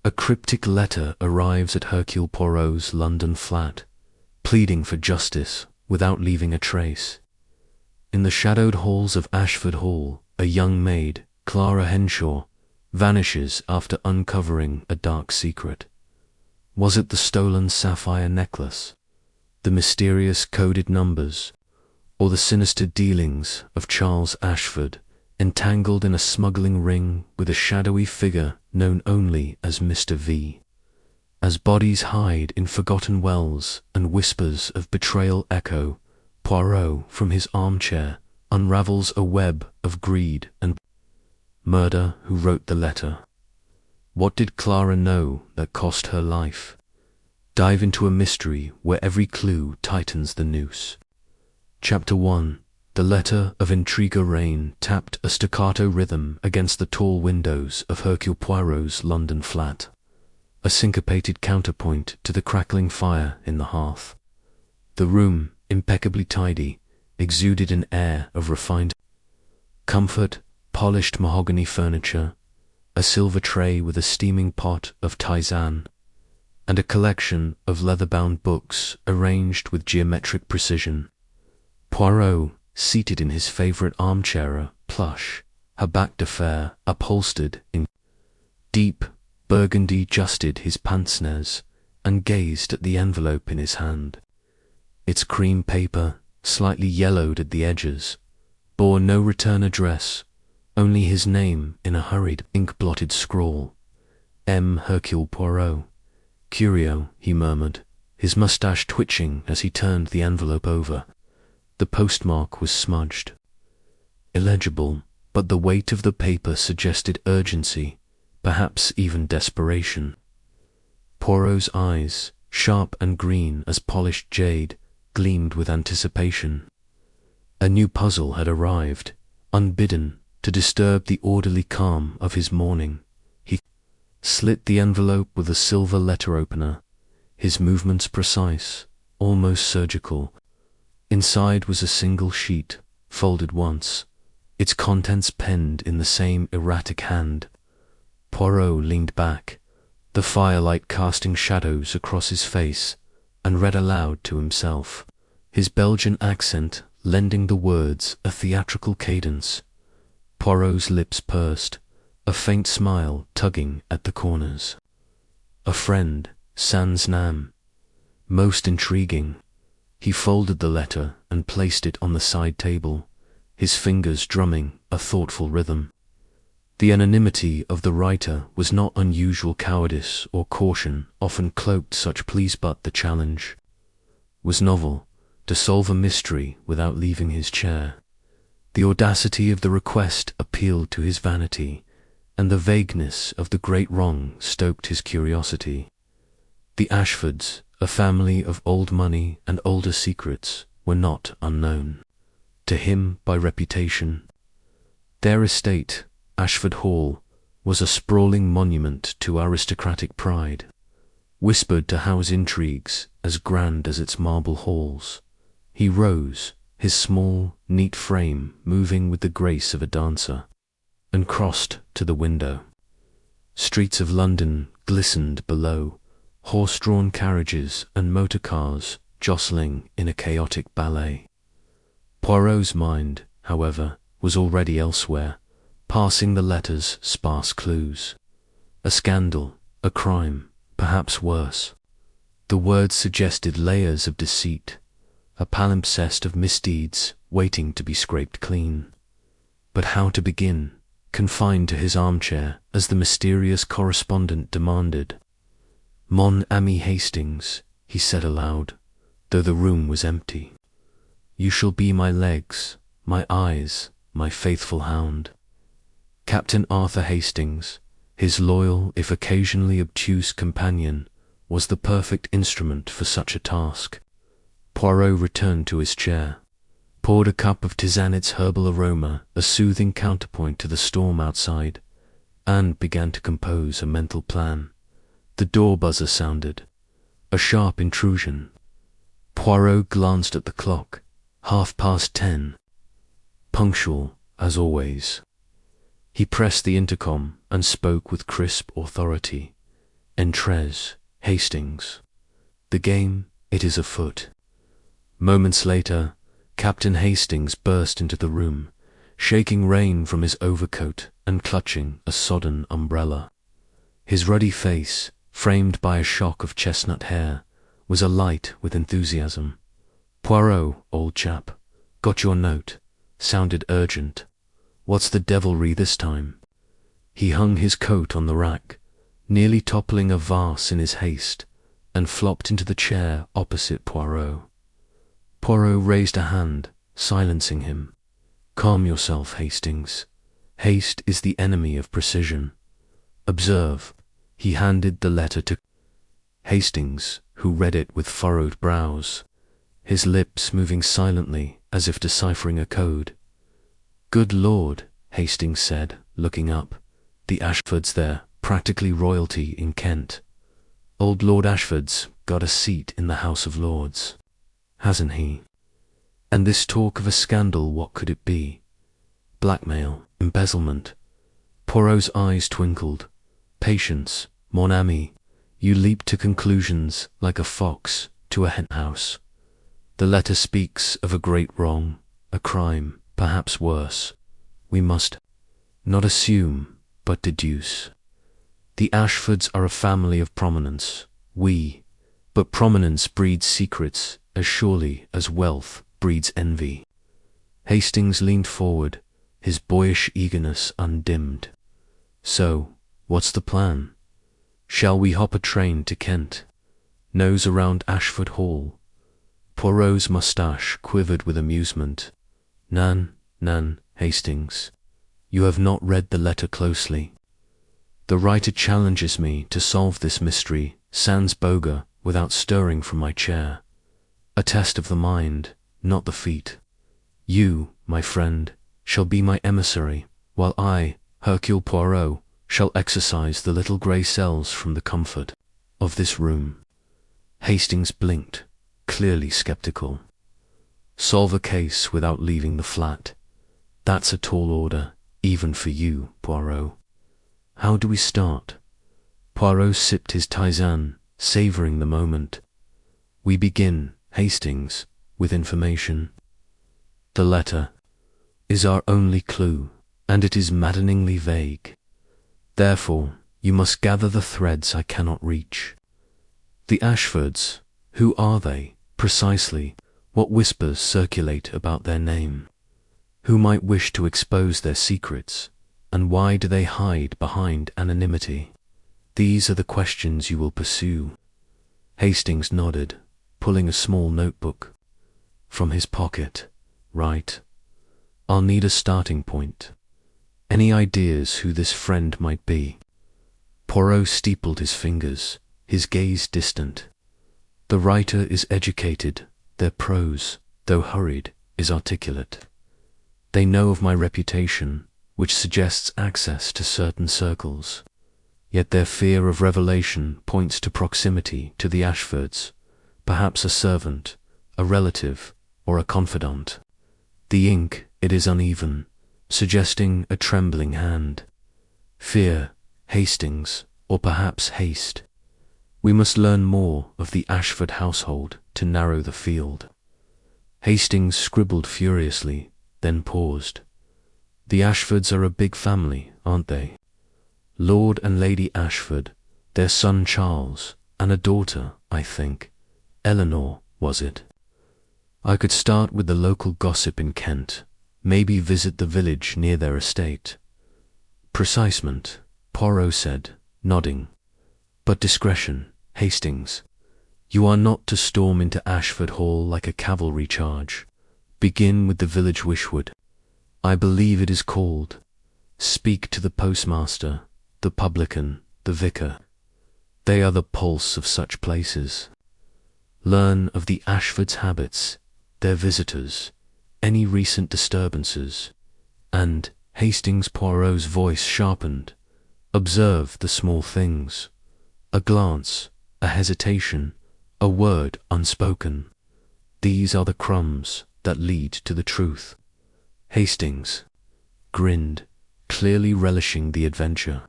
A cryptic letter arrives at Hercule Poirot's London flat, pleading for justice without leaving a trace. In the shadowed halls of Ashford Hall, a young maid, Clara Henshaw, vanishes after uncovering a dark secret. Was it the stolen sapphire necklace, the mysterious coded numbers, or the sinister dealings of Charles Ashford, entangled in a smuggling ring with a shadowy figure known only as Mr. V? As bodies hide in forgotten wells and whispers of betrayal echo, Poirot, from his armchair, unravels a web of greed and murder. Who wrote the letter? What did Clara know that cost her life? Dive into a mystery where every clue tightens the noose. Chapter 1. The letter of Intrigue Rain tapped a staccato rhythm against the tall windows of Hercule Poirot's London flat, a syncopated counterpoint to the crackling fire in the hearth. The room, impeccably tidy, exuded an air of refined comfort, polished mahogany furniture, a silver tray with a steaming pot of tisane, and a collection of leather-bound books arranged with geometric precision. Poirot, seated in his favourite armchair, plush, habak de fer upholstered in deep burgundy, adjusted his pince-nez and gazed at the envelope in his hand. Its cream paper, slightly yellowed at the edges, bore no return address, only his name in a hurried, ink-blotted scrawl. M. Hercule Poirot. Curio, he murmured, his moustache twitching as he turned the envelope over. The postmark was smudged. Illegible, but the weight of the paper suggested urgency, perhaps even desperation. Poirot's eyes, sharp and green as polished jade, gleamed with anticipation. A new puzzle had arrived, unbidden, to disturb the orderly calm of his morning. He slit the envelope with a silver letter opener, his movements precise, almost surgical. Inside was a single sheet, folded once, its contents penned in the same erratic hand. Poirot leaned back, the firelight casting shadows across his face, and read aloud to himself, his Belgian accent lending the words a theatrical cadence. Poirot's lips pursed, a faint smile tugging at the corners. A friend, sans nam. Most intriguing. He folded the letter and placed it on the side table, his fingers drumming a thoughtful rhythm. The anonymity of the writer was not unusual. Cowardice or caution often cloaked such pleas, but the challenge was novel, to solve a mystery without leaving his chair. The audacity of the request appealed to his vanity, and the vagueness of the great wrong stoked his curiosity. The Ashfords, a family of old money and older secrets, were not unknown to him by reputation. Their estate, Ashford Hall, was a sprawling monument to aristocratic pride, whispered to house intrigues as grand as its marble halls. He rose, his small, neat frame moving with the grace of a dancer, and crossed to the window. Streets of London glistened below, horse-drawn carriages and motor cars jostling in a chaotic ballet. Poirot's mind, however, was already elsewhere, passing the letter's sparse clues. A scandal, a crime, perhaps worse. The words suggested layers of deceit, a palimpsest of misdeeds waiting to be scraped clean. But how to begin, confined to his armchair as the mysterious correspondent demanded? Mon ami Hastings, he said aloud, though the room was empty. You shall be my legs, my eyes, my faithful hound. Captain Arthur Hastings, his loyal, if occasionally obtuse companion, was the perfect instrument for such a task. Poirot returned to his chair, poured a cup of tisane, its herbal aroma a soothing counterpoint to the storm outside, and began to compose a mental plan. The door buzzer sounded, a sharp intrusion. Poirot glanced at the clock, 10:30. Punctual, as always. He pressed the intercom and spoke with crisp authority. Entres, Hastings. The game, it is afoot. Moments later, Captain Hastings burst into the room, shaking rain from his overcoat and clutching a sodden umbrella. His ruddy face, framed by a shock of chestnut hair, was alight with enthusiasm. "Poirot, old chap, got your note," sounded urgent. "What's the devilry this time?" He hung his coat on the rack, nearly toppling a vase in his haste, and flopped into the chair opposite Poirot. Poirot raised a hand, silencing him. "Calm yourself, Hastings. Haste is the enemy of precision. Observe." He handed the letter to Hastings, who read it with furrowed brows, his lips moving silently as if deciphering a code. "Good Lord," Hastings said, looking up. "The Ashfords there, practically royalty in Kent. Old Lord Ashford's got a seat in the House of Lords, hasn't he? And this talk of a scandal, what could it be? Blackmail, embezzlement?" Poirot's eyes twinkled. "Patience, mon ami. You leap to conclusions like a fox to a henhouse. The letter speaks of a great wrong, a crime, perhaps worse. We must not assume, but deduce. The Ashfords are a family of prominence. But prominence breeds secrets as surely as wealth breeds envy." Hastings leaned forward, his boyish eagerness undimmed. "So, what's the plan? Shall we hop a train to Kent? Nose around Ashford Hall?" Poirot's moustache quivered with amusement. Nan, Hastings. You have not read the letter closely. The writer challenges me to solve this mystery sans boga without stirring from my chair. A test of the mind, not the feet. You, my friend, shall be my emissary, while I, Hercule Poirot, shall exorcise the little grey cells from the comfort of this room. Hastings blinked, clearly skeptical. "Solve a case without leaving the flat. That's a tall order, even for you, Poirot. How do we start?" Poirot sipped his tisane, savouring the moment. "We begin, Hastings, with information. The letter is our only clue, and it is maddeningly vague. Therefore, you must gather the threads I cannot reach. The Ashfords, who are they, precisely? What whispers circulate about their name? Who might wish to expose their secrets, and why do they hide behind anonymity? These are the questions you will pursue." Hastings nodded, pulling a small notebook from his pocket. "Right. I'll need a starting point. Any ideas who this friend might be?" Poirot steepled his fingers, his gaze distant. "The writer is educated. Their prose, though hurried, is articulate. They know of my reputation, which suggests access to certain circles. Yet their fear of revelation points to proximity to the Ashfords, perhaps a servant, a relative, or a confidant. The ink, it is uneven, suggesting a trembling hand. Fear, Hastings, or perhaps haste. We must learn more of the Ashford household to narrow the field." Hastings scribbled furiously, then paused. "The Ashfords are a big family, aren't they? Lord and Lady Ashford, their son Charles, and a daughter, I think. Eleanor, was it? I could start with the local gossip in Kent, maybe visit the village near their estate." "Precisement," Poirot said, nodding. "But discretion, Hastings. You are not to storm into Ashford Hall like a cavalry charge. Begin with the village wishwood. I believe it is called. Speak to the postmaster, the publican, the vicar. They are the pulse of such places. Learn of the Ashfords' habits, their visitors, any recent disturbances, and," Hastings Poirot's voice sharpened, "observe the small things. A glance, a hesitation, a word unspoken. These are the crumbs that lead to the truth." Hastings grinned, clearly relishing the adventure.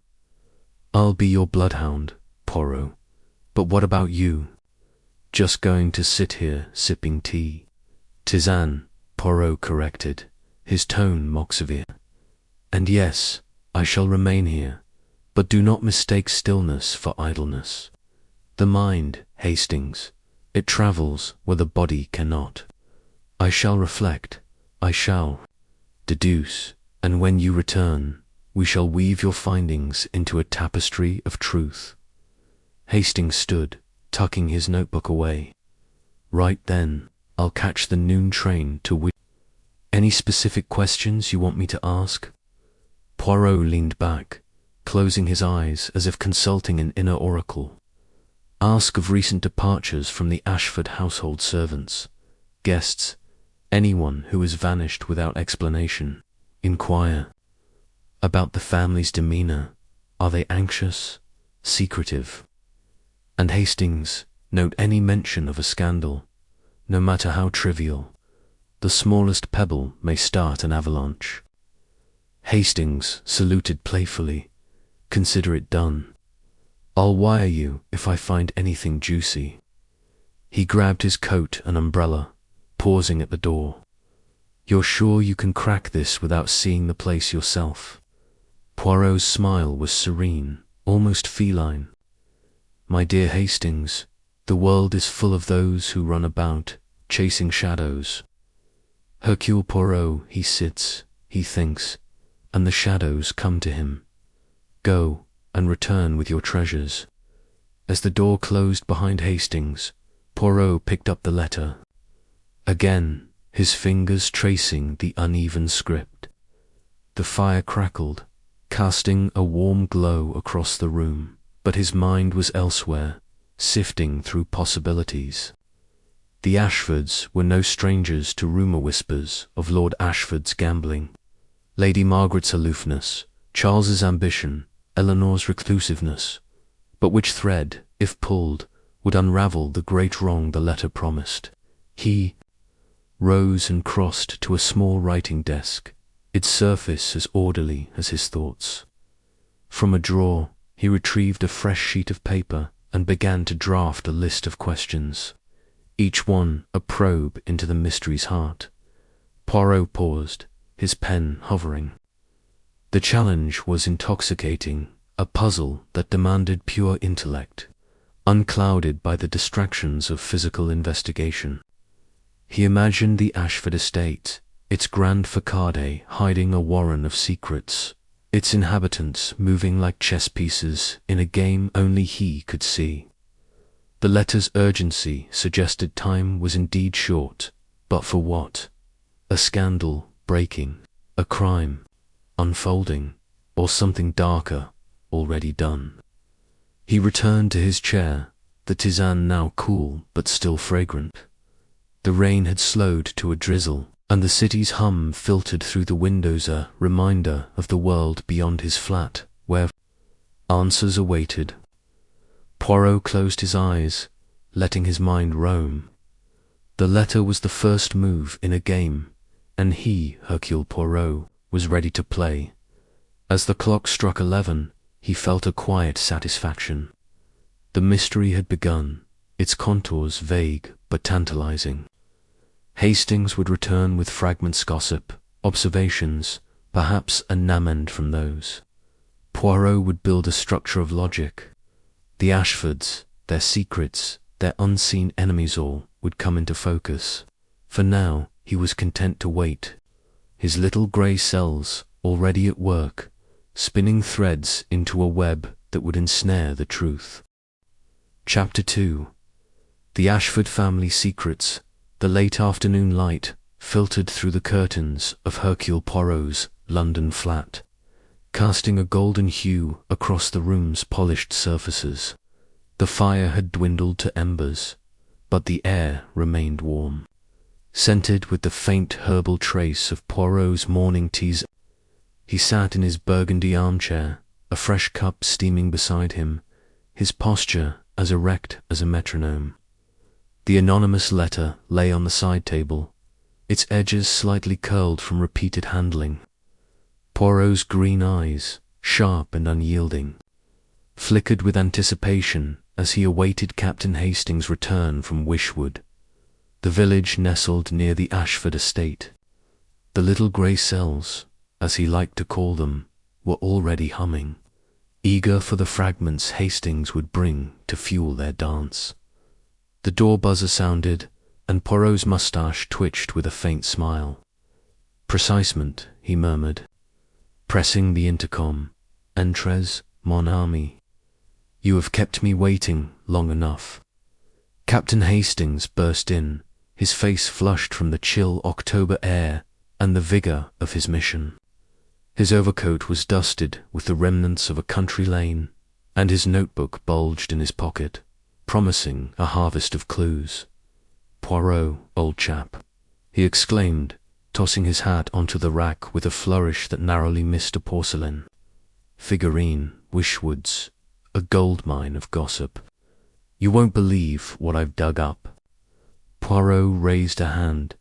"I'll be your bloodhound," Poirot. "But what about you?" "Just going to sit here, sipping tea." "Tisane," Poirot corrected, his tone mock severe. "And yes, I shall remain here, but do not mistake stillness for idleness. The mind, Hastings, it travels where the body cannot. I shall reflect, I shall deduce, and when you return, we shall weave your findings into a tapestry of truth." Hastings stood, tucking his notebook away. "Right then, I'll catch the noon train to Whodunit. Any specific questions you want me to ask?" Poirot leaned back, closing his eyes as if consulting an inner oracle. "Ask of recent departures from the Ashford household servants, guests, anyone who has vanished without explanation. Inquire about the family's demeanor. Are they anxious, secretive? And Hastings, note any mention of a scandal, no matter how trivial. The smallest pebble may start an avalanche." Hastings saluted playfully. "Consider it done. I'll wire you if I find anything juicy." He grabbed his coat and umbrella, pausing at the door. "You're sure you can crack this without seeing the place yourself?" Poirot's smile was serene, almost feline. "My dear Hastings, the world is full of those who run about, chasing shadows. Hercule Poirot, he sits, he thinks, and the shadows come to him. Go, and return with your treasures." As the door closed behind Hastings, Poirot picked up the letter. Again, his fingers tracing the uneven script. The fire crackled, casting a warm glow across the room, but his mind was elsewhere, sifting through possibilities. The Ashfords were no strangers to rumour whispers of Lord Ashford's gambling, Lady Margaret's aloofness, Charles's ambition, Eleanor's reclusiveness. But which thread, if pulled, would unravel the great wrong the letter promised? He rose and crossed to a small writing desk, its surface as orderly as his thoughts. From a drawer, he retrieved a fresh sheet of paper and began to draft a list of questions, each one a probe into the mystery's heart. Poirot paused, his pen hovering. The challenge was intoxicating, a puzzle that demanded pure intellect, unclouded by the distractions of physical investigation. He imagined the Ashford estate, its grand facade hiding a warren of secrets, its inhabitants moving like chess pieces in a game only he could see. The letter's urgency suggested time was indeed short, but for what? A scandal breaking, a crime unfolding, or something darker already done. He returned to his chair, the tisane now cool but still fragrant. The rain had slowed to a drizzle, and the city's hum filtered through the windows, a reminder of the world beyond his flat, where answers awaited. Poirot closed his eyes, letting his mind roam. The letter was the first move in a game, and he, Hercule Poirot, was ready to play. As the clock struck 11, he felt a quiet satisfaction. The mystery had begun, its contours vague but tantalizing. Hastings would return with fragments gossip, observations, perhaps a namend from those. Poirot would build a structure of logic. The Ashfords, their secrets, their unseen enemies, all would come into focus. For now, he was content to wait. His little grey cells, already at work, spinning threads into a web that would ensnare the truth. Chapter 2. The Ashford family secrets. The late afternoon light filtered through the curtains of Hercule Poirot's London flat, casting a golden hue across the room's polished surfaces. The fire had dwindled to embers, but the air remained warm, scented with the faint herbal trace of Poirot's morning teas. He sat in his burgundy armchair, a fresh cup steaming beside him, his posture as erect as a metronome. The anonymous letter lay on the side table, its edges slightly curled from repeated handling. Poirot's green eyes, sharp and unyielding, flickered with anticipation as he awaited Captain Hastings' return from Wishwood, the village nestled near the Ashford estate. The little grey cells, as he liked to call them, were already humming, eager for the fragments Hastings would bring to fuel their dance. The door buzzer sounded, and Poirot's moustache twitched with a faint smile. "Precisement," he murmured, pressing the intercom. "Entrez, mon ami. You have kept me waiting long enough." Captain Hastings burst in, his face flushed from the chill October air and the vigour of his mission. His overcoat was dusted with the remnants of a country lane, and his notebook bulged in his pocket, promising a harvest of clues. "Poirot, old chap," he exclaimed, tossing his hat onto the rack with a flourish that narrowly missed a porcelain. "Figurine, Wishwoods, a gold mine of gossip. You won't believe what I've dug up." Poirot raised a hand,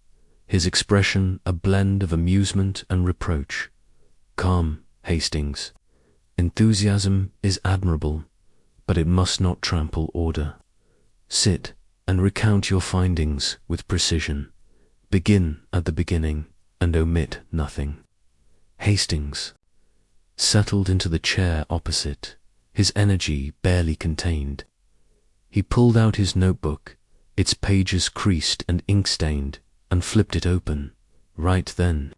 his expression a blend of amusement and reproach. "Calm, Hastings. Enthusiasm is admirable, but it must not trample order. Sit and recount your findings with precision. Begin at the beginning and omit nothing." Hastings settled into the chair opposite, his energy barely contained. He pulled out his notebook, its pages creased and ink-stained, and flipped it open. "Right then.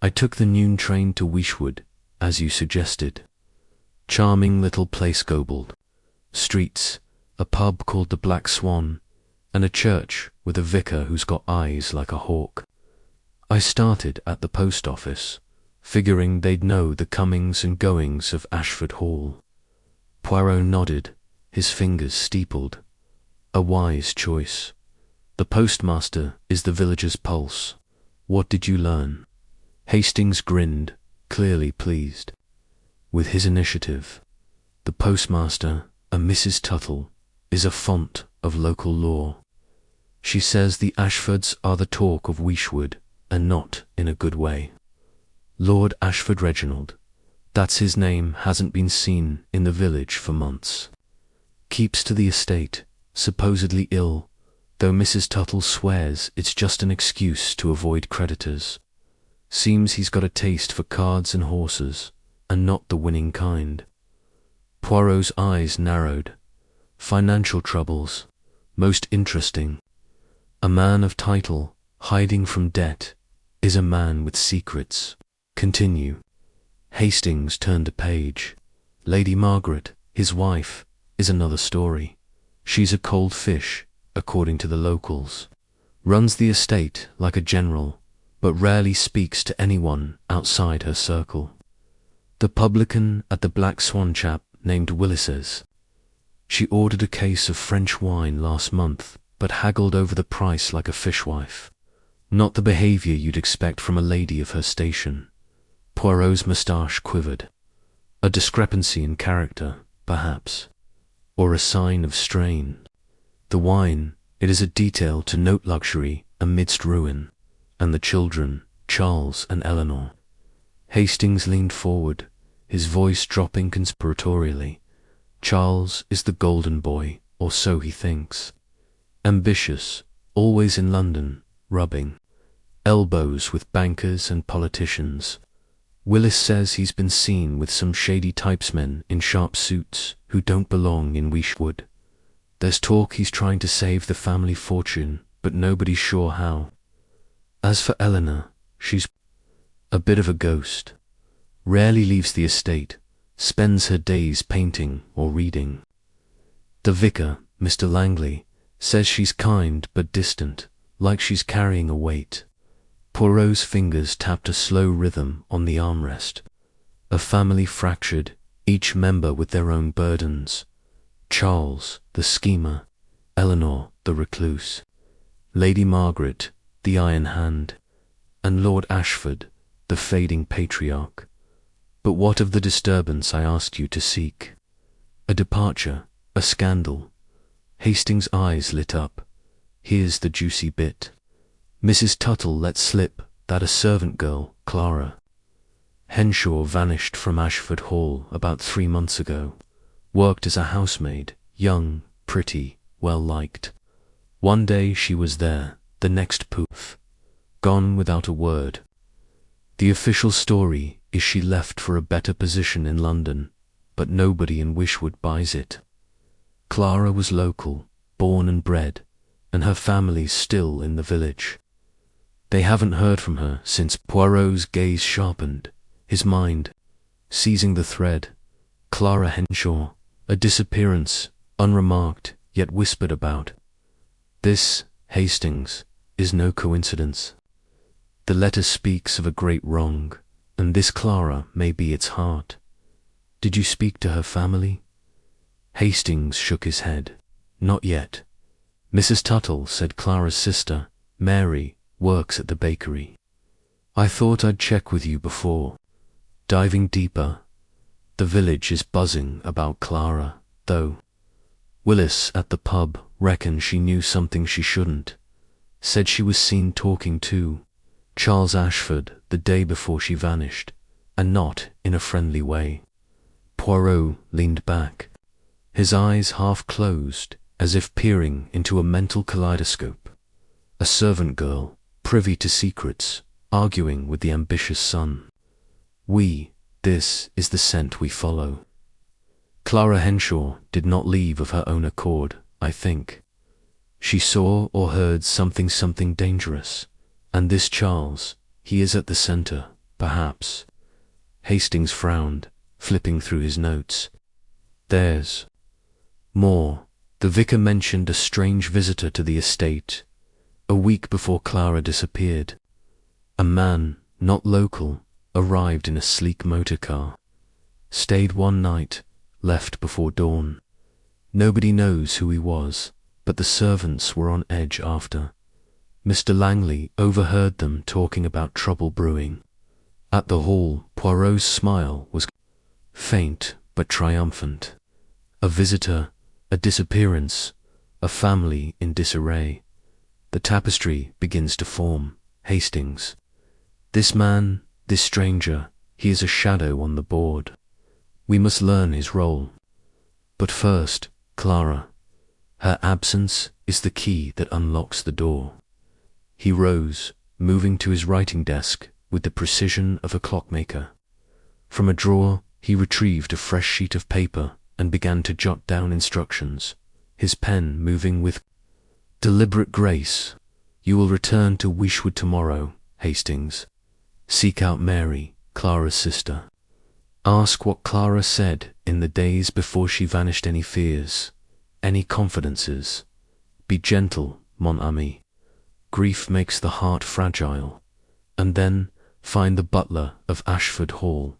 I took the noon train to Wishwood, as you suggested. Charming little place Gobled. Streets, a pub called the Black Swan, and a church with a vicar who's got eyes like a hawk. I started at the post office, figuring they'd know the comings and goings of Ashford Hall." Poirot nodded, his fingers steepled. "A wise choice. The postmaster is the village's pulse. What did you learn?" Hastings grinned, clearly pleased. With his initiative, the postmaster, a Mrs. Tuttle, is a font of local law. She says the Ashfords are the talk of Wishwood, and not in a good way. Lord Ashford Reginald, that's his name, hasn't been seen in the village for months. Keeps to the estate, supposedly ill, though Mrs. Tuttle swears it's just an excuse to avoid creditors. Seems he's got a taste for cards and horses, and not the winning kind. Poirot's eyes narrowed. Financial troubles. Most interesting. A man of title, hiding from debt, is a man with secrets. Continue. Hastings turned a page. Lady Margaret, his wife, is another story. She's a cold fish, according to the locals. Runs the estate like a general, but rarely speaks to anyone outside her circle. The publican at the Black Swan chap named Willis's. She ordered a case of French wine last month, but haggled over the price like a fishwife. Not the behaviour you'd expect from a lady of her station. Poirot's moustache quivered. A discrepancy in character, perhaps, or a sign of strain. The wine, it is a detail to note luxury amidst ruin, and the children, Charles and Eleanor. Hastings leaned forward, his voice dropping conspiratorially. Charles is the golden boy, or so he thinks. Ambitious, always in London, rubbing elbows with bankers and politicians. Willis says he's been seen with some shady typesmen in sharp suits who don't belong in Wishwood. There's talk he's trying to save the family fortune, but nobody's sure how. As for Eleanor, she's a bit of a ghost. Rarely leaves the estate, spends her days painting or reading. The vicar, Mr. Langley, says she's kind but distant, like she's carrying a weight. Poirot's fingers tapped a slow rhythm on the armrest. A family fractured, each member with their own burdens. Charles, the schemer, Eleanor, the recluse, Lady Margaret, the iron hand, and Lord Ashford, the fading patriarch. But what of the disturbance I asked you to seek? A departure, a scandal. Hastings' eyes lit up. Here's the juicy bit. Mrs. Tuttle let slip that a servant girl, Clara, Henshaw, vanished from Ashford Hall about 3 months ago. worked as a housemaid, young, pretty, well-liked. One day she was there, the next poof, gone without a word. The official story is she left for a better position in London, but nobody in Wishwood buys it. Clara was local, born and bred, and her family's still in the village. They haven't heard from her since. Poirot's gaze sharpened, his mind seizing the thread. Clara Henshaw, a disappearance, unremarked, yet whispered about. This, Hastings, is no coincidence. The letter speaks of a great wrong, and this Clara may be its heart. Did you speak to her family? Hastings shook his head. Not yet. Mrs. Tuttle said Clara's sister, Mary, works at the bakery. I thought I'd check with you before. Diving deeper, the village is buzzing about Clara, though. Willis at the pub reckoned she knew something she shouldn't. Said she was seen talking to Charles Ashford the day before she vanished, and not in a friendly way. Poirot leaned back, his eyes half closed, as if peering into a mental kaleidoscope. A servant girl, privy to secrets, arguing with the ambitious son. This is the scent we follow. Clara Henshaw did not leave of her own accord, I think. She saw or heard something dangerous, and this Charles, he is at the centre, perhaps. Hastings frowned, flipping through his notes. There's more. The vicar mentioned a strange visitor to the estate, a week before Clara disappeared. A man, not local, arrived in a sleek motor car. Stayed one night, left before dawn. Nobody knows who he was, but the servants were on edge after. Mr. Langley overheard them talking about trouble brewing. At the hall, Poirot's smile was faint but triumphant. A visitor, a disappearance, a family in disarray. The tapestry begins to form. Hastings. This man, this stranger, he is a shadow on the board. We must learn his role. But first, Clara. Her absence is the key that unlocks the door. He rose, moving to his writing desk with the precision of a clockmaker. From a drawer, he retrieved a fresh sheet of paper and began to jot down instructions, his pen moving with deliberate grace. You will return to Wishwood tomorrow, Hastings. Seek out Mary, Clara's sister. Ask what Clara said in the days before she vanished. Any fears, any confidences. Be gentle, mon ami. Grief makes the heart fragile. And then find the butler of Ashford Hall.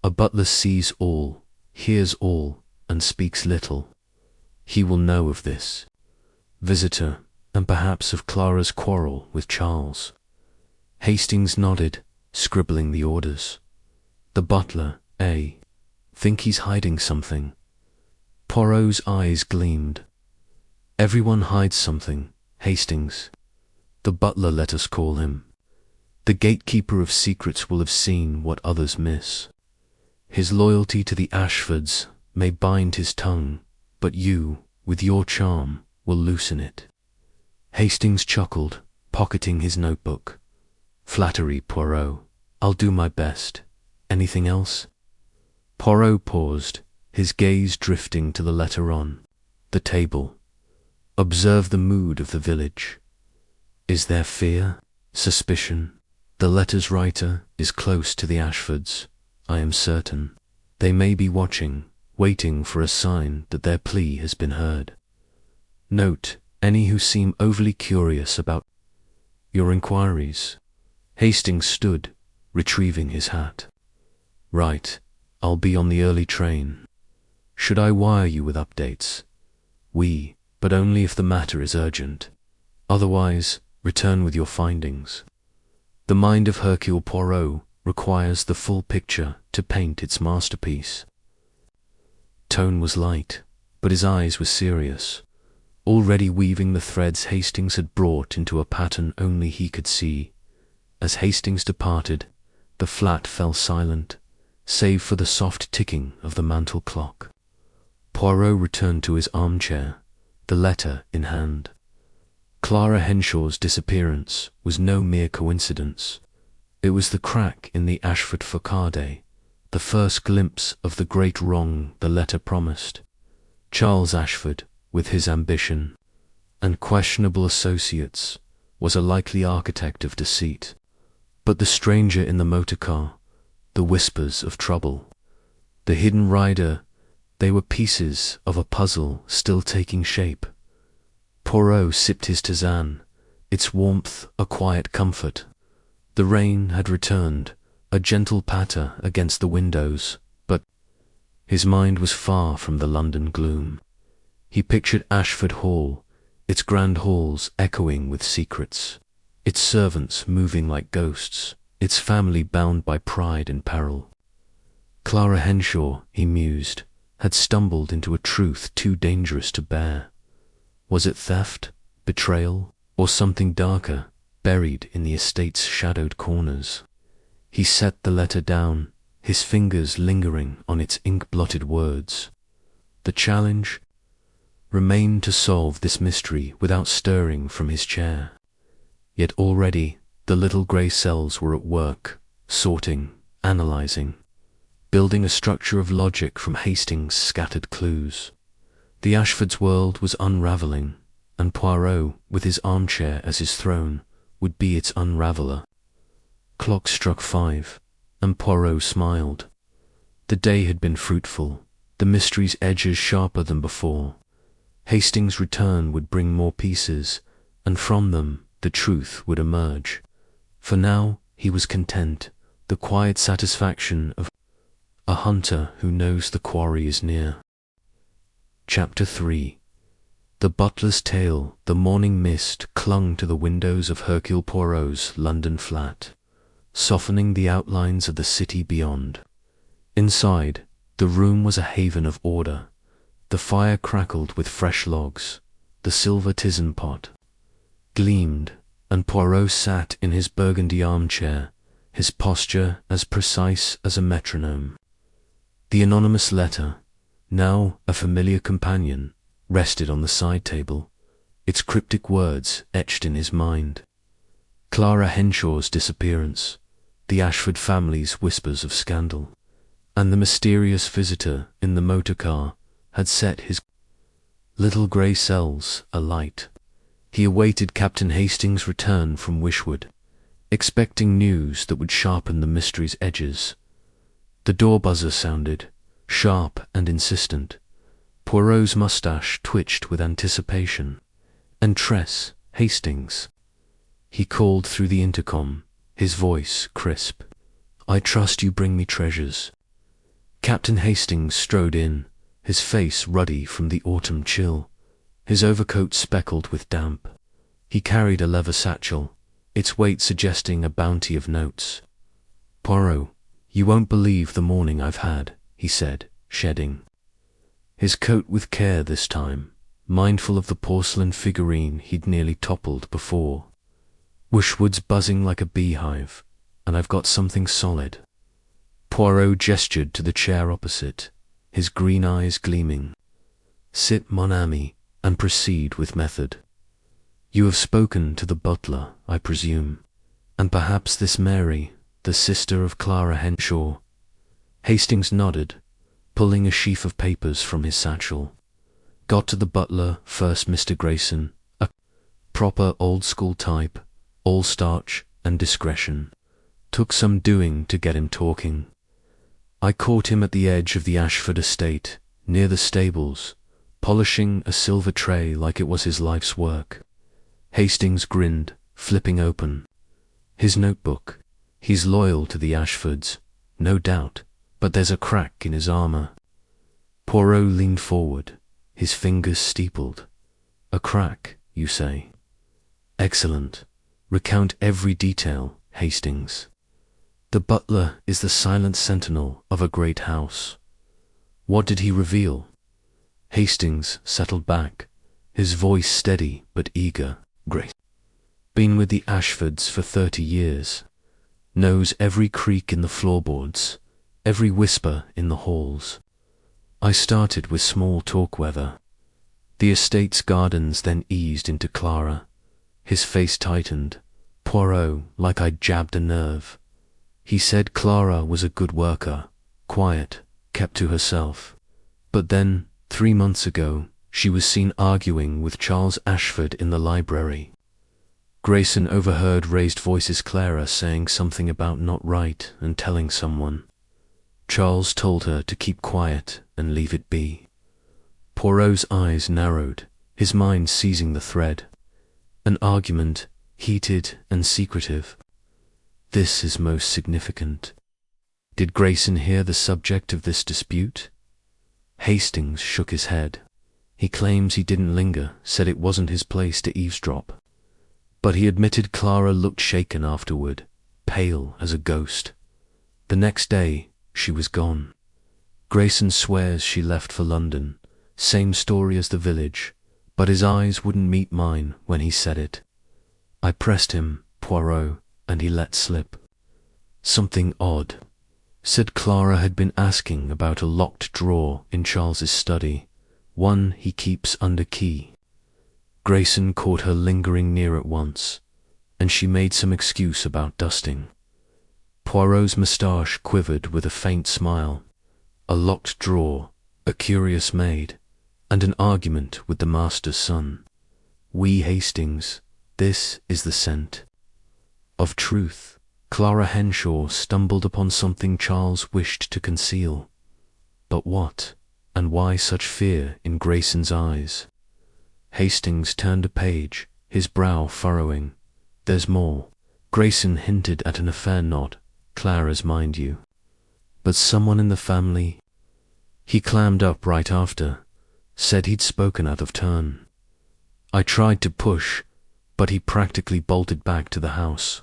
A butler sees all, hears all, and speaks little. He will know of this visitor, and perhaps of Clara's quarrel with Charles. Hastings nodded, scribbling the orders. The butler, think he's hiding something. Poirot's eyes gleamed. Everyone hides something, Hastings. The butler, let us call him. The gatekeeper of secrets will have seen what others miss. His loyalty to the Ashfords may bind his tongue, but you, with your charm, will loosen it. Hastings chuckled, pocketing his notebook. Flattery, Poirot. I'll do my best. Anything else? Poirot paused, his gaze drifting to the letter on the table. Observe the mood of the village. Is there fear? Suspicion? The letter's writer is close to the Ashfords, I am certain. They may be watching, waiting for a sign that their plea has been heard. Note any who seem overly curious about your inquiries. Hastings stood, retrieving his hat. Right, I'll be on the early train. Should I wire you with updates? But only if the matter is urgent. Otherwise, return with your findings. The mind of Hercule Poirot requires the full picture to paint its masterpiece. Tone was light, but his eyes were serious, already weaving the threads Hastings had brought into a pattern only he could see. As Hastings departed, the flat fell silent, save for the soft ticking of the mantel clock. Poirot returned to his armchair, the letter in hand. Clara Henshaw's disappearance was no mere coincidence. It was the crack in the Ashford facade, the first glimpse of the great wrong the letter promised. Charles Ashford, with his ambition and questionable associates, was a likely architect of deceit. But the stranger in the motor car, the whispers of trouble, the hidden rider, they were pieces of a puzzle still taking shape. Poirot sipped his tisane, its warmth a quiet comfort. The rain had returned, a gentle patter against the windows, but his mind was far from the London gloom. He pictured Ashford Hall, its grand halls echoing with secrets, its servants moving like ghosts, its family bound by pride and peril. Clara Henshaw, he mused, had stumbled into a truth too dangerous to bear. Was it theft, betrayal, or something darker, buried in the estate's shadowed corners? He set the letter down, his fingers lingering on its ink-blotted words. The challenge remained to solve this mystery without stirring from his chair. Yet already the little grey cells were at work, sorting, analysing, building a structure of logic from Hastings' scattered clues. The Ashfords' world was unravelling, and Poirot, with his armchair as his throne, would be its unraveller. Clock struck 5, and Poirot smiled. The day had been fruitful, the mystery's edges sharper than before. Hastings' return would bring more pieces, and from them the truth would emerge. For now he was content, the quiet satisfaction of a hunter who knows the quarry is near. Chapter 3. The butler's tale. The morning mist clung to the windows of Hercule Poirot's London flat, softening the outlines of the city beyond. Inside, the room was a haven of order. The fire crackled with fresh logs, the silver tisane pot gleamed, and Poirot sat in his burgundy armchair, his posture as precise as a metronome. The anonymous letter, now a familiar companion, rested on the side table, its cryptic words etched in his mind. Clara Henshaw's disappearance, the Ashford family's whispers of scandal, and the mysterious visitor in the motor car had set his little grey cells alight. He awaited Captain Hastings' return from Wishwood, expecting news that would sharpen the mystery's edges. The door buzzer sounded, sharp and insistent. Poirot's moustache twitched with anticipation. "Entresse, Hastings," he called through the intercom, his voice crisp. "I trust you bring me treasures." Captain Hastings strode in, his face ruddy from the autumn chill, his overcoat speckled with damp. He carried a leather satchel, its weight suggesting a bounty of notes. "Poirot, you won't believe the morning I've had," he said, shedding his coat with care this time, mindful of the porcelain figurine he'd nearly toppled before. "Wishwood's buzzing like a beehive, and I've got something solid." Poirot gestured to the chair opposite, his green eyes gleaming. "Sit, mon ami, and proceed with method. You have spoken to the butler, I presume, and perhaps this Mary, the sister of Clara Henshaw?" Hastings nodded, pulling a sheaf of papers from his satchel. "Got to the butler first, Mr. Grayson, a proper old-school type, all starch and discretion. Took some doing to get him talking. I caught him at the edge of the Ashford estate, near the stables, polishing a silver tray like it was his life's work." Hastings grinned, flipping open his notebook. "He's loyal to the Ashfords, no doubt, but there's a crack in his armour." Poirot leaned forward, his fingers steepled. "A crack, you say? Excellent. Recount every detail, Hastings." "The butler is the silent sentinel of a great house." "What did he reveal?" Hastings settled back, his voice steady but eager. "Great. Been with the Ashfords for 30 years. Knows every creak in the floorboards, every whisper in the halls. I started with small talk weather. The estate's gardens then eased into Clara. His face tightened. Poirot, like I'd jabbed a nerve. He said Clara was a good worker, quiet, kept to herself. But then, 3 months ago, she was seen arguing with Charles Ashford in the library. Grayson overheard raised voices, Clara saying something about not right and telling someone. Charles told her to keep quiet and leave it be. Poirot's eyes narrowed, his mind seizing the thread. An argument, heated and secretive. This is most significant. Did Grayson hear the subject of this dispute? Hastings shook his head. He claims he didn't linger, said it wasn't his place to eavesdrop. But he admitted Clara looked shaken afterward, pale as a ghost. The next day, she was gone. Grayson swears she left for London. Same story as the village, but his eyes wouldn't meet mine when he said it. I pressed him, Poirot, and he let slip. Something odd. Said Clara had been asking about a locked drawer in Charles's study, one he keeps under key. Grayson caught her lingering near it once, and she made some excuse about dusting. Poirot's moustache quivered with a faint smile. A locked drawer, a curious maid, and an argument with the master's son. Wee Hastings, this is the scent. Of truth, Clara Henshaw stumbled upon something Charles wished to conceal. But what, and why such fear in Grayson's eyes? Hastings turned a page, his brow furrowing. There's more. Grayson hinted at an affair, not Clara's, mind you. But someone in the family. He clammed up right after, said he'd spoken out of turn. I tried to push, but he practically bolted back to the house.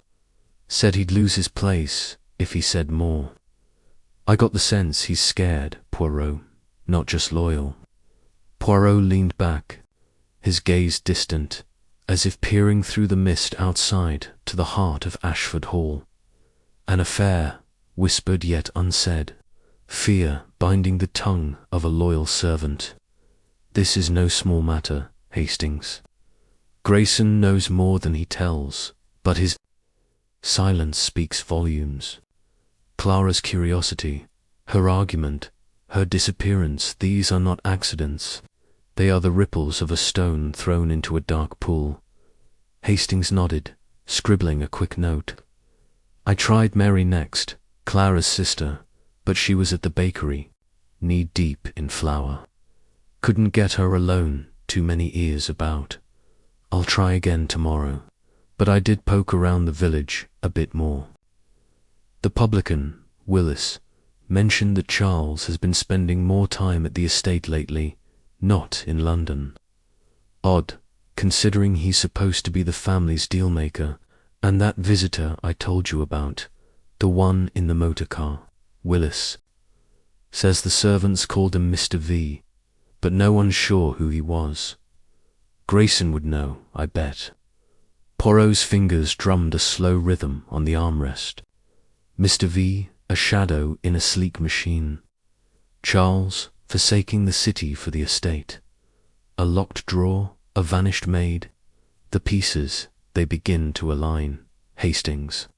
Said he'd lose his place if he said more. I got the sense he's scared, Poirot, not just loyal. Poirot leaned back, his gaze distant, as if peering through the mist outside to the heart of Ashford Hall. An affair, whispered yet unsaid, fear binding the tongue of a loyal servant. This is no small matter, Hastings. Grayson knows more than he tells, but his silence speaks volumes. Clara's curiosity, her argument, her disappearance, these are not accidents. They are the ripples of a stone thrown into a dark pool. Hastings nodded, scribbling a quick note. I tried Mary next, Clara's sister, but she was at the bakery, knee-deep in flour. Couldn't get her alone, too many ears about. I'll try again tomorrow, but I did poke around the village a bit more. The publican, Willis, mentioned that Charles has been spending more time at the estate lately, not in London. Odd, considering he's supposed to be the family's dealmaker, and that visitor I told you about, the one in the motor car, Willis, says the servants called him Mr. V, but no one's sure who he was. Grayson would know, I bet. Poirot's fingers drummed a slow rhythm on the armrest. Mr. V, a shadow in a sleek machine. Charles, forsaking the city for the estate. A locked drawer, a vanished maid. The pieces, they begin to align. Hastings.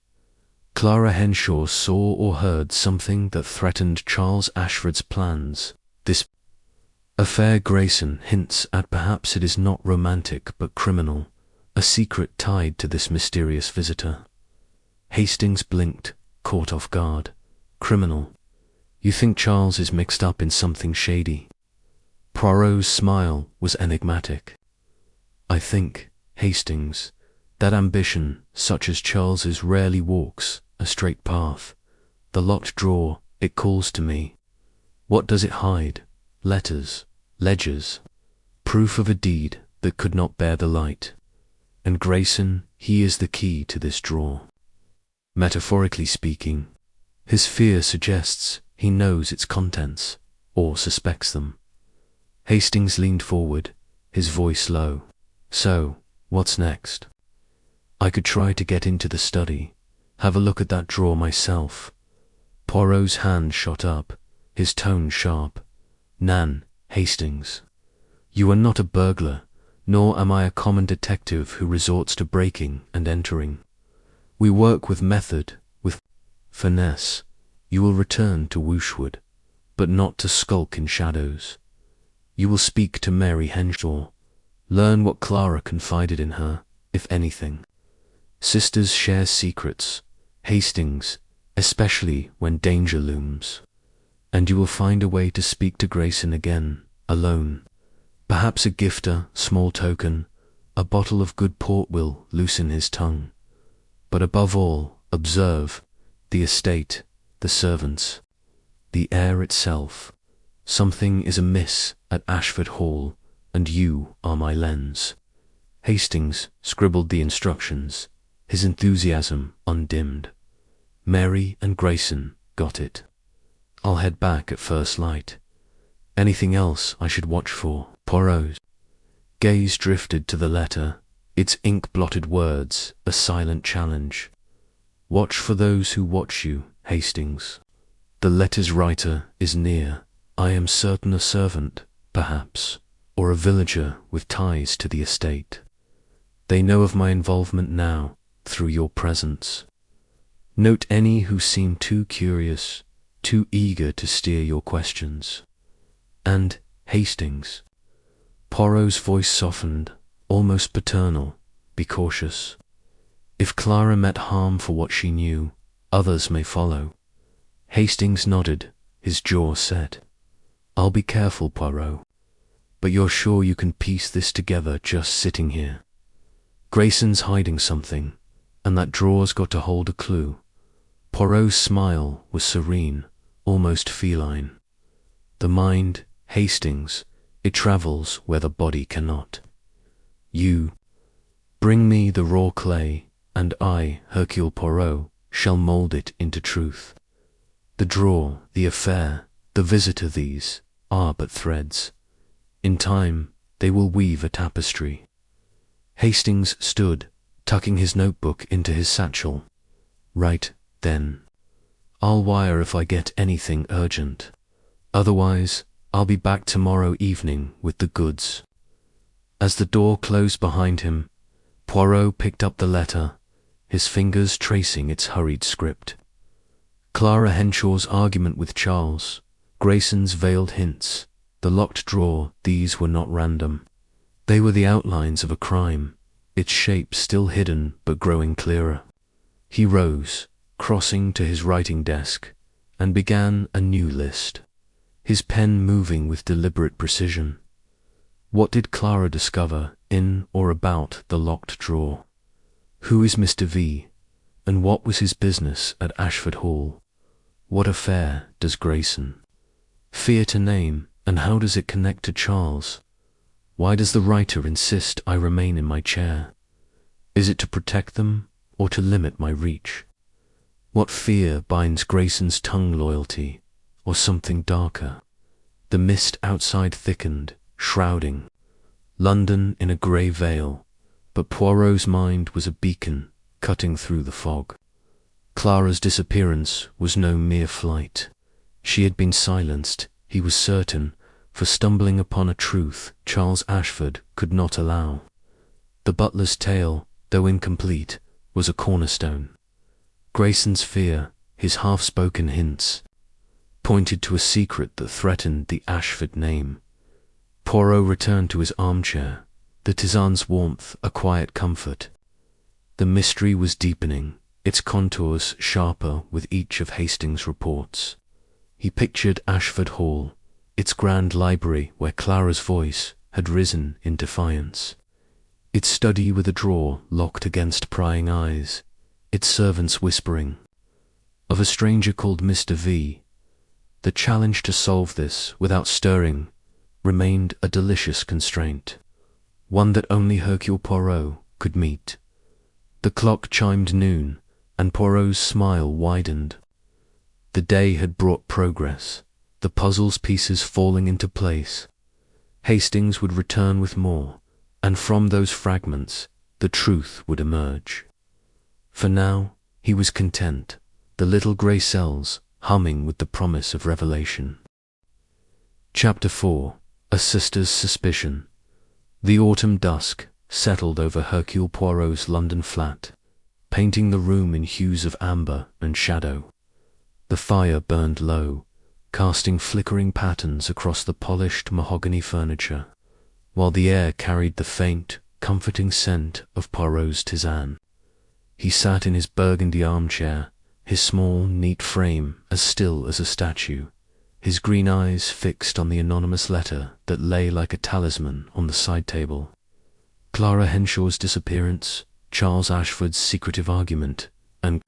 Clara Henshaw saw or heard something that threatened Charles Ashford's plans. This affair, Grayson hints at, perhaps it is not romantic but criminal, a secret tied to this mysterious visitor. Hastings blinked, caught off guard. Criminal. You think Charles is mixed up in something shady? Poirot's smile was enigmatic. I think, Hastings, that ambition, such as Charles's, rarely walks a straight path. The locked drawer, it calls to me. What does it hide? Letters, ledgers, proof of a deed that could not bear the light. And Grayson, he is the key to this drawer. Metaphorically speaking, his fear suggests he knows its contents, or suspects them. Hastings leaned forward, his voice low. So, what's next? I could try to get into the study, have a look at that drawer myself. Poirot's hand shot up, his tone sharp. Nan, Hastings. You are not a burglar, nor am I a common detective who resorts to breaking and entering. We work with method, with finesse. You will return to Wooshwood, but not to skulk in shadows. You will speak to Mary Henshaw, learn what Clara confided in her, if anything. Sisters share secrets, Hastings, especially when danger looms. And you will find a way to speak to Grayson again, alone. Perhaps a gifter, small token, a bottle of good port will loosen his tongue. But above all, observe the estate, the servants, the air itself. Something is amiss at Ashford Hall, and you are my lens. Hastings scribbled the instructions, his enthusiasm undimmed. Mary and Grayson got it. I'll head back at first light. Anything else I should watch for? Poirot's gaze drifted to the letter, its ink-blotted words a silent challenge. Watch for those who watch you, Hastings. The letter's writer is near. I am certain a servant, perhaps, or a villager with ties to the estate. They know of my involvement now, through your presence. Note any who seem too curious, too eager to steer your questions. And, Hastings. Poirot's voice softened, almost paternal. Be cautious. If Clara met harm for what she knew, others may follow. Hastings nodded, his jaw set. I'll be careful, Poirot. But you're sure you can piece this together just sitting here? Grayson's hiding something, and that drawer's got to hold a clue. Poirot's smile was serene, almost feline. The mind, Hastings, it travels where the body cannot. You bring me the raw clay, and I, Hercule Poirot, shall mould it into truth. The drawer, the affair, the visitor, these are but threads. In time, they will weave a tapestry. Hastings stood, tucking his notebook into his satchel. Right, then. I'll wire if I get anything urgent. Otherwise, I'll be back tomorrow evening with the goods. As the door closed behind him, Poirot picked up the letter, his fingers tracing its hurried script. Clara Henshaw's argument with Charles, Grayson's veiled hints, the locked drawer, these were not random. They were the outlines of a crime, its shape still hidden but growing clearer. He rose, crossing to his writing desk, and began a new list, his pen moving with deliberate precision. What did Clara discover in or about the locked drawer? Who is Mr. V, and what was his business at Ashford Hall? What affair does Grayson fear to name, and how does it connect to Charles? Why does the writer insist I remain in my chair? Is it to protect them, or to limit my reach? What fear binds Grayson's tongue loyalty, or something darker? The mist outside thickened, shrouding London in a grey veil, but Poirot's mind was a beacon cutting through the fog. Clara's disappearance was no mere flight. She had been silenced, he was certain, for stumbling upon a truth Charles Ashford could not allow. The butler's tale, though incomplete, was a cornerstone. Grayson's fear, his half-spoken hints, pointed to a secret that threatened the Ashford name. Poirot returned to his armchair, the tisane's warmth a quiet comfort. The mystery was deepening, its contours sharper with each of Hastings' reports. He pictured Ashford Hall, its grand library where Clara's voice had risen in defiance, its study with a drawer locked against prying eyes, its servants whispering of a stranger called Mr. V. The challenge to solve this without stirring remained a delicious constraint, one that only Hercule Poirot could meet. The clock chimed noon, and Poirot's smile widened. The day had brought progress, the puzzle's pieces falling into place. Hastings would return with more, and from those fragments the truth would emerge. For now he was content, the little grey cells humming with the promise of revelation. Chapter 4. A Sister's Suspicion. The autumn dusk settled over Hercule Poirot's London flat, painting the room in hues of amber and shadow. The fire burned low, casting flickering patterns across the polished mahogany furniture, while the air carried the faint, comforting scent of Poirot's tisane. He sat in his burgundy armchair, his small, neat frame as still as a statue, his green eyes fixed on the anonymous letter that lay like a talisman on the side table. Clara Henshaw's disappearance, Charles Ashford's secretive argument, and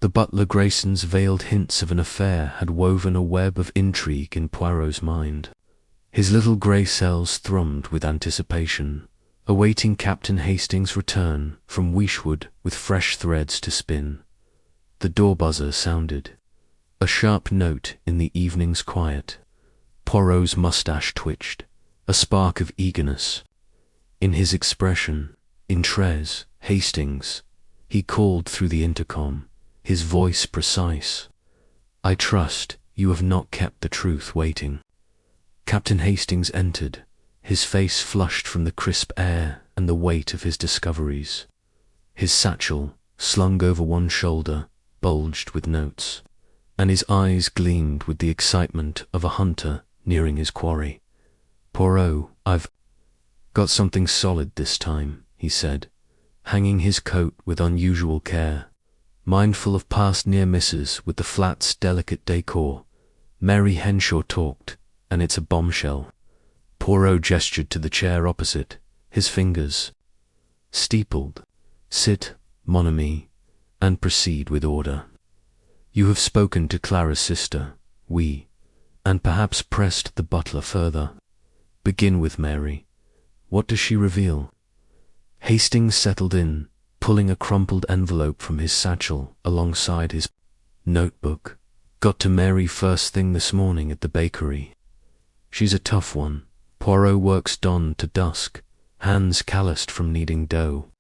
the butler Grayson's veiled hints of an affair had woven a web of intrigue in Poirot's mind. His little grey cells thrummed with anticipation, awaiting Captain Hastings' return from Weeshwood with fresh threads to spin. The door buzzer sounded, a sharp note in the evening's quiet. Poirot's moustache twitched, a spark of eagerness in his expression. "Intrez, Hastings," he called through the intercom, his voice precise. "I trust you have not kept the truth waiting." Captain Hastings entered, his face flushed from the crisp air and the weight of his discoveries. His satchel, slung over one shoulder, bulged with notes, and his eyes gleamed with the excitement of a hunter nearing his quarry. "Poirot, I've got something solid this time," he said, hanging his coat with unusual care, mindful of past near misses with the flat's delicate decor. "Mary Henshaw talked, and it's a bombshell." Poirot gestured to the chair opposite, his fingers steepled. "Sit, mon ami, and proceed with order. You have spoken to Clara's sister, oui, and perhaps pressed the butler further. Begin with Mary. What does she reveal?" Hastings settled in, pulling a crumpled envelope from his satchel alongside his notebook. "Got to Mary first thing this morning at the bakery. She's a tough one. Poirot works dawn to dusk, hands calloused from kneading dough.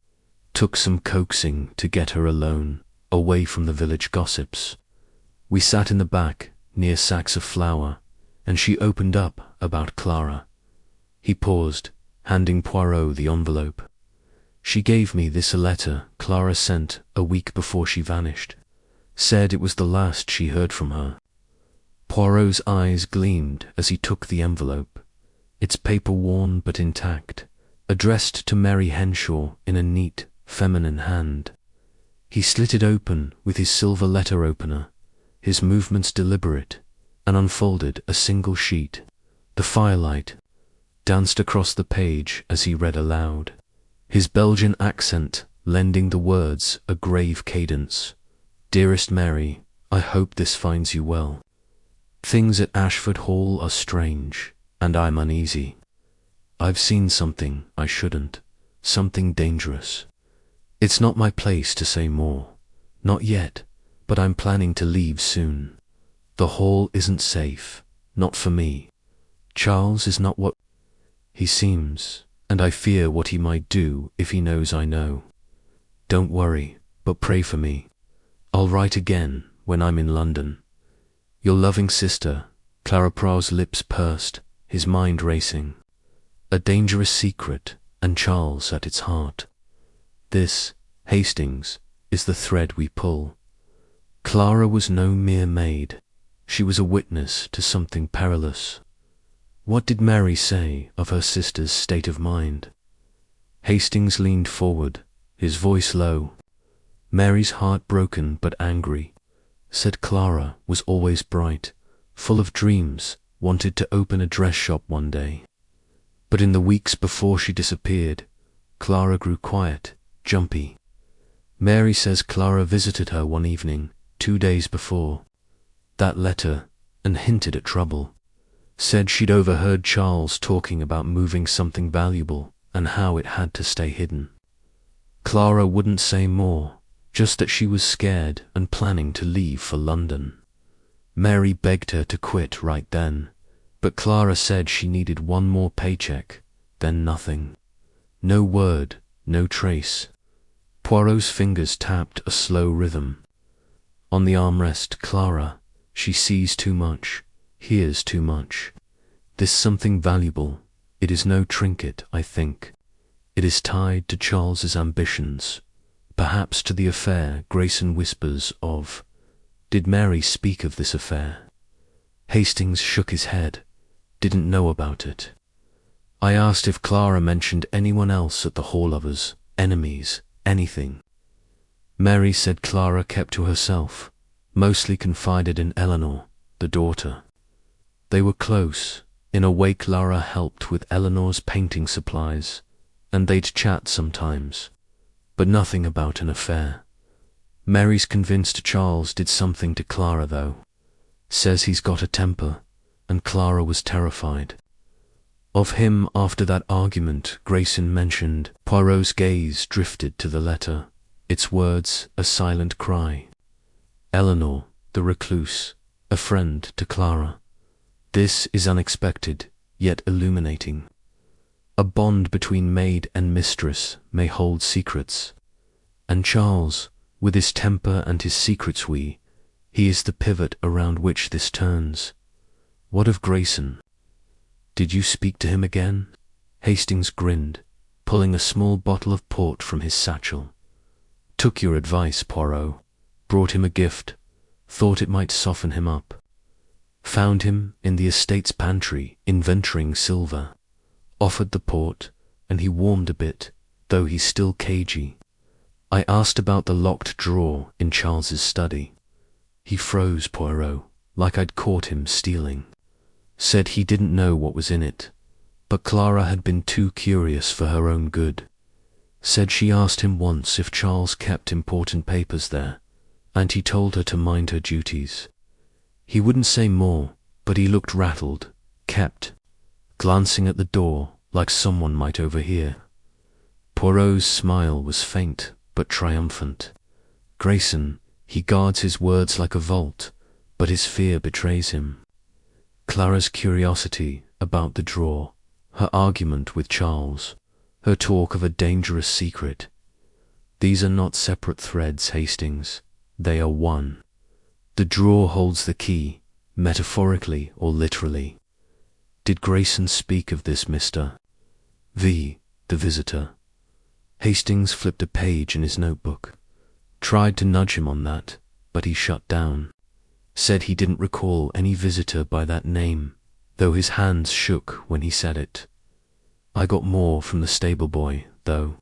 Took some coaxing to get her alone, away from the village gossips. We sat in the back, near sacks of flour, and she opened up about Clara." He paused, handing Poirot the envelope. "She gave me this letter Clara sent a week before she vanished. Said it was the last she heard from her." Poirot's eyes gleamed as he took the envelope, its paper worn but intact, addressed to Mary Henshaw in a neat, feminine hand. He slit it open with his silver letter opener, his movements deliberate, and unfolded a single sheet. The firelight danced across the page as he read aloud, his Belgian accent lending the words a grave cadence. "Dearest Mary, I hope this finds you well. Things at Ashford Hall are strange, and I'm uneasy. I've seen something I shouldn't, something dangerous. It's not my place to say more, not yet, but I'm planning to leave soon. The hall isn't safe, not for me. Charles is not what he seems, and I fear what he might do if he knows I know. Don't worry, but pray for me. I'll write again when I'm in London. Your loving sister." Clara Poirot's lips pursed, his mind racing. A dangerous secret, and Charles at its heart. This, Hastings, is the thread we pull. Clara was no mere maid. She was a witness to something perilous. What did Mary say of her sister's state of mind? Hastings leaned forward, his voice low. "Mary's heart broken but angry. Said Clara was always bright, full of dreams, wanted to open a dress shop one day. But in the weeks before she disappeared, Clara grew quiet, jumpy. Mary says Clara visited her one evening, 2 days before that letter, and hinted at trouble. Said she'd overheard Charles talking about moving something valuable and how it had to stay hidden. Clara wouldn't say more, just that she was scared and planning to leave for London. Mary begged her to quit right then, but Clara said she needed one more paycheck, then nothing. No word, no trace." Poirot's fingers tapped a slow rhythm. On the armrest, "Clara, she sees too much, hears too much. This something valuable, it is no trinket, I think. It is tied to Charles's ambitions, perhaps to the affair Grayson whispers of. Did Mary speak of this affair? Hastings shook his head, didn't know about it. I asked if Clara mentioned anyone else at the Hall lovers, enemies, anything. Mary said Clara kept to herself, mostly confided in Eleanor, the daughter. They were close. In a way Clara helped with Eleanor's painting supplies, and they'd chat sometimes, but nothing about an affair. Mary's convinced Charles did something to Clara though. Says he's got a temper, and Clara was terrified. Of him after that argument Grayson mentioned, Poirot's gaze drifted to the letter, its words a silent cry. Eleanor, the recluse, a friend to Clara. This is unexpected, yet illuminating. A bond between maid and mistress may hold secrets. And Charles, with his temper and his secrets he is the pivot around which this turns. What of Grayson? Did you speak to him again? Hastings grinned, pulling a small bottle of port from his satchel. Took your advice, Poirot. Brought him a gift. Thought it might soften him up. Found him in the estate's pantry, inventorying silver. Offered the port, and he warmed a bit, though he's still cagey. I asked about the locked drawer in Charles's study. He froze, Poirot, like I'd caught him stealing. Said he didn't know what was in it, but Clara had been too curious for her own good. Said she asked him once if Charles kept important papers there, and he told her to mind her duties. He wouldn't say more, but he looked rattled, kept, glancing at the door like someone might overhear. Poirot's smile was faint but triumphant. Grayson, he guards his words like a vault, but his fear betrays him. Clara's curiosity about the drawer, her argument with Charles, her talk of a dangerous secret. These are not separate threads, Hastings. They are one. The drawer holds the key, metaphorically or literally. Did Grayson speak of this, Mr. V, the visitor? Hastings flipped a page in his notebook. Tried to nudge him on that, but he shut down. Said he didn't recall any visitor by that name, though his hands shook when he said it. I got more from the stable boy, though.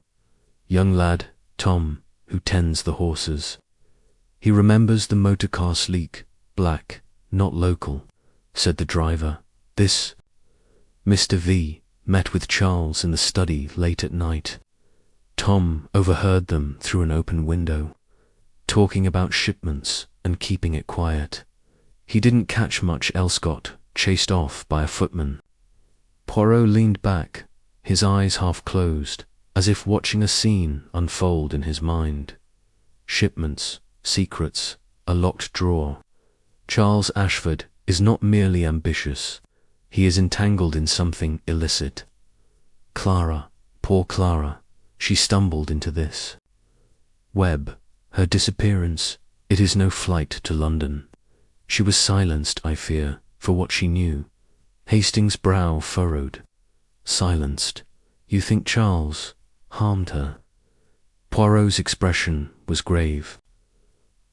Young lad, Tom, who tends the horses. He remembers the motorcar sleek, black, not local, said the driver. This Mr. V met with Charles in the study late at night. Tom overheard them through an open window, talking about shipments and keeping it quiet. He didn't catch much else, got chased off by a footman. Poirot leaned back, his eyes half closed, as if watching a scene unfold in his mind. Shipments, secrets, a locked drawer. Charles Ashford is not merely ambitious, he is entangled in something illicit. Clara, poor Clara, she stumbled into this web. Her disappearance, it is no flight to London. She was silenced, I fear, for what she knew. Hastings' brow furrowed. Silenced. You think Charles harmed her? Poirot's expression was grave.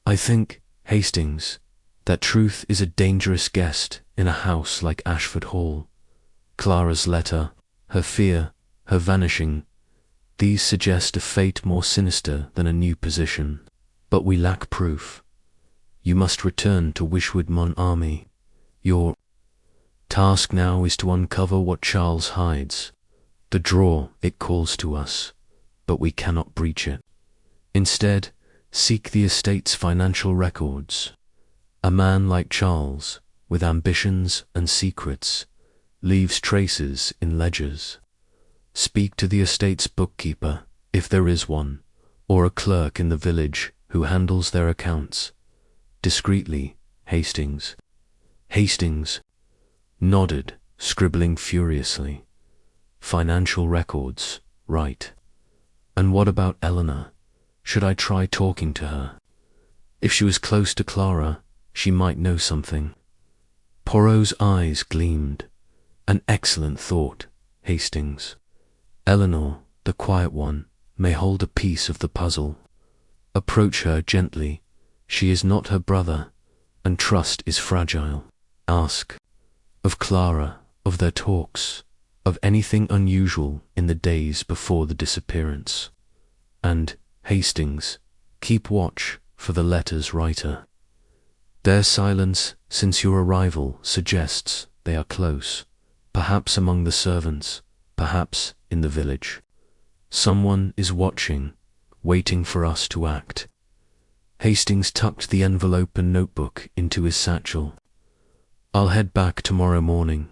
I think, Hastings, that truth is a dangerous guest in a house like Ashford Hall. Clara's letter, her fear, her vanishing, these suggest a fate more sinister than a new position. But we lack proof. You must return to Wishwood Mon Army. Your task now is to uncover what Charles hides. The drawer, it calls to us, but we cannot breach it. Instead, seek the estate's financial records. A man like Charles, with ambitions and secrets, leaves traces in ledgers. Speak to the estate's bookkeeper, if there is one, or a clerk in the village who handles their accounts. Discreetly, Hastings. Hastings nodded, scribbling furiously. Financial records, right. And what about Eleanor? Should I try talking to her? If she was close to Clara, she might know something. Poirot's eyes gleamed. An excellent thought, Hastings. Eleanor, the quiet one, may hold a piece of the puzzle. Approach her gently. She is not her brother, and trust is fragile. Ask of Clara, of their talks, of anything unusual in the days before the disappearance. And, Hastings, keep watch for the letter's writer. Their silence since your arrival suggests they are close, perhaps among the servants, perhaps in the village. Someone is watching, waiting for us to act. Hastings tucked the envelope and notebook into his satchel. I'll head back tomorrow morning.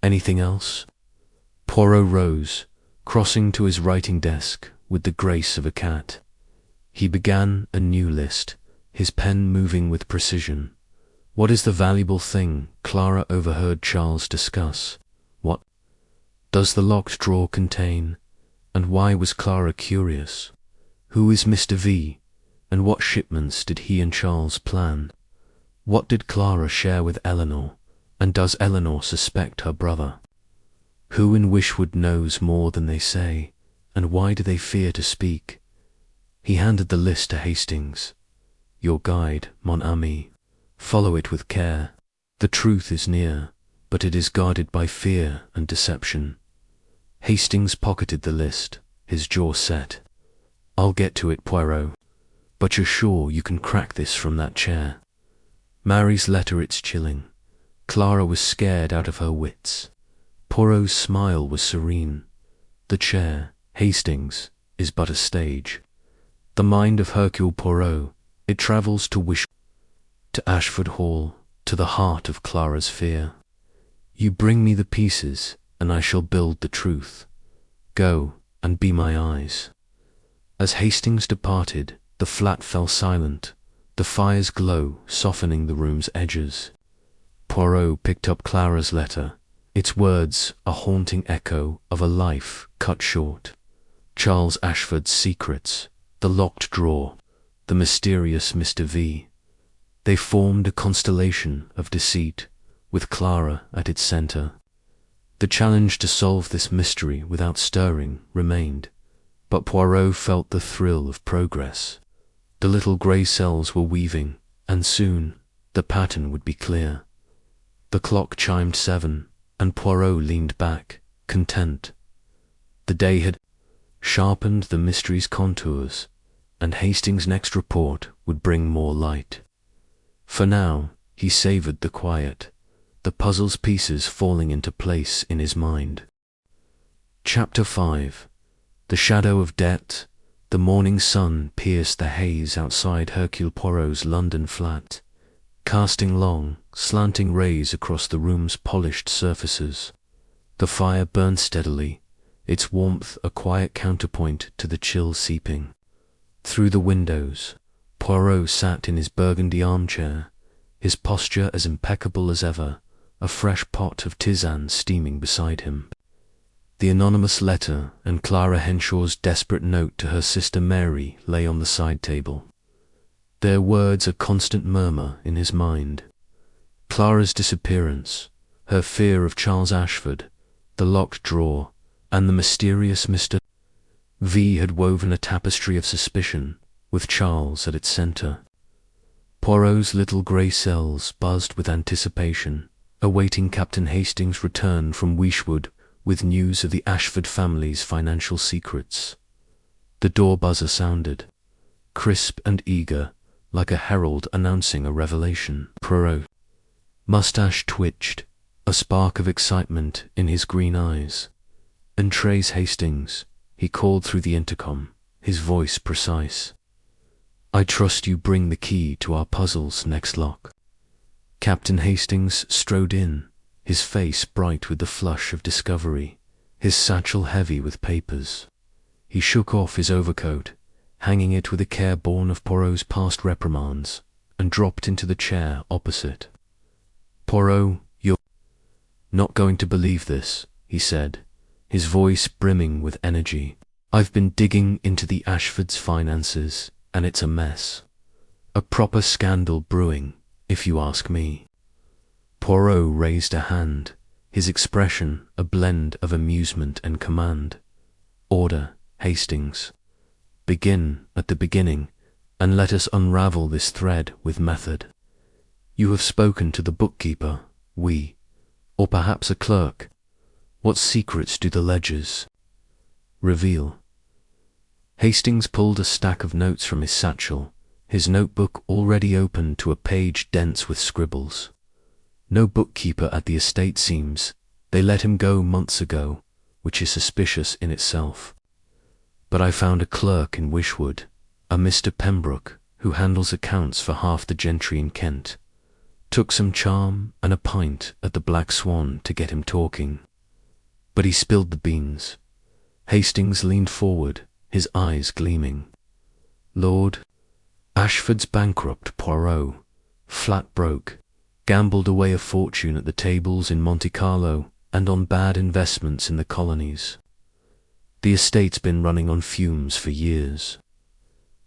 Anything else? Poirot rose, crossing to his writing desk with the grace of a cat. He began a new list, his pen moving with precision. What is the valuable thing Clara overheard Charles discuss? What does the locked drawer contain? And why was Clara curious? Who is Mr. V? And what shipments did he and Charles plan? What did Clara share with Eleanor? And does Eleanor suspect her brother? Who in Wishwood knows more than they say? And why do they fear to speak? He handed the list to Hastings. Your guide, mon ami. Follow it with care. The truth is near, but it is guarded by fear and deception. Hastings pocketed the list, his jaw set. I'll get to it, Poirot. But you're sure you can crack this from that chair? Mary's letter, it's chilling. Clara was scared out of her wits. Poirot's smile was serene. The chair, Hastings, is but a stage. The mind of Hercule Poirot, it travels to Ashford Hall, to the heart of Clara's fear. You bring me the pieces, and I shall build the truth. Go, and be my eyes. As Hastings departed, the flat fell silent, the fire's glow softening the room's edges. Poirot picked up Clara's letter, its words a haunting echo of a life cut short. Charles Ashford's secrets, the locked drawer, the mysterious Mr. V. They formed a constellation of deceit, with Clara at its center. The challenge to solve this mystery without stirring remained, but Poirot felt the thrill of progress. The little grey cells were weaving, and soon the pattern would be clear. The clock chimed 7, and Poirot leaned back, content. The day had sharpened the mystery's contours, and Hastings' next report would bring more light. For now, he savoured the quiet, the puzzle's pieces falling into place in his mind. Chapter 5. The shadow of debt. The morning sun pierced the haze outside Hercule Poirot's London flat, casting long, slanting rays across the room's polished surfaces. The fire burned steadily, its warmth a quiet counterpoint to the chill seeping. Through the windows, Poirot sat in his burgundy armchair, his posture as impeccable as ever, a fresh pot of tisane steaming beside him. The anonymous letter and Clara Henshaw's desperate note to her sister Mary lay on the side table. Their words a constant murmur in his mind. Clara's disappearance, her fear of Charles Ashford, the locked drawer, and the mysterious Mr. V had woven a tapestry of suspicion, with Charles at its centre. Poirot's little grey cells buzzed with anticipation, awaiting Captain Hastings' return from Wishwood with news of the Ashford family's financial secrets. The door buzzer sounded, crisp and eager, like a herald announcing a revelation. Poirot's moustache twitched, a spark of excitement in his green eyes. "Entrez, Hastings," he called through the intercom, his voice precise. "I trust you bring the key to our puzzle's next lock." Captain Hastings strode in, his face bright with the flush of discovery, his satchel heavy with papers. He shook off his overcoat, hanging it with a care born of Poirot's past reprimands, and dropped into the chair opposite. "Poirot, you're not going to believe this," he said, his voice brimming with energy. "I've been digging into the Ashfords' finances, and it's a mess. A proper scandal brewing, if you ask me." Poirot raised a hand, his expression a blend of amusement and command. "Order, Hastings. Begin at the beginning, and let us unravel this thread with method. You have spoken to the bookkeeper, or perhaps a clerk. What secrets do the ledgers reveal?" Hastings pulled a stack of notes from his satchel, his notebook already open to a page dense with scribbles. "No bookkeeper at the estate seems. They let him go months ago, which is suspicious in itself. But I found a clerk in Wishwood, a Mr. Pembroke, who handles accounts for half the gentry in Kent. Took some charm and a pint at the Black Swan to get him talking. But he spilled the beans." Hastings leaned forward, his eyes gleaming. "Lord Ashford's bankrupt, Poirot. Flat broke. Gambled away a fortune at the tables in Monte Carlo and on bad investments in the colonies. The estate's been running on fumes for years."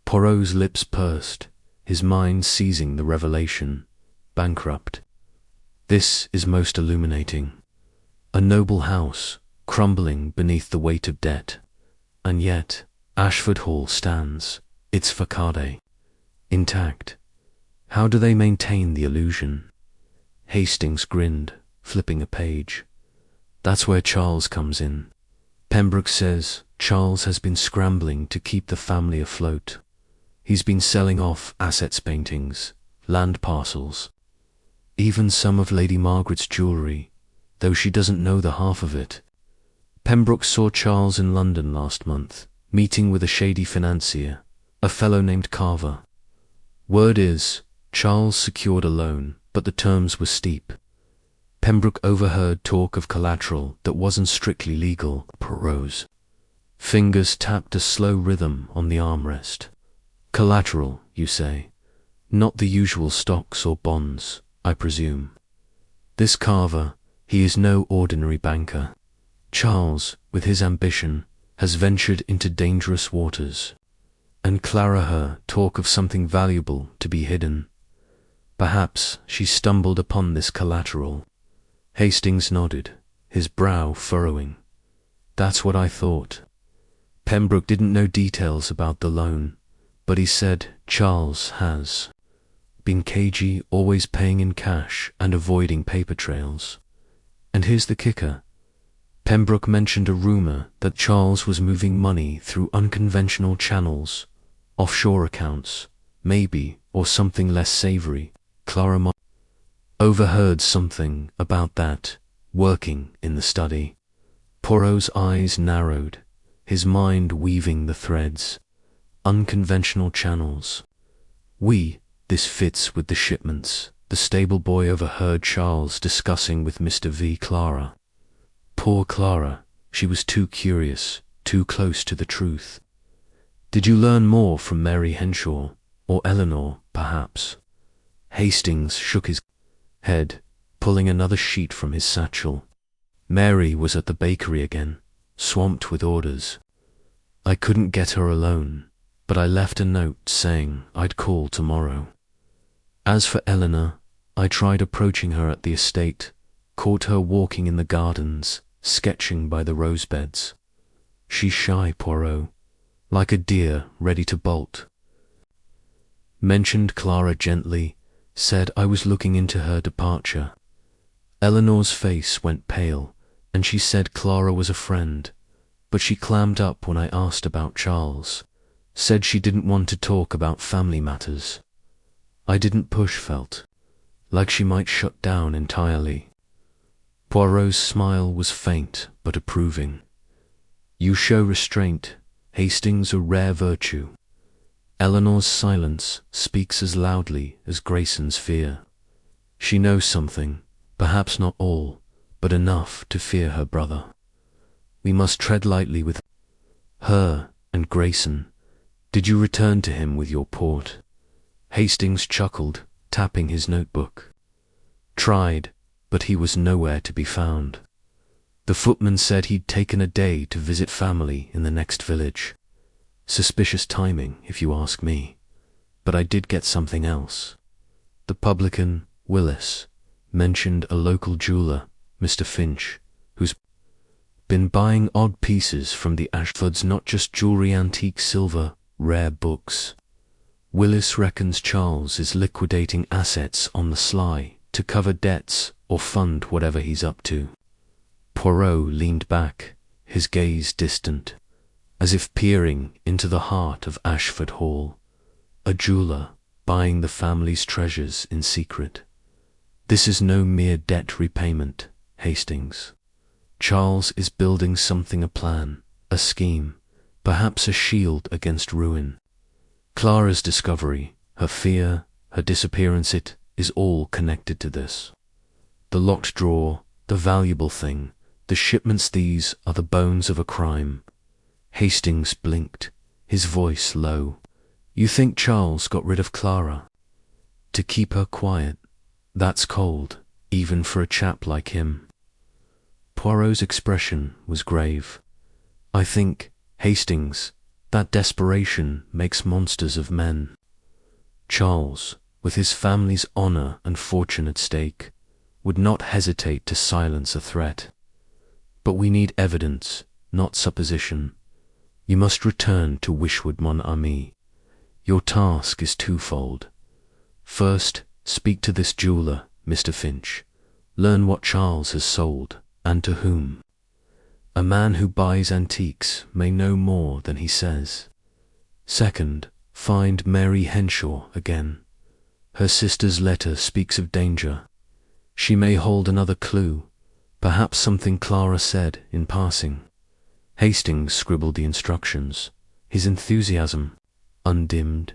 Poirot's lips pursed, his mind seizing the revelation. Bankrupt. This is most illuminating. A noble house, crumbling beneath the weight of debt. And yet, Ashford Hall stands, its facade intact. How do they maintain the illusion? Hastings grinned, flipping a page. "That's where Charles comes in. Pembroke says Charles has been scrambling to keep the family afloat. He's been selling off assets, paintings, land parcels, even some of Lady Margaret's jewellery, though she doesn't know the half of it. Pembroke saw Charles in London last month, meeting with a shady financier, a fellow named Carver. Word is, Charles secured a loan, but the terms were steep. Pembroke overheard talk of collateral that wasn't strictly legal." Poirot's fingers tapped a slow rhythm on the armrest. "Collateral, you say? Not the usual stocks or bonds, I presume. This Carver, he is no ordinary banker. Charles, with his ambition, has ventured into dangerous waters. And Clara her talk of something valuable to be hidden. Perhaps she stumbled upon this collateral." Hastings nodded, his brow furrowing. "That's what I thought. Pembroke didn't know details about the loan, but he said Charles has been cagey, always paying in cash and avoiding paper trails. And here's the kicker. Pembroke mentioned a rumour that Charles was moving money through unconventional channels, offshore accounts, maybe, or something less savoury. Clara overheard something about that, working in the study." Poirot's eyes narrowed, his mind weaving the threads. Unconventional channels. This fits with the shipments. The stable boy overheard Charles discussing with Mr. V. Clara. Poor Clara, she was too curious, too close to the truth. "Did you learn more from Mary Henshaw, or Eleanor, perhaps?" Hastings shook his head, pulling another sheet from his satchel. "Mary was at the bakery again, swamped with orders. I couldn't get her alone, but I left a note saying I'd call tomorrow. As for Eleanor, I tried approaching her at the estate, caught her walking in the gardens, sketching by the rose beds. She's shy, Poirot, like a deer ready to bolt. Mentioned Clara gently, said I was looking into her departure. Eleanor's face went pale, and she said Clara was a friend, but she clammed up when I asked about Charles, said she didn't want to talk about family matters. I didn't push, felt like she might shut down entirely." Poirot's smile was faint but approving. "You show restraint, Hastings, a rare virtue. Eleanor's silence speaks as loudly as Grayson's fear. She knows something, perhaps not all, but enough to fear her brother. We must tread lightly with her and Grayson. Did you return to him with your port?" Hastings chuckled, tapping his notebook. "Tried, but he was nowhere to be found. The footman said he'd taken a day to visit family in the next village. Suspicious timing, if you ask me. But I did get something else. The publican, Willis, mentioned a local jeweller, Mr. Finch, who's been buying odd pieces from the Ashfords, not just jewelry, antique silver, rare books. Willis reckons Charles is liquidating assets on the sly to cover debts or fund whatever he's up to. Poirot leaned back, his gaze distant, as if peering into the heart of Ashford Hall, a jeweller buying the family's treasures in secret. This is no mere debt repayment, Hastings. Charles is building something, a plan, a scheme, perhaps a shield against ruin. Clara's discovery, her fear, her disappearance, it is all connected to this. The locked drawer, the valuable thing, the shipments, these are the bones of a crime. Hastings blinked, his voice low. You think Charles got rid of Clara to keep her quiet? That's cold, even for a chap like him. Poirot's expression was grave. I think, Hastings, that desperation makes monsters of men. Charles, with his family's honor and fortune at stake, would not hesitate to silence a threat. But we need evidence, not supposition. You must return to Wishwood, mon ami. Your task is twofold. First, speak to this jeweller, Mr. Finch. Learn what Charles has sold, and to whom. A man who buys antiques may know more than he says. Second, find Mary Henshaw again. Her sister's letter speaks of danger. She may hold another clue, perhaps something Clara said in passing. Hastings scribbled the instructions, his enthusiasm undimmed.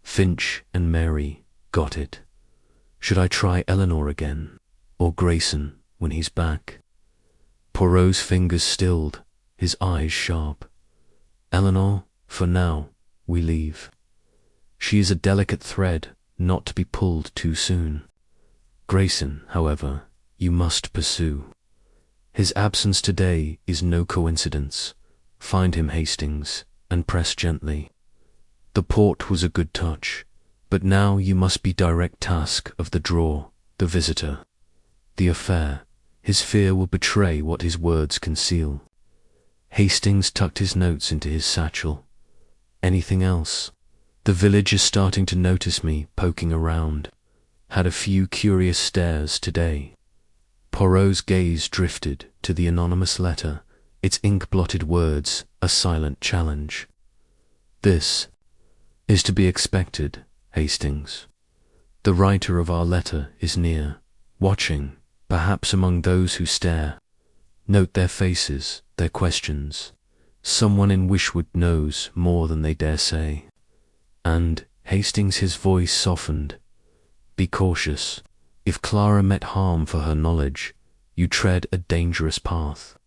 Finch and Mary got it. Should I try Eleanor again, or Grayson when he's back? Poirot's fingers stilled, his eyes sharp. Eleanor, for now, we leave. She is a delicate thread, not to be pulled too soon. Grayson, however, you must pursue. His absence today is no coincidence. Find him, Hastings, and press gently. The port was a good touch, but now you must be direct task of the drawer, the visitor. The affair, his fear will betray what his words conceal. Hastings tucked his notes into his satchel. Anything else? The village is starting to notice me poking around. Had a few curious stares today. Poirot's gaze drifted to the anonymous letter, its ink-blotted words a silent challenge. This is to be expected, Hastings. The writer of our letter is near, watching, perhaps among those who stare. Note their faces, their questions. Someone in Wishwood knows more than they dare say. And, Hastings, his voice softened, be cautious. If Clara meant harm for her knowledge, you tread a dangerous path.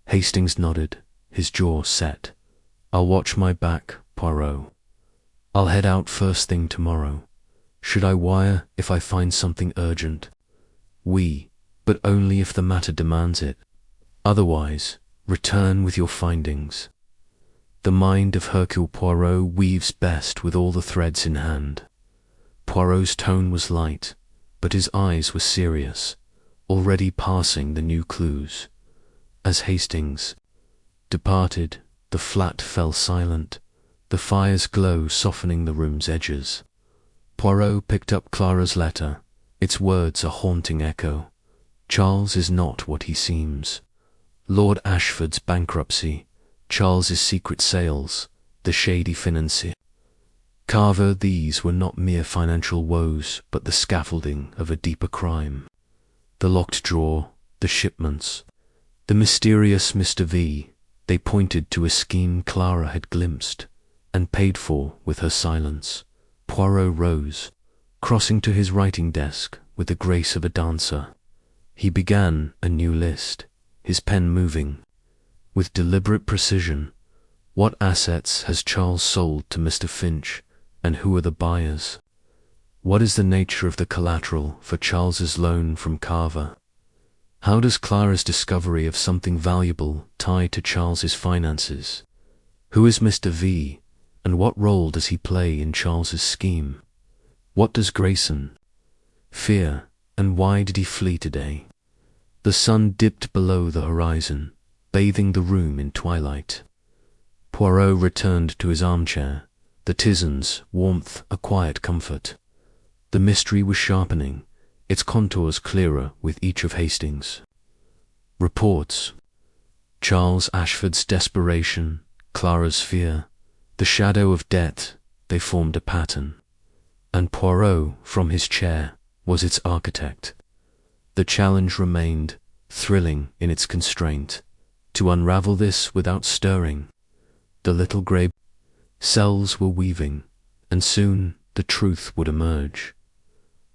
Hastings nodded, his jaw set. I'll watch my back, Poirot. I'll head out first thing tomorrow. Should I wire if I find something urgent? But only if the matter demands it. Otherwise, return with your findings. The mind of Hercule Poirot weaves best with all the threads in hand. Poirot's tone was light, but his eyes were serious, already passing the new clues. As Hastings departed, the flat fell silent, the fire's glow softening the room's edges. Poirot picked up Clara's letter, its words a haunting echo. Charles is not what he seems. Lord Ashford's bankruptcy, Charles's secret sales, the shady financier. Carver, these were not mere financial woes, but the scaffolding of a deeper crime. The locked drawer, the shipments, the mysterious Mr. V, they pointed to a scheme Clara had glimpsed, and paid for with her silence. Poirot rose, crossing to his writing desk with the grace of a dancer. He began a new list, his pen moving. With deliberate precision, what assets has Charles sold to Mr. Finch, and who are the buyers? What is the nature of the collateral for Charles's loan from Carver? How does Clara's discovery of something valuable tie to Charles's finances? Who is Mr. V, and what role does he play in Charles's scheme? What does Grayson fear, and why did he flee today? The sun dipped below the horizon, bathing the room in twilight. Poirot returned to his armchair, the tisan's warmth a quiet comfort. The mystery was sharpening, its contours clearer with each of Hastings' reports. Charles Ashford's desperation, Clara's fear, the shadow of death, they formed a pattern. And Poirot, from his chair, was its architect. The challenge remained, thrilling in its constraint, to unravel this without stirring. The little grey cells were weaving, and soon the truth would emerge.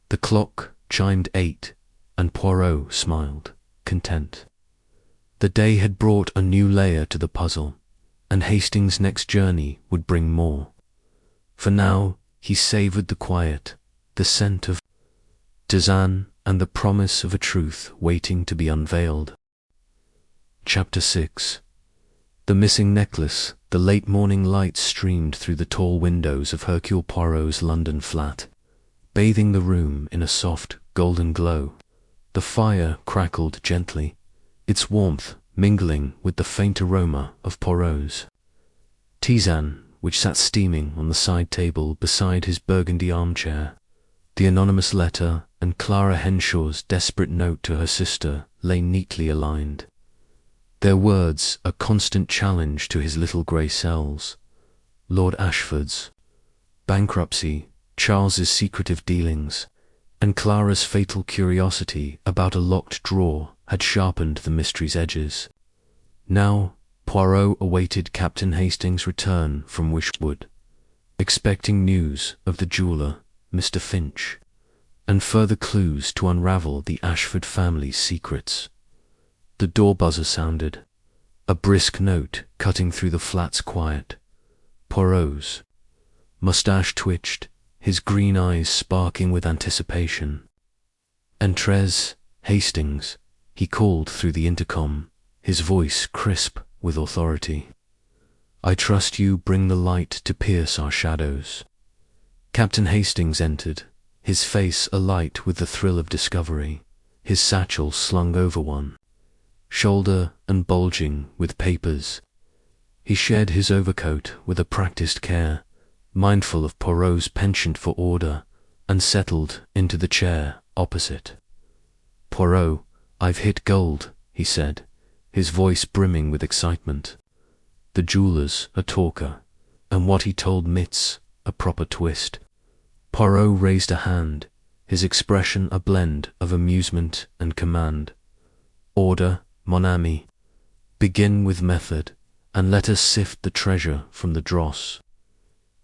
The clock chimed 8, and Poirot smiled, content. The day had brought a new layer to the puzzle, and Hastings' next journey would bring more. For now he savoured the quiet, the scent of tisane, and the promise of a truth waiting to be unveiled. Chapter 6. The missing necklace. The late morning light streamed through the tall windows of Hercule Poirot's London flat, bathing the room in a soft, golden glow. The fire crackled gently, its warmth mingling with the faint aroma of Poirot's tisane, which sat steaming on the side table beside his burgundy armchair. The anonymous letter and Clara Henshaw's desperate note to her sister lay neatly aligned. Their words a constant challenge to his little grey cells. Lord Ashford's bankruptcy, Charles's secretive dealings, and Clara's fatal curiosity about a locked drawer had sharpened the mystery's edges. Now Poirot awaited Captain Hastings' return from Wishwood, expecting news of the jeweller, Mr. Finch, and further clues to unravel the Ashford family's secrets. The door buzzer sounded, a brisk note cutting through the flat's quiet. Poirot's moustache twitched, his green eyes sparking with anticipation. "Entrez, Hastings," he called through the intercom, his voice crisp with authority. "I trust you bring the light to pierce our shadows." Captain Hastings entered, his face alight with the thrill of discovery, his satchel slung over one shoulder and bulging with papers. He shed his overcoat with a practiced care, mindful of Poirot's penchant for order, and settled into the chair opposite. "Poirot, I've hit gold," he said, his voice brimming with excitement. The jeweller's a talker, and what he told Mitz a proper twist. Poirot raised a hand, his expression a blend of amusement and command. "Order, mon ami. Begin with method, and let us sift the treasure from the dross.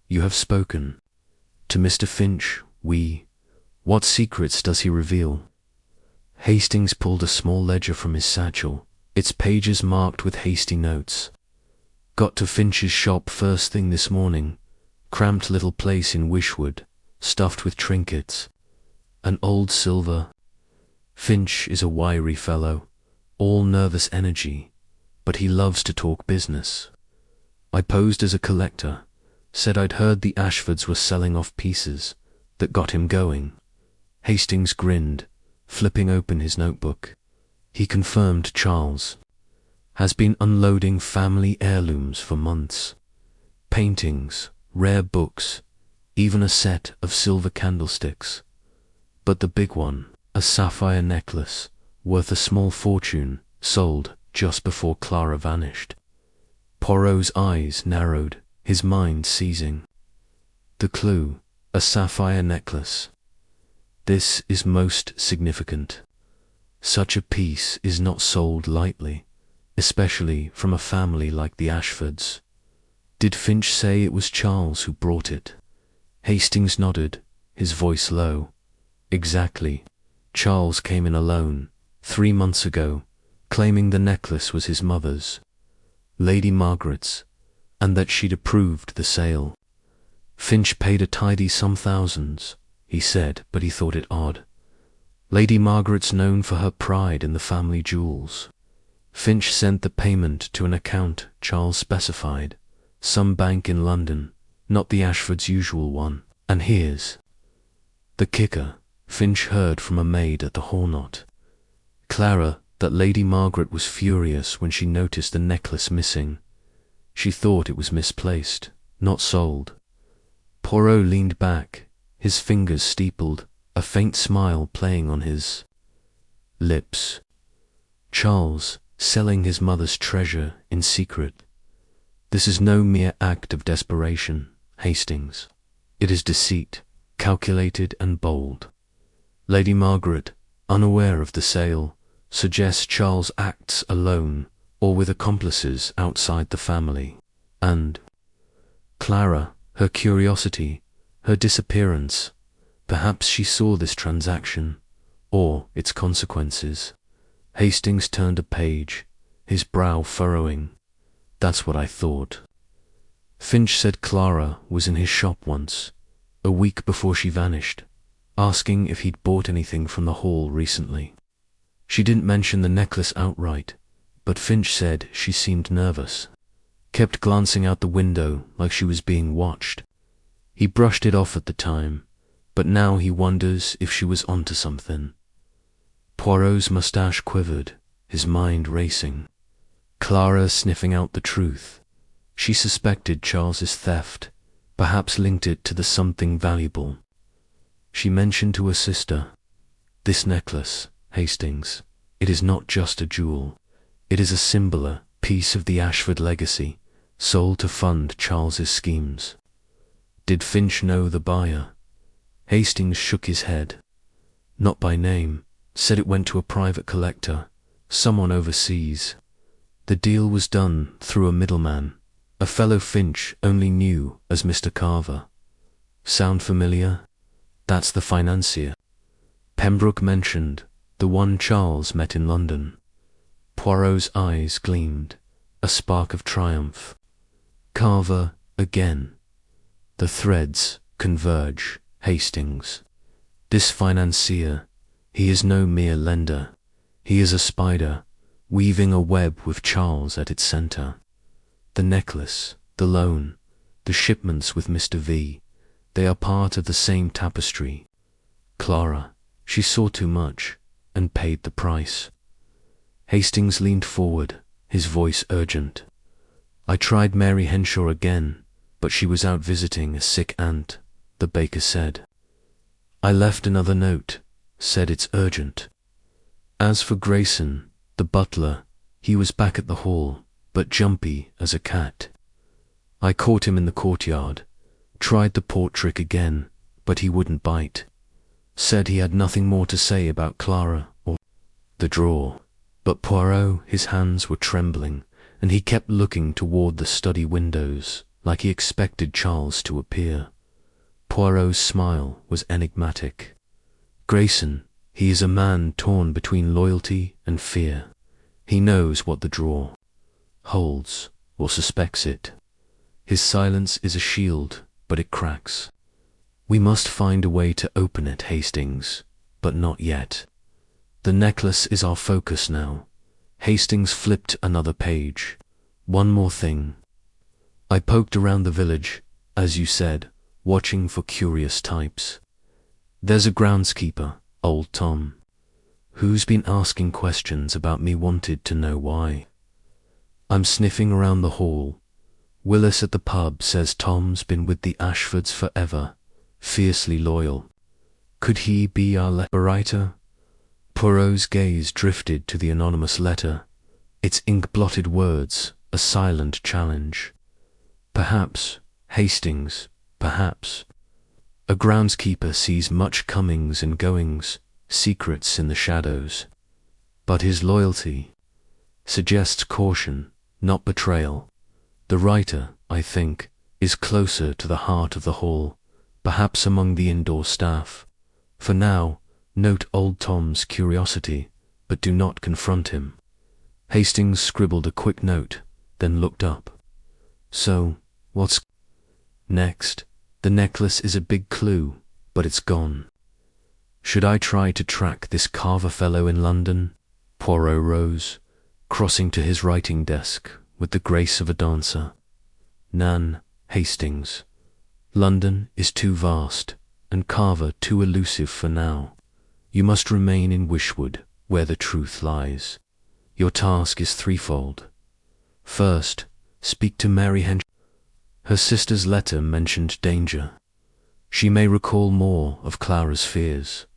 You have spoken. To Mr. Finch, what secrets does he reveal?" Hastings pulled a small ledger from his satchel, its pages marked with hasty notes. "Got to Finch's shop first thing this morning. Cramped little place in Wishwood, stuffed with trinkets. An old silver. Finch is a wiry fellow, all nervous energy, but he loves to talk business. I posed as a collector, said I'd heard the Ashfords were selling off pieces. That got him going." Hastings grinned, flipping open his notebook. He confirmed Charles has been unloading family heirlooms for months. Paintings, rare books, even a set of silver candlesticks. But the big one, a sapphire necklace, worth a small fortune, sold just before Clara vanished. Poirot's eyes narrowed, his mind seizing. The clue, a sapphire necklace. This is most significant. Such a piece is not sold lightly, especially from a family like the Ashfords. Did Finch say it was Charles who brought it? Hastings nodded, his voice low. Exactly. Charles came in alone, 3 months ago, claiming the necklace was his mother's, Lady Margaret's, and that she'd approved the sale. Finch paid a tidy some thousands, he said, but he thought it odd. Lady Margaret's known for her pride in the family jewels. Finch sent the payment to an account Charles specified, some bank in London, not the Ashfords' usual one, and here's the kicker. Finch heard from a maid at the Whodunit. Clara, that Lady Margaret was furious when she noticed the necklace missing. She thought it was misplaced, not sold. Poirot leaned back, his fingers steepled, a faint smile playing on his lips. Charles, selling his mother's treasure in secret. This is no mere act of desperation, Hastings. It is deceit, calculated and bold. Lady Margaret, unaware of the sale, suggests Charles acts alone or with accomplices outside the family. And Clara, her curiosity, her disappearance, perhaps she saw this transaction, or its consequences. Hastings turned a page, his brow furrowing. That's what I thought. Finch said Clara was in his shop once, a week before she vanished, asking if he'd bought anything from the hall recently. She didn't mention the necklace outright, but Finch said she seemed nervous, kept glancing out the window like she was being watched. He brushed it off at the time, but now he wonders if she was onto something. Poirot's moustache quivered, his mind racing. Clara sniffing out the truth. She suspected Charles's theft, perhaps linked it to the something valuable. She mentioned to her sister, "This necklace, Hastings, it is not just a jewel. It is a symbol, piece of the Ashford legacy, sold to fund Charles's schemes." Did Finch know the buyer? Hastings shook his head. Not by name, said it went to a private collector, someone overseas. The deal was done through a middleman, a fellow Finch only knew as Mr. Carver. Sound familiar? That's the financier Pembroke mentioned, the one Charles met in London. Poirot's eyes gleamed, a spark of triumph. Carver again. The threads converge, Hastings. This financier, he is no mere lender. He is a spider, weaving a web with Charles at its center. The necklace, the loan, the shipments with Mr. V, they are part of the same tapestry. Clara, she saw too much, and paid the price. Hastings leaned forward, his voice urgent. I tried Mary Henshaw again, but she was out visiting a sick aunt, the baker said. I left another note, said it's urgent. As for Grayson, the butler, he was back at the hall, but jumpy as a cat. I caught him in the courtyard, tried the port trick again, but he wouldn't bite. Said he had nothing more to say about Clara or the drawer. But Poirot, his hands were trembling, and he kept looking toward the study windows, like he expected Charles to appear. Poirot's smile was enigmatic. Grayson, he is a man torn between loyalty and fear. He knows what the drawer holds, or suspects it. His silence is a shield, but it cracks. We must find a way to open it, Hastings, but not yet. The necklace is our focus now. Hastings flipped another page. One more thing. I poked around the village, as you said, watching for curious types. There's a groundskeeper, old Tom, who's been asking questions about me, wanted to know why. I'm sniffing around the hall. Willis at the pub says Tom's been with the Ashfords forever, fiercely loyal. Could he be our letter-writer? Poirot's gaze drifted to the anonymous letter, its ink-blotted words a silent challenge. Perhaps, Hastings, perhaps. A groundskeeper sees much comings and goings, secrets in the shadows. But his loyalty suggests caution, not betrayal. The writer, I think, is closer to the heart of the hall, perhaps among the indoor staff. For now, note old Tom's curiosity, but do not confront him. Hastings scribbled a quick note, then looked up. So, what's next? The necklace is a big clue, but it's gone. Should I try to track this Carver fellow in London? Poirot rose, crossing to his writing desk with the grace of a dancer. Nan, Hastings. London is too vast, and Carver too elusive for now. You must remain in Wishwood, where the truth lies. Your task is threefold. First, speak to Mary Hench. Her sister's letter mentioned danger. She may recall more of Clara's fears.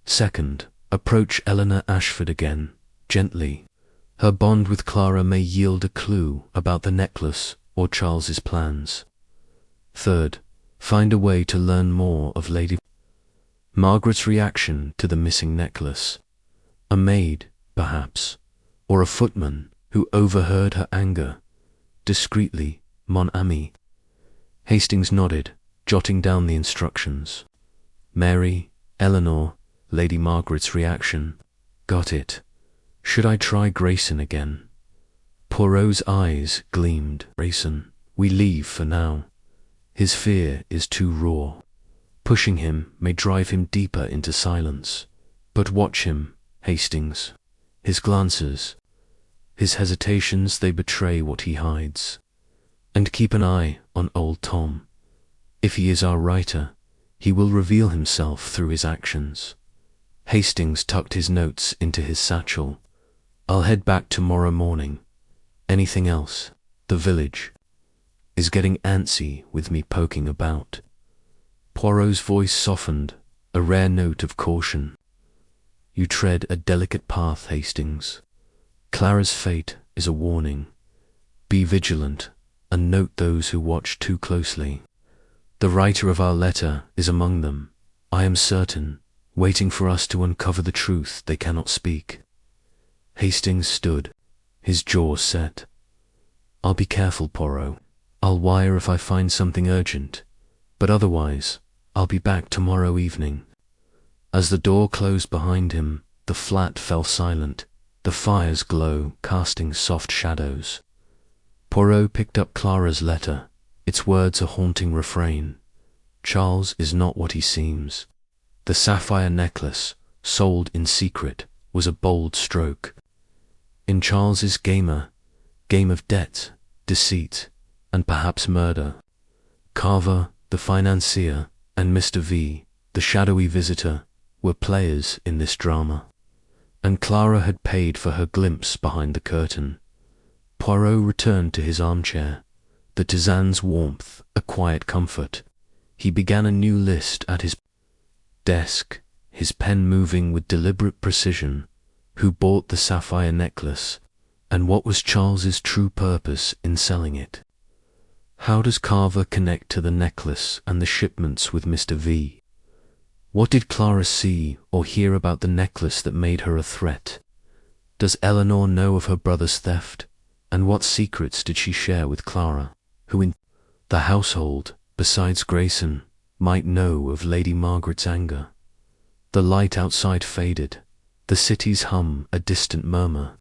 Second, approach Eleanor Ashford again, gently. Her bond with Clara may yield a clue about the necklace or Charles's plans. Third, find a way to learn more of Lady Margaret's reaction to the missing necklace. A maid, perhaps, or a footman who overheard her anger. Discreetly, mon ami. Hastings nodded, jotting down the instructions. Mary, Eleanor, Lady Margaret's reaction. Got it. Should I try Grayson again? Poirot's eyes gleamed. Grayson, we leave for now. His fear is too raw. Pushing him may drive him deeper into silence. But watch him, Hastings. His glances, his hesitations, they betray what he hides. And keep an eye on old Tom. If he is our writer, he will reveal himself through his actions. Hastings tucked his notes into his satchel. I'll head back tomorrow morning. Anything else? The village is getting antsy with me poking about. Poirot's voice softened, a rare note of caution. You tread a delicate path, Hastings. Clara's fate is a warning. Be vigilant and note those who watch too closely. The writer of our letter is among them, I am certain, waiting for us to uncover the truth they cannot speak. Hastings stood, his jaws set. I'll be careful, Poirot. I'll wire if I find something urgent, but otherwise, I'll be back tomorrow evening. As the door closed behind him, the flat fell silent, the fire's glow casting soft shadows. Poirot picked up Clara's letter, its words a haunting refrain. Charles is not what he seems. The sapphire necklace, sold in secret, was a bold stroke. In Charles's game of debt, deceit, and perhaps murder. Carver, the financier, and Mr. V, the shadowy visitor, were players in this drama. And Clara had paid for her glimpse behind the curtain. Poirot returned to his armchair, the tisane's warmth a quiet comfort. He began a new list at his desk, his pen moving with deliberate precision. Who bought the sapphire necklace, and what was Charles's true purpose in selling it? How does Carver connect to the necklace and the shipments with Mr. V? What did Clara see or hear about the necklace that made her a threat? Does Eleanor know of her brother's theft? And what secrets did she share with Clara, who in the household, besides Grayson, might know of Lady Margaret's anger? The light outside faded, the city's hum a distant murmur.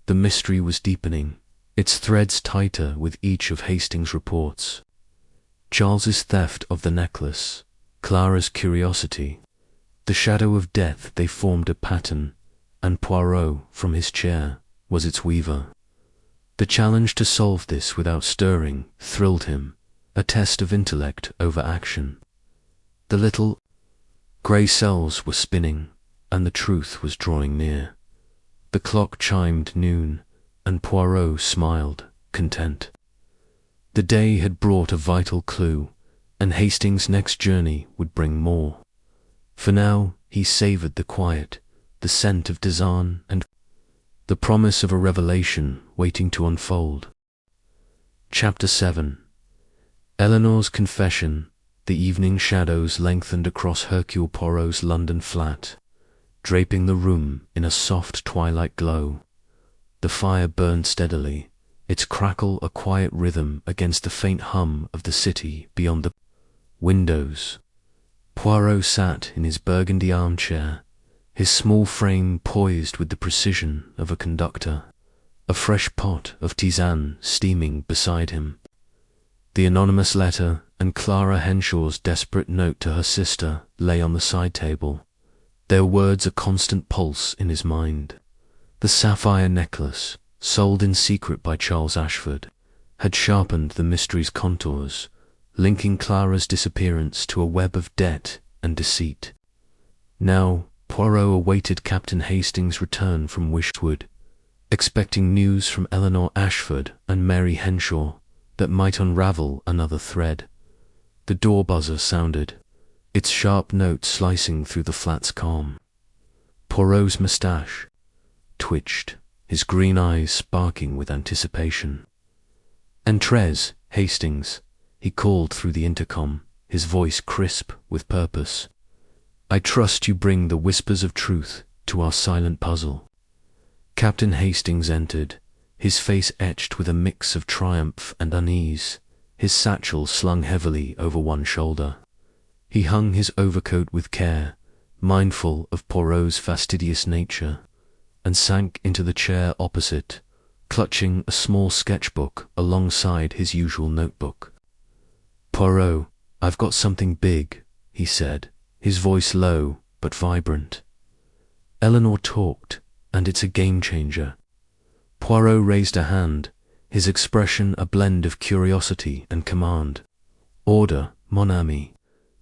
The mystery was deepening, its threads tighter with each of Hastings' reports. Charles's theft of the necklace, Clara's curiosity, the shadow of death, they formed a pattern, and Poirot, from his chair, was its weaver. The challenge to solve this without stirring thrilled him, a test of intellect over action. The little grey cells were spinning, and the truth was drawing near. The clock chimed noon, and Poirot smiled, content. The day had brought a vital clue, and Hastings' next journey would bring more. For now he savoured the quiet, the scent of tisane, and the promise of a revelation waiting to unfold. Chapter 7. Eleanor's confession. The evening shadows lengthened across Hercule Poirot's London flat, draping the room in a soft twilight glow. The fire burned steadily, its crackle a quiet rhythm against the faint hum of the city beyond the windows. Poirot sat in his burgundy armchair, his small frame poised with the precision of a conductor, a fresh pot of tisane steaming beside him. The anonymous letter and Clara Henshaw's desperate note to her sister lay on the side table, their words a constant pulse in his mind. The sapphire necklace, sold in secret by Charles Ashford, had sharpened the mystery's contours, linking Clara's disappearance to a web of debt and deceit. Now Poirot awaited Captain Hastings' return from Wishwood, expecting news from Eleanor Ashford and Mary Henshaw that might unravel another thread. The door buzzer sounded, its sharp note slicing through the flat's calm. Poirot's moustache twitched, his green eyes sparking with anticipation. "Entrez, Hastings," he called through the intercom, his voice crisp with purpose. "I trust you bring the whispers of truth to our silent puzzle." Captain Hastings entered, his face etched with a mix of triumph and unease, his satchel slung heavily over one shoulder. He hung his overcoat with care, mindful of Poirot's fastidious nature, and sank into the chair opposite, clutching a small sketchbook alongside his usual notebook. "Poirot, I've got something big," he said, his voice low but vibrant. "Eleanor talked, and it's a game-changer." Poirot raised a hand, his expression a blend of curiosity and command. "Order, mon ami.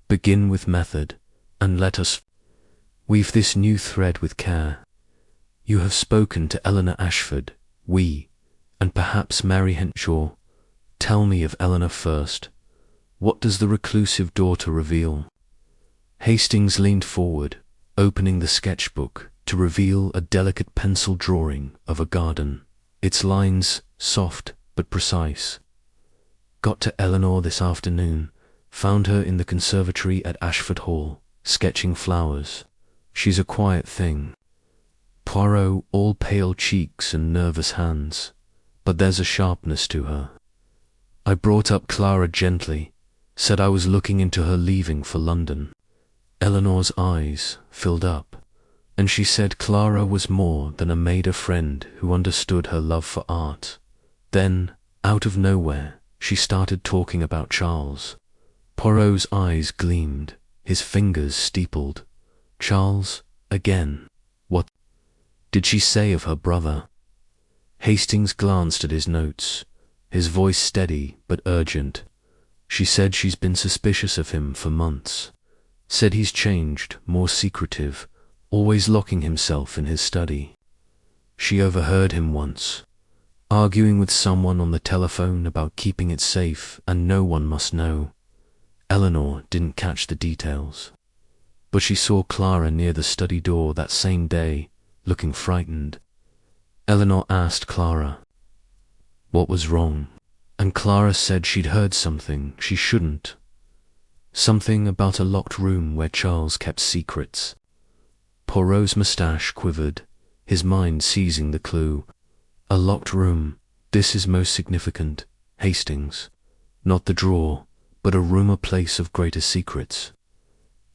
Begin with method, and let us weave this new thread with care. You have spoken to Eleanor Ashford, and perhaps Mary Henshaw. Tell me of Eleanor first. What does the reclusive daughter reveal?" Hastings leaned forward, opening the sketchbook to reveal a delicate pencil drawing of a garden, its lines soft but precise. "Got to Eleanor this afternoon. Found her in the conservatory at Ashford Hall, sketching flowers. She's a quiet thing." Poirot, all pale cheeks and nervous hands, "but there's a sharpness to her. I brought up Clara gently, said I was looking into her leaving for London. Eleanor's eyes filled up, and she said Clara was more than a maid friend who understood her love for art. Then, out of nowhere, she started talking about Charles." Poirot's eyes gleamed, his fingers steepled. "Charles, again? What did she say of her brother?" Hastings glanced at his notes, his voice steady but urgent. "She said she's been suspicious of him for months. Said he's changed, more secretive, always locking himself in his study. She overheard him once, arguing with someone on the telephone about keeping it safe and no one must know. Eleanor didn't catch the details, but she saw Clara near the study door that same day, looking frightened. Eleanor asked Clara what was wrong, and Clara said she'd heard something she shouldn't. Something about a locked room where Charles kept secrets." Poirot's moustache quivered, his mind seizing the clue. "A locked room. This is most significant, Hastings. Not the drawer, but a room, a place of greater secrets.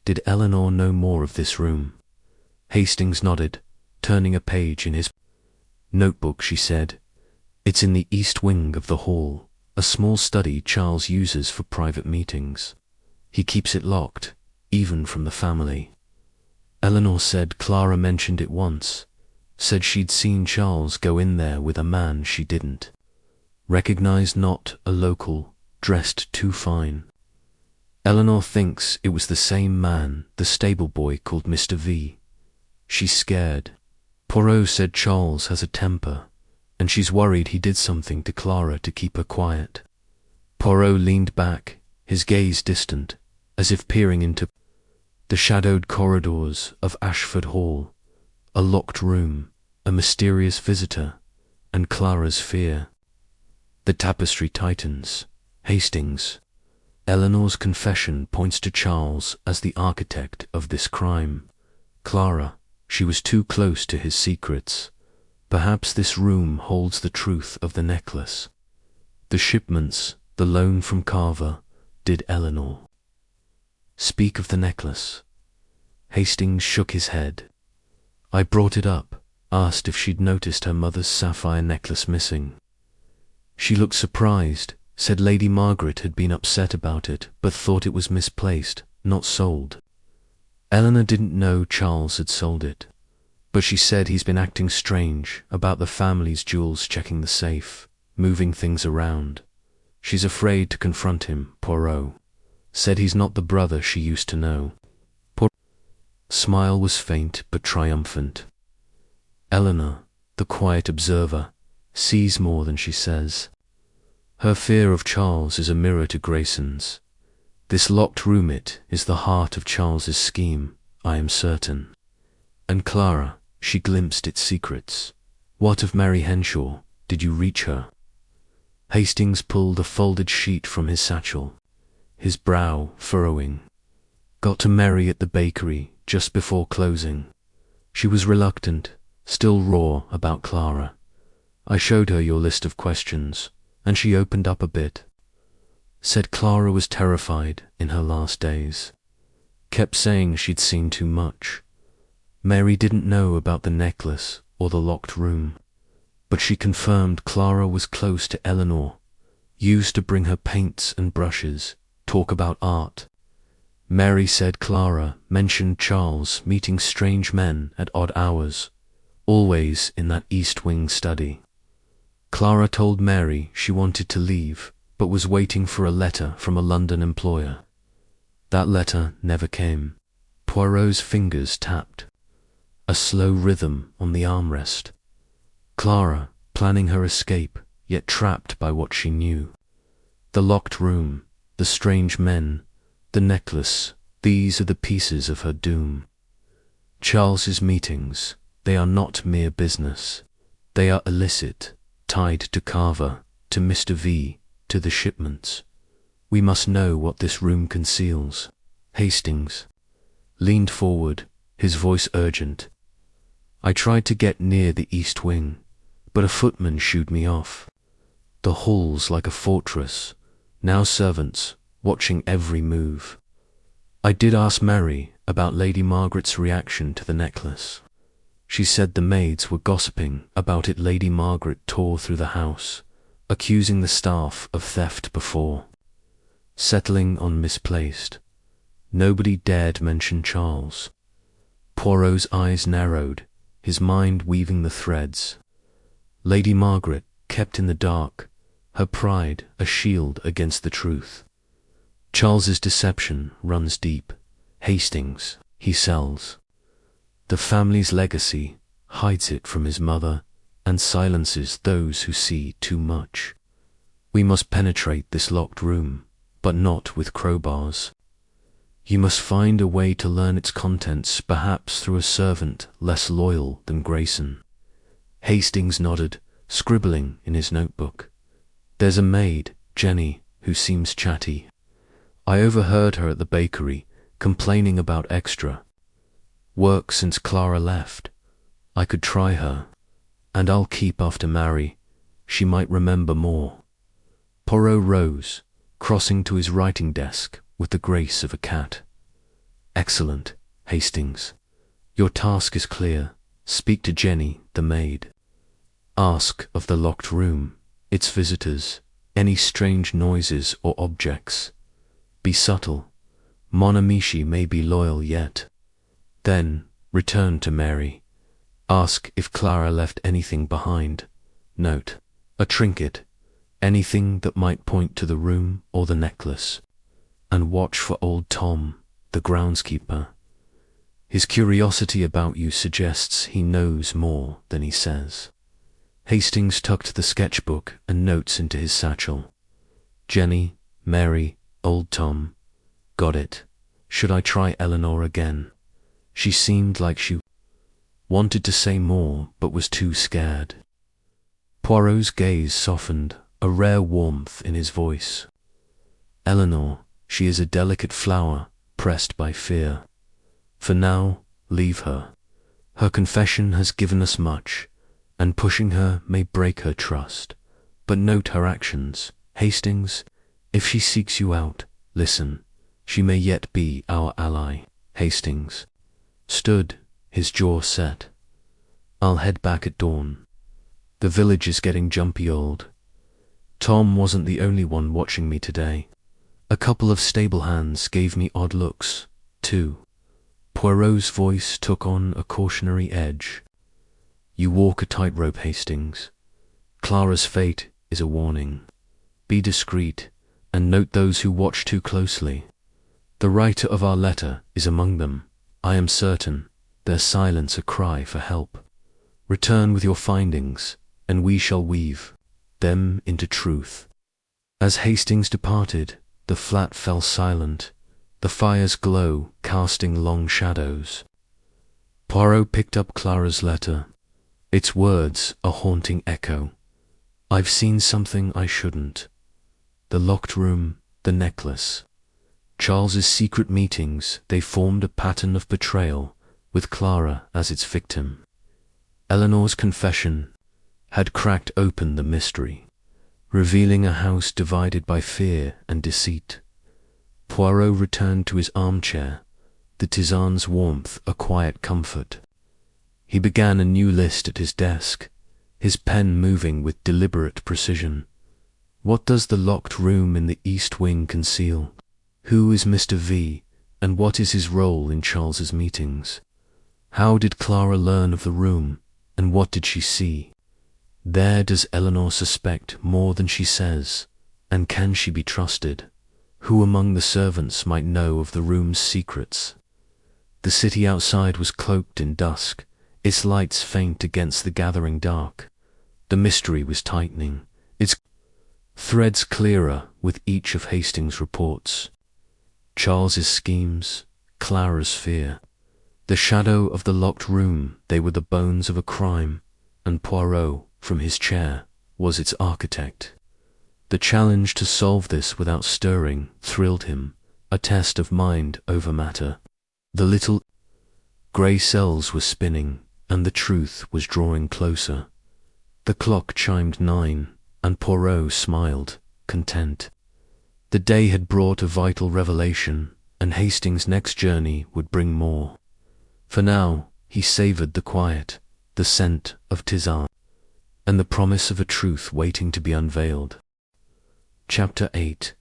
Did Eleanor know more of this room?" Hastings nodded, turning a page in his notebook. "She said, it's in the east wing of the hall, a small study Charles uses for private meetings. He keeps it locked, even from the family. Eleanor said Clara mentioned it once, said she'd seen Charles go in there with a man she didn't. Recognized not a local, dressed too fine. Eleanor thinks it was the same man the stable boy called Mr. V. She's scared. Poirot said Charles has a temper, and she's worried he did something to Clara to keep her quiet." Poirot leaned back, his gaze distant, as if peering into the shadowed corridors of Ashford Hall, a locked room, a mysterious visitor, and Clara's fear. "The tapestry tightens. Hastings. Eleanor's confession points to Charles as the architect of this crime. Clara, she was too close to his secrets. Perhaps this room holds the truth of the necklace. The shipments, the loan from Carver, did Eleanor speak of the necklace?" Hastings shook his head. "I brought it up, asked if she'd noticed her mother's sapphire necklace missing. She looked surprised, said Lady Margaret had been upset about it, but thought it was misplaced, not sold. Eleanor didn't know Charles had sold it, but she said he's been acting strange about the family's jewels, checking the safe, moving things around. She's afraid to confront him, Poirot. Said he's not the brother she used to know." Poirot's smile was faint but triumphant. "Eleanor, the quiet observer, sees more than she says. Her fear of Charles is a mirror to Grayson's. This locked room-it is the heart of Charles's scheme, I am certain. And Clara, she glimpsed its secrets. What of Mary Henshaw? Did you reach her? Hastings pulled a folded sheet from his satchel, his brow furrowing. Got to Mary at the bakery just before closing. She was reluctant, still raw about Clara. I showed her your list of questions, and she opened up a bit. Said Clara was terrified in her last days. Kept saying she'd seen too much. Mary didn't know about the necklace or the locked room, but she confirmed Clara was close to Eleanor, used to bring her paints and brushes, talk about art. Mary said Clara mentioned Charles meeting strange men at odd hours, always in that East Wing study. Clara told Mary she wanted to leave, but was waiting for a letter from a London employer. That letter never came. Poirot's fingers tapped, a slow rhythm on the armrest. Clara, planning her escape, yet trapped by what she knew. The locked room, the strange men, the necklace, these are the pieces of her doom. Charles's meetings, they are not mere business. They are illicit, tied to Carver, to Mr. V, to the shipments. We must know what this room conceals. Hastings leaned forward, his voice urgent. I tried to get near the East Wing, but a footman shooed me off. The hall's like a fortress, now servants, watching every move. I did ask Mary about Lady Margaret's reaction to the necklace. She said the maids were gossiping about it. Lady Margaret tore through the house, accusing the staff of theft before. Settling on misplaced. Nobody dared mention Charles. Poirot's eyes narrowed, his mind weaving the threads. Lady Margaret kept in the dark, her pride a shield against the truth. Charles's deception runs deep. Hastings, he sells. The family's legacy hides it from his mother and silences those who see too much. We must penetrate this locked room, but not with crowbars. You must find a way to learn its contents, perhaps through a servant less loyal than Grayson. Hastings nodded, scribbling in his notebook. There's a maid, Jenny, who seems chatty. I overheard her at the bakery, complaining about extra work since Clara left. I could try her, and I'll keep after Mary. She might remember more. Poirot rose, crossing to his writing desk with the grace of a cat. Excellent, Hastings. Your task is clear. Speak to Jenny, the maid. Ask of the locked room, its visitors, any strange noises or objects. Be subtle. Monamishi may be loyal yet. Then return to Mary. Ask if Clara left anything behind. Note, a trinket, anything that might point to the room or the necklace. And watch for old Tom, the groundskeeper. His curiosity about you suggests he knows more than he says. Hastings tucked the sketchbook and notes into his satchel. Jenny, Mary, old Tom. Got it. Should I try Eleanor again? She seemed like she wanted to say more, but was too scared. Poirot's gaze softened, a rare warmth in his voice. Eleanor, she is a delicate flower, pressed by fear. For now, leave her. Her confession has given us much, and pushing her may break her trust. But note her actions. Hastings, if she seeks you out, listen. She may yet be our ally. Hastings stood, his jaw set. I'll head back at dawn. The village is getting jumpy old. Tom wasn't the only one watching me today. A couple of stable hands gave me odd looks, too. Poirot's voice took on a cautionary edge. You walk a tightrope, Hastings. Clara's fate is a warning. Be discreet, and note those who watch too closely. The writer of our letter is among them. I am certain, their silence a cry for help. Return with your findings, and we shall weave them into truth. As Hastings departed, the flat fell silent, the fire's glow casting long shadows. Poirot picked up Clara's letter, its words a haunting echo. I've seen something I shouldn't. The locked room, the necklace. Charles's secret meetings, they formed a pattern of betrayal, with Clara as its victim. Eleanor's confession had cracked open the mystery, revealing a house divided by fear and deceit. Poirot returned to his armchair, the tisane's warmth a quiet comfort. He began a new list at his desk, his pen moving with deliberate precision. What does the locked room in the East Wing conceal? Who is Mr. V, and what is his role in Charles's meetings? How did Clara learn of the room, and what did she see? There does Eleanor suspect more than she says, and can she be trusted? Who among the servants might know of the room's secrets? The city outside was cloaked in dusk, its lights faint against the gathering dark. The mystery was tightening, its threads clearer with each of Hastings' reports. Charles's schemes, Clara's fear. The shadow of the locked room, they were the bones of a crime, and Poirot, from his chair, was its architect. The challenge to solve this without stirring thrilled him, a test of mind over matter. The little grey cells were spinning, and the truth was drawing closer. The clock chimed 9, and Poirot smiled, content. The day had brought a vital revelation, and Hastings' next journey would bring more. For now, he savoured the quiet, the scent of tisane, and the promise of a truth waiting to be unveiled. Chapter 8.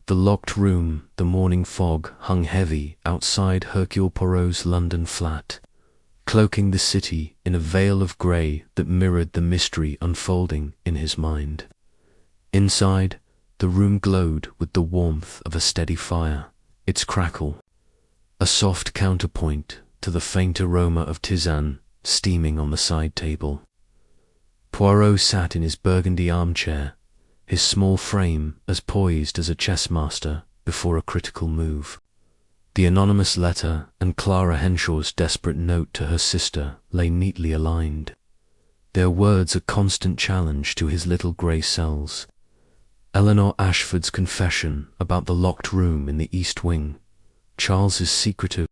The locked room. The morning fog hung heavy outside Hercule Poirot's London flat, cloaking the city in a veil of grey that mirrored the mystery unfolding in his mind. Inside, the room glowed with the warmth of a steady fire, its crackle a soft counterpoint to the faint aroma of tisane steaming on the side table. Poirot sat in his burgundy armchair, his small frame as poised as a chess master before a critical move. The anonymous letter and Clara Henshaw's desperate note to her sister lay neatly aligned, their words a constant challenge to his little grey cells. Eleanor Ashford's confession about the locked room in the East Wing, Charles's secretive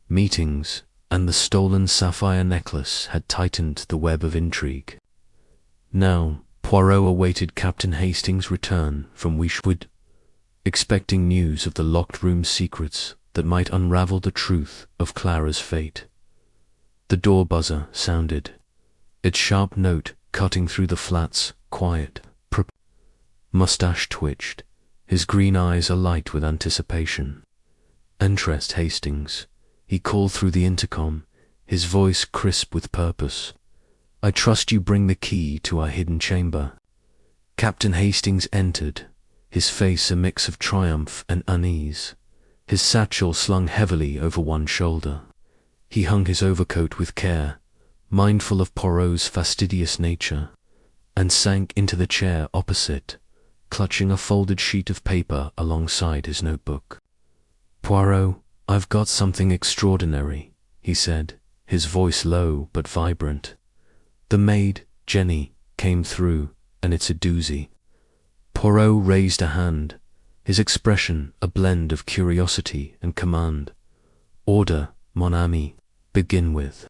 meetings, and the stolen sapphire necklace had tightened the web of intrigue. Now, Poirot awaited Captain Hastings' return from Whodunit, expecting news of the locked room's secrets that might unravel the truth of Clara's fate. The door buzzer sounded, its sharp note cutting through the flat's quiet. Mustache twitched, his green eyes alight with anticipation. Interest, Hastings, he called through the intercom, his voice crisp with purpose. I trust you bring the key to our hidden chamber. Captain Hastings entered, his face a mix of triumph and unease, his satchel slung heavily over one shoulder. He hung his overcoat with care, mindful of Poirot's fastidious nature, and sank into the chair opposite, clutching a folded sheet of paper alongside his notebook. Poirot, I've got something extraordinary, he said, his voice low but vibrant. The maid, Jenny, came through, and it's a doozy. Poirot raised a hand, his expression a blend of curiosity and command. Order, mon ami, begin with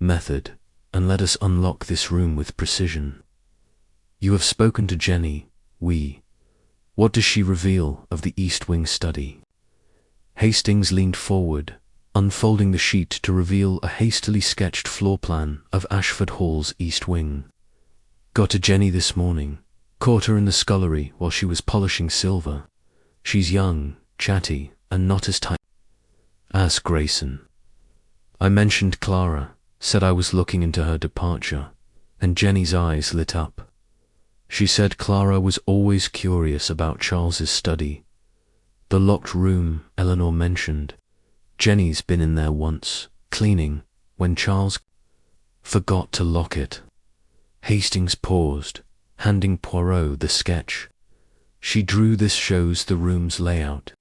method, and let us unlock this room with precision. You have spoken to Jenny. What does she reveal of the East Wing study? Hastings leaned forward, unfolding the sheet to reveal a hastily sketched floor plan of Ashford Hall's East Wing. Got to Jenny this morning. Caught her in the scullery while she was polishing silver. She's young, chatty, and not as tight. Asked Grayson. I mentioned Clara, said I was looking into her departure, and Jenny's eyes lit up. She said Clara was always curious about Charles's study. The locked room Eleanor mentioned. Jenny's been in there once, cleaning, when Charles Forgot to lock it. Hastings paused, handing Poirot the sketch. She drew. This shows the room's layout.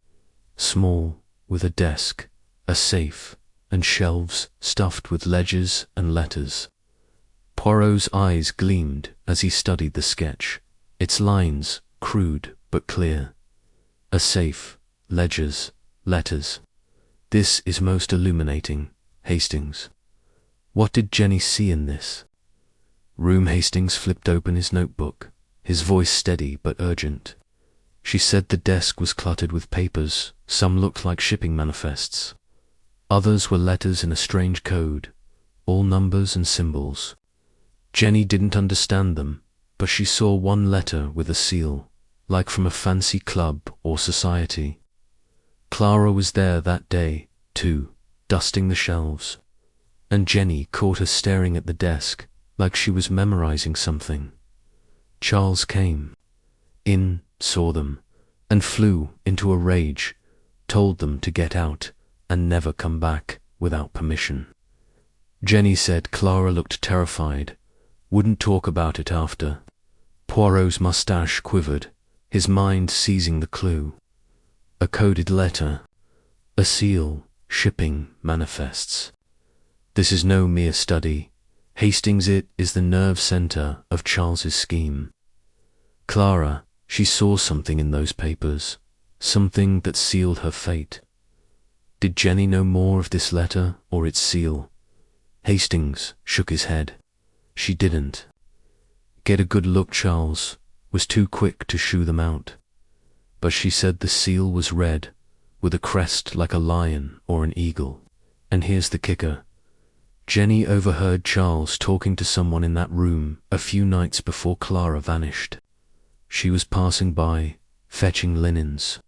Small, with a desk, a safe, and shelves stuffed with ledgers and letters. Poirot's eyes gleamed as he studied the sketch, its lines crude but clear. A safe, ledgers, letters. This is most illuminating, Hastings. What did Jenny see in this? Room. Hastings flipped open his notebook, his voice steady but urgent. She said the desk was cluttered with papers. Some looked like shipping manifests. Others were letters in a strange code, all numbers and symbols. Jenny didn't understand them, but she saw one letter with a seal, like from a fancy club or society. Clara was there that day, too, dusting the shelves, and Jenny caught her staring at the desk like she was memorizing something. Charles came in, saw them, and flew into a rage, told them to get out and never come back without permission. Jenny said Clara looked terrified, wouldn't talk about it after. Poirot's mustache quivered, his mind seizing the clue. A coded letter, a seal, shipping manifests. This is no mere study. Hastings, it is the nerve center of Charles's scheme. Clara, she saw something in those papers, something that sealed her fate. Did Jenny know more of this letter or its seal? Hastings shook his head. She didn't. Get a good look. Charles was too quick to shoo them out. But she said the seal was red, with a crest like a lion or an eagle. And here's the kicker. Jenny overheard Charles talking to someone in that room a few nights before Clara vanished. She was passing by, fetching linens,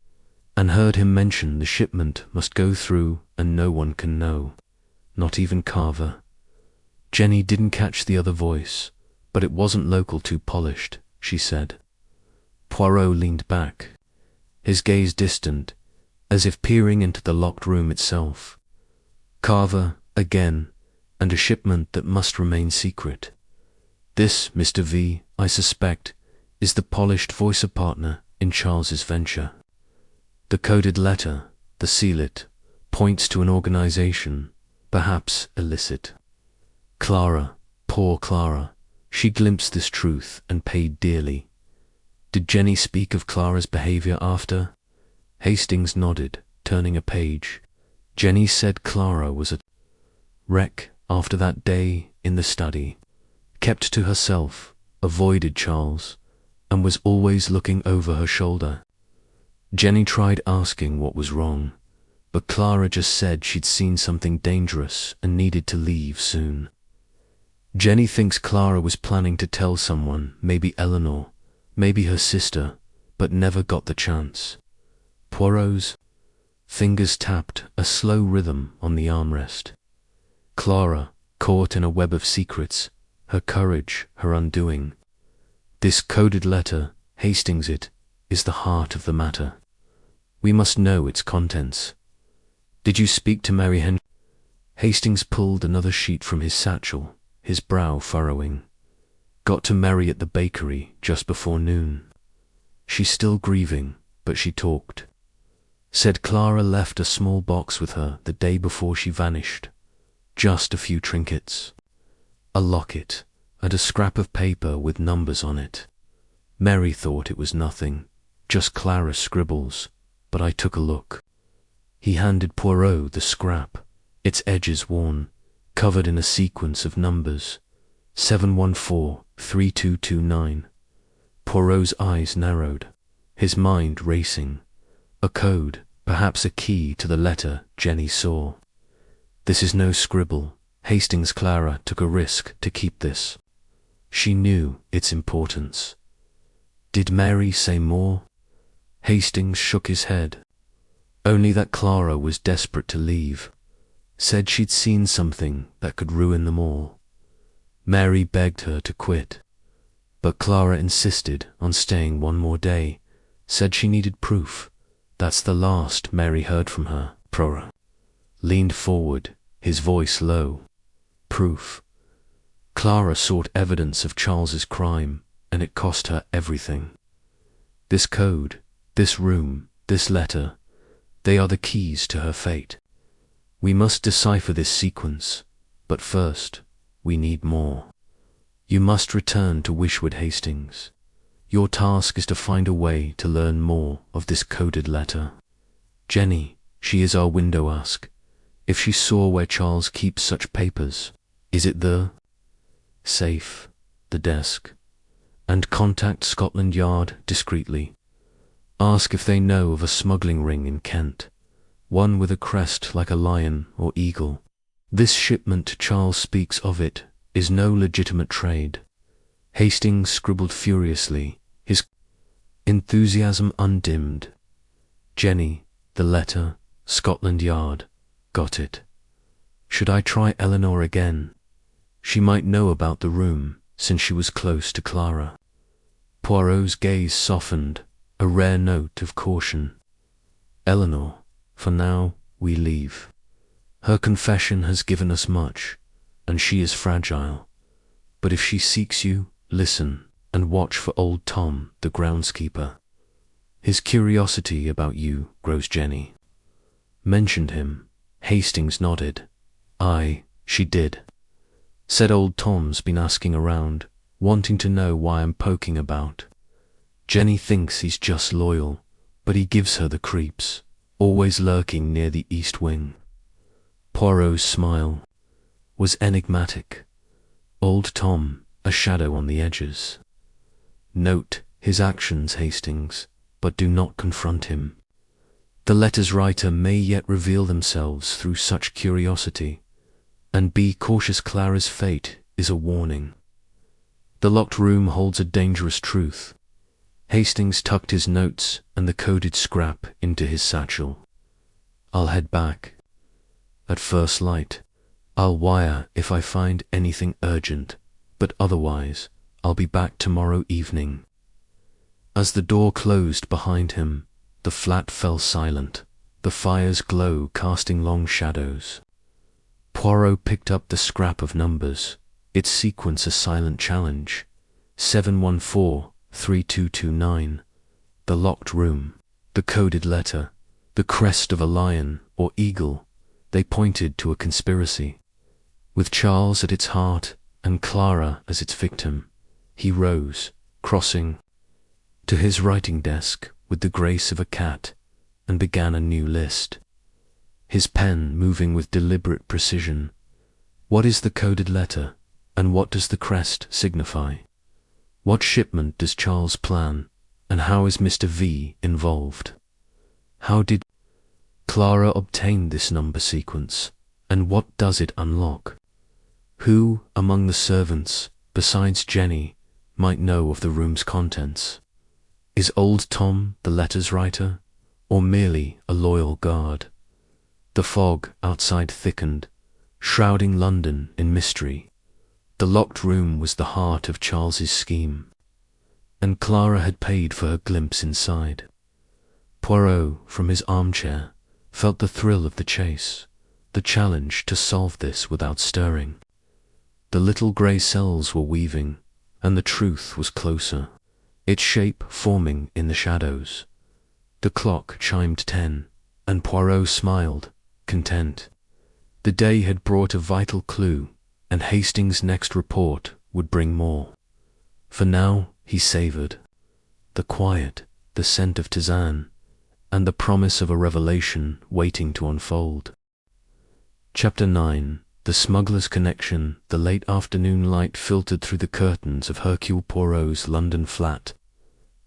and heard him mention the shipment must go through and no one can know, not even Carver. Jenny didn't catch the other voice, but it wasn't local, too polished, she said. Poirot leaned back, his gaze distant, as if peering into the locked room itself. Carver, again, and a shipment that must remain secret. This, Mr. V, I suspect, is the polished voicer partner in Charles's venture. The coded letter, the seal it, points to an organization, perhaps illicit. Clara, poor Clara, she glimpsed this truth and paid dearly. Did Jenny speak of Clara's behavior after? Hastings nodded, turning a page. Jenny said Clara was a wreck after that day in the study, kept to herself, avoided Charles, and was always looking over her shoulder. Jenny tried asking what was wrong, but Clara just said she'd seen something dangerous and needed to leave soon. Jenny thinks Clara was planning to tell someone, maybe Eleanor, maybe her sister, but never got the chance. Poirot's fingers tapped a slow rhythm on the armrest. Clara, caught in a web of secrets, her courage, her undoing. This coded letter, Hastings, it is the heart of the matter. We must know its contents. Did you speak to Mary Hen? Hastings pulled another sheet from his satchel, his brow furrowing. Got to Mary at the bakery just before noon. She's still grieving, but she talked. Said Clara left a small box with her the day before she vanished. Just a few trinkets. A locket, and a scrap of paper with numbers on it. Mary thought it was nothing, just Clara's scribbles, but I took a look. He handed Poirot the scrap, its edges worn, covered in a sequence of numbers. 714-3229. Poirot's eyes narrowed, his mind racing. A code, perhaps a key to the letter Jenny saw. This is no scribble. Hastings. Clara took a risk to keep this. She knew its importance. Did Mary say more? Hastings shook his head. Only that Clara was desperate to leave. Said she'd seen something that could ruin them all. Mary begged her to quit, but Clara insisted on staying one more day, said she needed proof. That's the last Mary heard from her. Poirot leaned forward, his voice low. Proof. Clara sought evidence of Charles's crime, and it cost her everything. This code, this room, this letter, they are the keys to her fate. We must decipher this sequence, but first, we need more. You must return to Wishwood Hastings. Your task is to find a way to learn more of this coded letter. Jenny, she is our window ask. If she saw where Charles keeps such papers, is it the safe, the desk? And contact Scotland Yard discreetly. Ask if they know of a smuggling ring in Kent, one with a crest like a lion or eagle. This shipment Charles speaks of it is no legitimate trade. Hastings scribbled furiously, his enthusiasm undimmed. Jenny, the letter, Scotland Yard, got it. Should I try Eleanor again? She might know about the room, since she was close to Clara. Poirot's gaze softened, a rare note of caution. Eleanor, for now, we leave. Her confession has given us much, and she is fragile. But if she seeks you, listen, and watch for old Tom, the groundskeeper. His curiosity about you grows. Jenny mentioned him. Hastings nodded. Aye, she did. Said old Tom's been asking around, wanting to know why I'm poking about. Jenny thinks he's just loyal, but he gives her the creeps, always lurking near the east wing. Poirot's smile was enigmatic. Old Tom, a shadow on the edges. Note his actions, Hastings, but do not confront him. The letter's writer may yet reveal themselves through such curiosity, and be cautious. Clara's fate is a warning. The locked room holds a dangerous truth. Hastings tucked his notes and the coded scrap into his satchel. I'll head back. At first light, I'll wire if I find anything urgent, but otherwise, I'll be back tomorrow evening. As the door closed behind him, the flat fell silent, the fire's glow casting long shadows. Poirot picked up the scrap of numbers, its sequence a silent challenge. 714-3229. The locked room, the coded letter, the crest of a lion or eagle, they pointed to a conspiracy. With Charles at its heart and Clara as its victim, he rose, crossing to his writing desk with the grace of a cat, and began a new list. His pen moving with deliberate precision. What is the coded letter, and what does the crest signify? What shipment does Charles plan, and how is Mr. V involved? How did Clara obtain this number sequence, and what does it unlock? Who, among the servants, besides Jenny, might know of the room's contents? Is old Tom the letter's writer, or merely a loyal guard? The fog outside thickened, shrouding London in mystery. The locked room was the heart of Charles's scheme, and Clara had paid for her glimpse inside. Poirot, from his armchair, felt the thrill of the chase, the challenge to solve this without stirring. The little grey cells were weaving, and the truth was closer, its shape forming in the shadows. The clock chimed 10, and Poirot smiled, content. The day had brought a vital clue, and Hastings' next report would bring more. For now he savoured the quiet, the scent of tisane, and the promise of a revelation waiting to unfold. Chapter 9. The Smuggler's Connection. The late afternoon light filtered through the curtains of Hercule Poirot's London flat,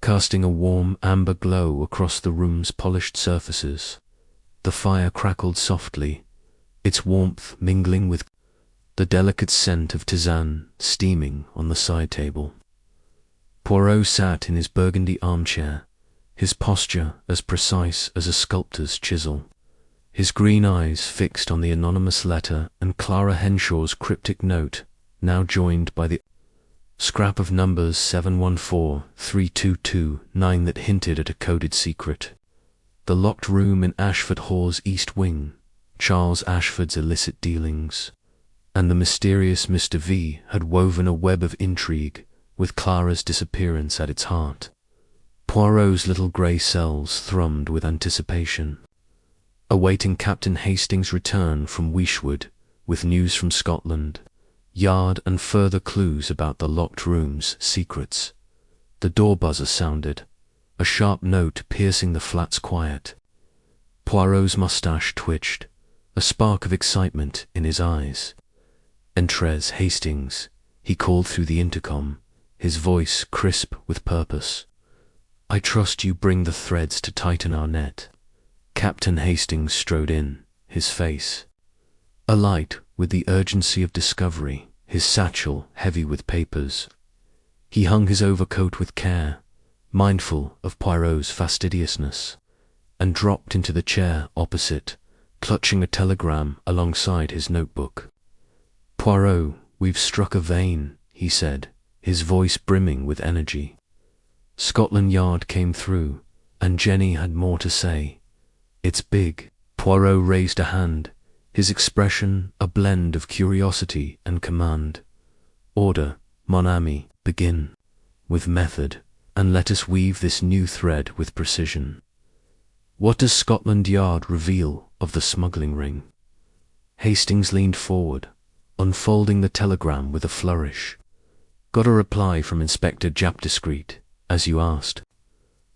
casting a warm amber glow across the room's polished surfaces. The fire crackled softly, its warmth mingling with the delicate scent of tisane steaming on the side table. Poirot sat in his burgundy armchair, his posture as precise as a sculptor's chisel, his green eyes fixed on the anonymous letter and Clara Henshaw's cryptic note, now joined by the scrap of numbers 714-3229 that hinted at a coded secret. The locked room in Ashford Hall's East Wing, Charles Ashford's illicit dealings. And the mysterious Mr. V had woven a web of intrigue, with Clara's disappearance at its heart. Poirot's little grey cells thrummed with anticipation, awaiting Captain Hastings' return from Whodunit with news from Scotland Yard and further clues about the locked room's secrets. The door buzzer sounded, a sharp note piercing the flat's quiet. Poirot's moustache twitched, a spark of excitement in his eyes. "Entrez, Hastings," he called through the intercom, his voice crisp with purpose. "I trust you bring the threads to tighten our net." Captain Hastings strode in, his face alight with the urgency of discovery, his satchel heavy with papers. He hung his overcoat with care, mindful of Poirot's fastidiousness, and dropped into the chair opposite, clutching a telegram alongside his notebook. "Poirot, we've struck a vein," he said, his voice brimming with energy. Scotland Yard came through, and Jenny had more to say. "It's big." Poirot raised a hand, his expression a blend of curiosity and command. "Order, mon ami, begin. With method, and let us weave this new thread with precision. What does Scotland Yard reveal of the smuggling ring?" Hastings leaned forward, unfolding the telegram with a flourish. "Got a reply from Inspector Jap Discreet, as you asked.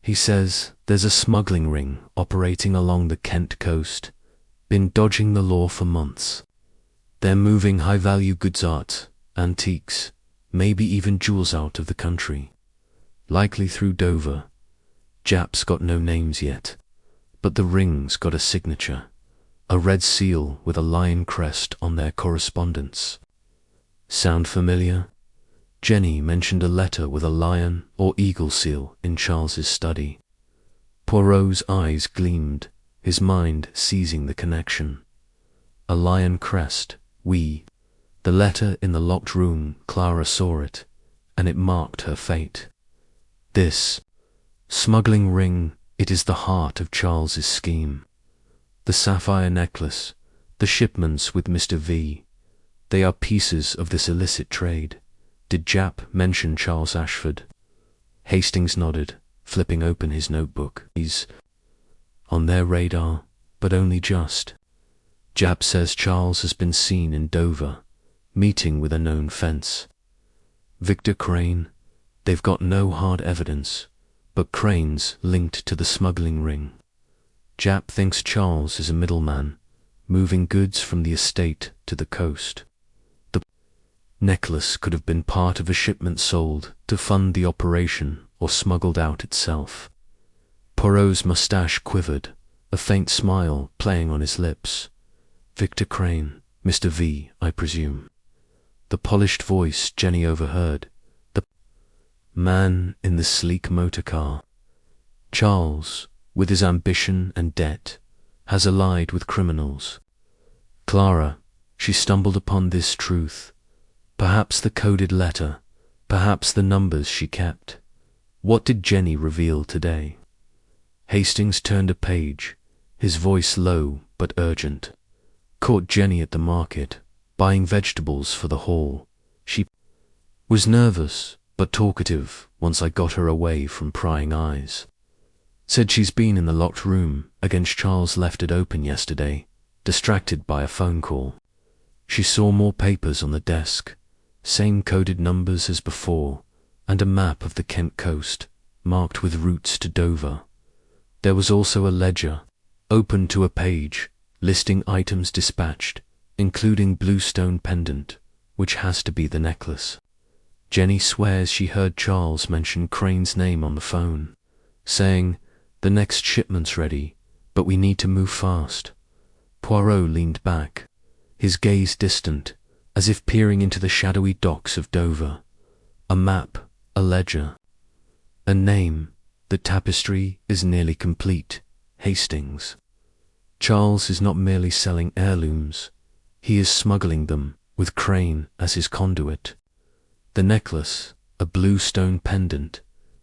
He says there's a smuggling ring operating along the Kent coast, been dodging the law for months. They're moving high-value goods, art, antiques, maybe even jewels out of the country, likely through Dover. Jap's got no names yet, but the ring's got a signature, a red seal with a lion crest on their correspondence. Sound familiar?" Jenny mentioned a letter with a lion or eagle seal in Charles's study. Poirot's eyes gleamed, his mind seizing the connection. A lion crest, oui. The letter in the locked room, Clara saw it, and it marked her fate. This smuggling ring, it is the heart of Charles's scheme. The sapphire necklace, the shipments with Mr. V, they are pieces of this illicit trade. Did Jap mention Charles Ashford? Hastings nodded, flipping open his notebook. "He's on their radar, but only just. Jap says Charles has been seen in Dover, meeting with a known fence. Victor Crane, they've got no hard evidence, but Crane's linked to the smuggling ring. Jap thinks Charles is a middleman, moving goods from the estate to the coast. The necklace could have been part of a shipment sold to fund the operation or smuggled out itself." Poirot's moustache quivered, a faint smile playing on his lips. "Victor Crane, Mr. V, I presume." The polished voice Jenny overheard, the man in the sleek motor car. "Charles, with his ambition and debt, has allied with criminals. Clara, she stumbled upon this truth, perhaps the coded letter, perhaps the numbers she kept. What did Jenny reveal today?" Hastings turned a page, his voice low but urgent. "Caught Jenny at the market, buying vegetables for the hall. She was nervous but talkative once I got her away from prying eyes. Said she's been in the locked room against Charles left it open yesterday, distracted by a phone call. She saw more papers on the desk, same coded numbers as before, and a map of the Kent coast, marked with routes to Dover. There was also a ledger, open to a page, listing items dispatched, including bluestone pendant, which has to be the necklace. Jenny swears she heard Charles mention Crane's name on the phone, saying, 'The next shipment's ready, but we need to move fast.'" Poirot leaned back, his gaze distant, as if peering into the shadowy docks of Dover. A map, a ledger, a name. The tapestry is nearly complete. Hastings. Charles is not merely selling heirlooms, he is smuggling them, with Crane as his conduit. The necklace, a blue stone pendant,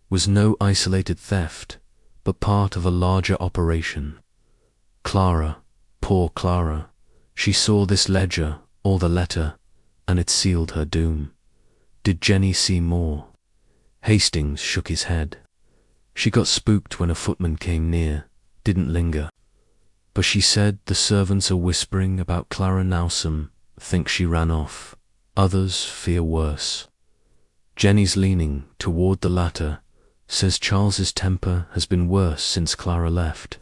was no isolated theft, but part of a larger operation. Clara, poor Clara, she saw this ledger or the letter and it sealed her doom. Did Jenny see more? Hastings shook his head. She got spooked when a footman came near, didn't linger. But she said the servants are whispering about Clara Nowsome, think she ran off. Others fear worse. Jenny's leaning toward the latter, says Charles's temper has been worse since Clara left.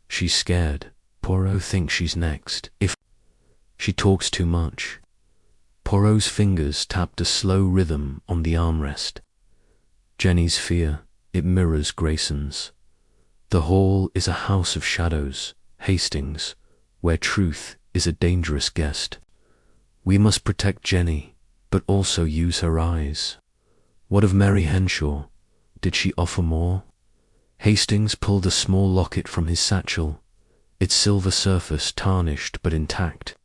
She's scared. Poirot thinks she's next. If she talks too much. Poirot's fingers tapped a slow rhythm on the armrest. Jenny's fear, it mirrors Grayson's. The hall is a house of shadows, Hastings, where truth is a dangerous guest. We must protect Jenny, but also use her eyes. What of Mary Henshaw? Did she offer more? Hastings pulled a small locket from his satchel, its silver surface tarnished but intact.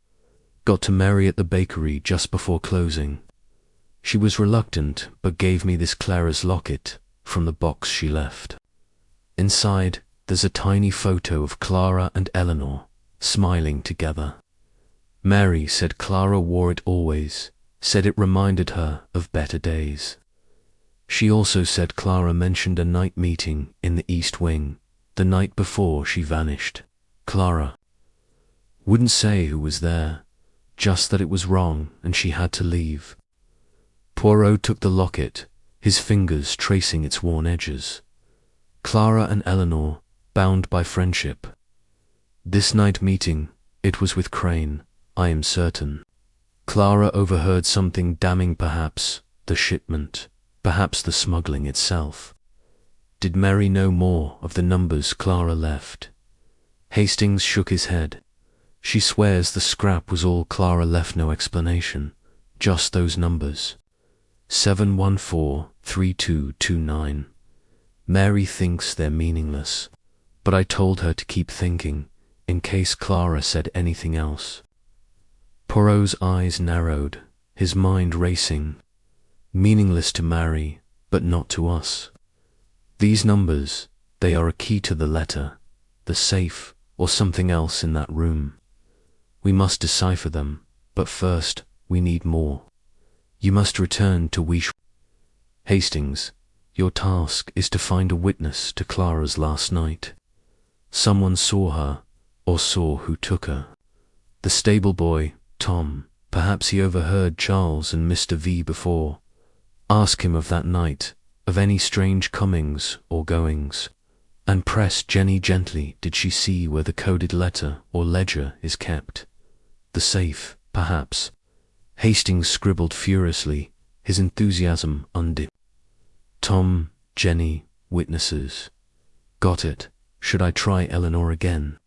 Got to Mary at the bakery just before closing. She was reluctant, but gave me this Clara's locket from the box she left. Inside, there's a tiny photo of Clara and Eleanor, smiling together. Mary said Clara wore it always, said it reminded her of better days. She also said Clara mentioned a night meeting in the East Wing, the night before she vanished. Clara wouldn't say who was there, just that it was wrong and she had to leave. Poirot took the locket, his fingers tracing its worn edges. Clara and Eleanor, bound by friendship. This night meeting, it was with Crane, I am certain. Clara overheard something damning, perhaps the shipment, perhaps the smuggling itself. Did Mary know more of the numbers Clara left? Hastings shook his head. She swears the scrap was all Clara left, no explanation, just those numbers. 7143229. Mary thinks they're meaningless, but I told her to keep thinking, in case Clara said anything else. Poirot's eyes narrowed, his mind racing. Meaningless to Mary, but not to us. These numbers, they are a key to the letter, the safe, or something else in that room. We must decipher them, but first, we need more. You must return to Hastings, your task is to find a witness to Clara's last night. Someone saw her, or saw who took her. The stable boy, Tom, perhaps he overheard Charles and Mr. V before. Ask him of that night, of any strange comings or goings, and press Jenny gently. Did she see where the coded letter or ledger is kept? The safe, perhaps. Hastings scribbled furiously, his enthusiasm undimmed. Tom, Jenny, witnesses. Got it. Should I try Eleanor again?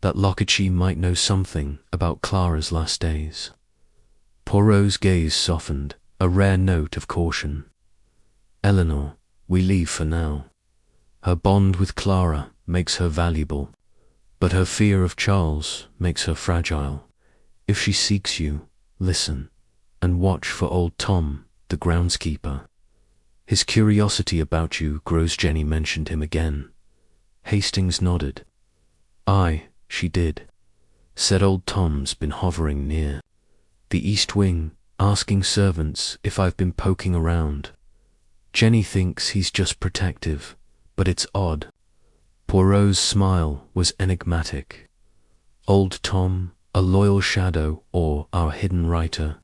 That locket, she might know something about Clara's last days. Poirot's gaze softened, a rare note of caution. Eleanor, we leave for now. Her bond with Clara makes her valuable, but her fear of Charles makes her fragile. If she seeks you, listen, and watch for old Tom, the groundskeeper. His curiosity about you grows. Jenny mentioned him again. Hastings nodded. Aye, she did. Said old Tom's been hovering near the East Wing, asking servants if I've been poking around. Jenny thinks he's just protective, but it's odd. Poirot's smile was enigmatic. Old Tom, a loyal shadow, or our hidden writer?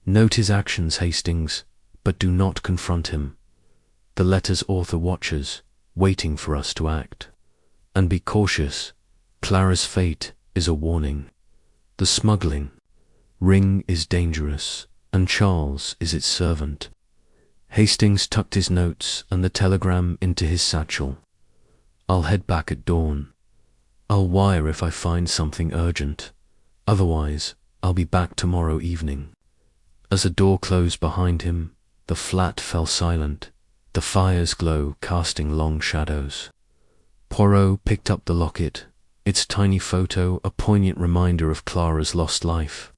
Note his actions, Hastings, but do not confront him. The letter's author watches, waiting for us to act. And be cautious. Clara's fate is a warning. The smuggling ring is dangerous, and Charles is its servant. Hastings tucked his notes and the telegram into his satchel. I'll head back at dawn. I'll wire if I find something urgent. Otherwise, I'll be back tomorrow evening. As a door closed behind him, the flat fell silent, the fire's glow casting long shadows. Poirot picked up the locket, its tiny photo a poignant reminder of Clara's lost life.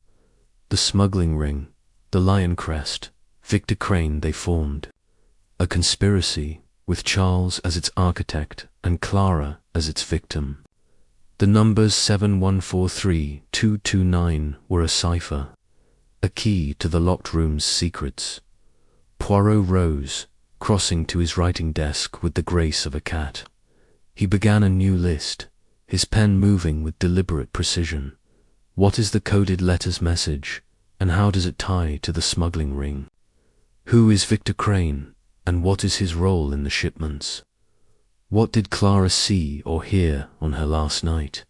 The smuggling ring, the lion crest, Victor Crane they formed. A conspiracy, with Charles as its architect and Clara as its victim. The numbers 7143229 were a cipher. a key to the locked room's secrets. Poirot rose, crossing to his writing desk with the grace of a cat. He began a new list, his pen moving with deliberate precision. What is the coded letter's message, and how does it tie to the smuggling ring? Who is Victor Crane, and what is his role in the shipments? What did Clara see or hear on her last night?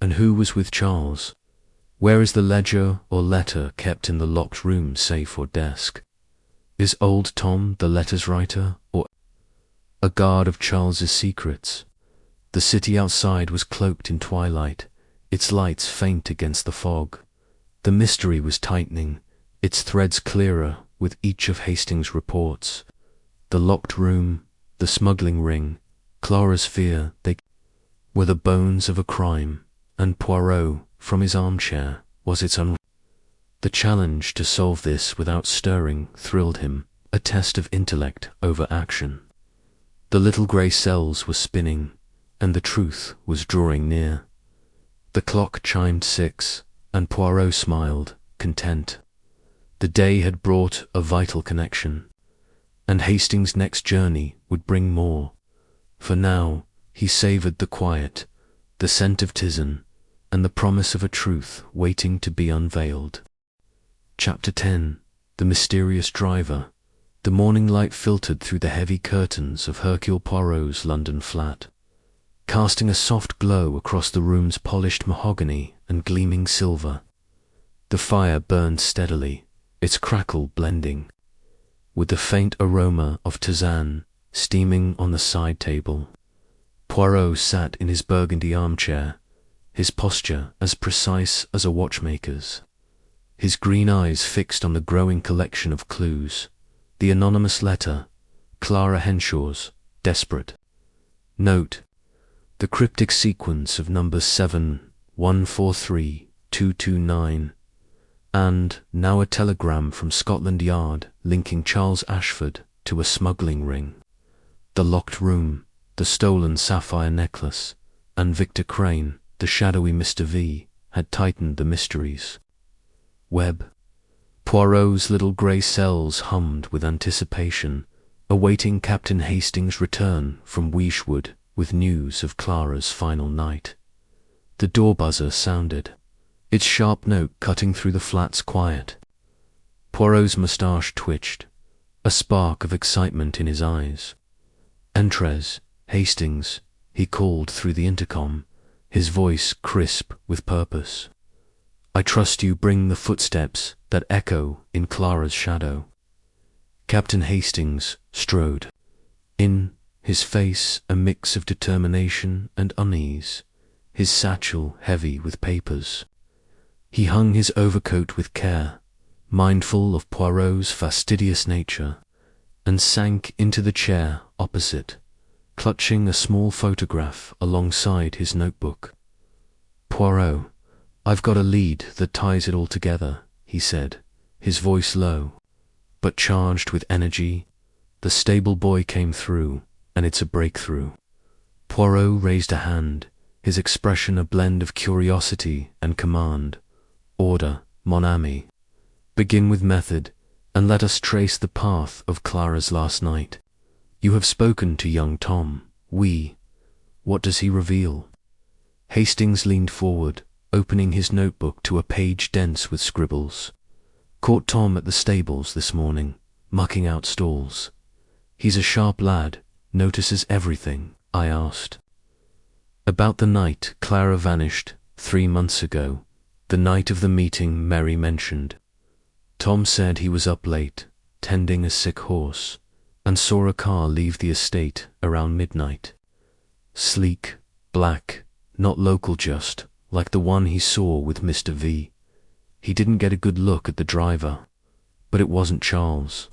And who was with Charles? Where is the ledger or letter kept in the locked room safe or desk? Is old Tom the letters writer, or a guard of Charles's secrets? The city outside was cloaked in twilight, its lights faint against the fog. The mystery was tightening, its threads clearer with each of Hastings' reports. The locked room, the smuggling ring, Clara's fear, they were the bones of a crime, and Poirot, from his armchair, was its The challenge to solve this without stirring thrilled him, a test of intellect over action. The little grey cells were spinning, and the truth was drawing near. The clock chimed 6, and Poirot smiled, content. The day had brought a vital connection, and Hastings' next journey would bring more. For now, he savoured the quiet, the scent of tisane, and the promise of a truth waiting to be unveiled. Chapter 10. The Mysterious Driver. The morning light filtered through the heavy curtains of Hercule Poirot's London flat, casting a soft glow across the room's polished mahogany and gleaming silver. The fire burned steadily, its crackle blending with the faint aroma of tisane steaming on the side table. Poirot sat in his burgundy armchair, his posture as precise as a watchmaker's, his green eyes fixed on the growing collection of clues. The anonymous letter, Clara Henshaw's, desperate note, the cryptic sequence of numbers 7, 143, 229, and now a telegram from Scotland Yard linking Charles Ashford to a smuggling ring. The locked room, the stolen sapphire necklace, and Victor Crane, the shadowy Mr. V, had tightened the mysteries. Web. Poirot's little grey cells hummed with anticipation, awaiting Captain Hastings' return from Weeshwood with news of Clara's final night. The door buzzer sounded, its sharp note cutting through the flat's quiet. Poirot's moustache twitched, a spark of excitement in his eyes. "Entres, Hastings," he called through the intercom, his voice crisp with purpose. "I trust you bring the footsteps that echo in Clara's shadow." Captain Hastings strode in, his face a mix of determination and unease, his satchel heavy with papers. He hung his overcoat with care, mindful of Poirot's fastidious nature, and sank into the chair opposite, clutching a small photograph alongside his notebook. "Poirot, I've got a lead that ties it all together," he said, his voice low, but charged with energy. "The stable boy came through, and it's a breakthrough." Poirot raised a hand, his expression a blend of curiosity and command. "Order, mon ami. Begin with method, and let us trace the path of Clara's last night. You have spoken to young Tom. What does he reveal?" Hastings leaned forward, opening his notebook to a page dense with scribbles. "Caught Tom at the stables this morning, mucking out stalls. He's a sharp lad, notices everything," I asked. "About the night Clara vanished, 3 months ago, the night of the meeting Mary mentioned. Tom said he was up late, tending a sick horse, and saw a car leave the estate around midnight. Sleek, black, not local just, like the one he saw with Mr. V. He didn't get a good look at the driver, but it wasn't Charles.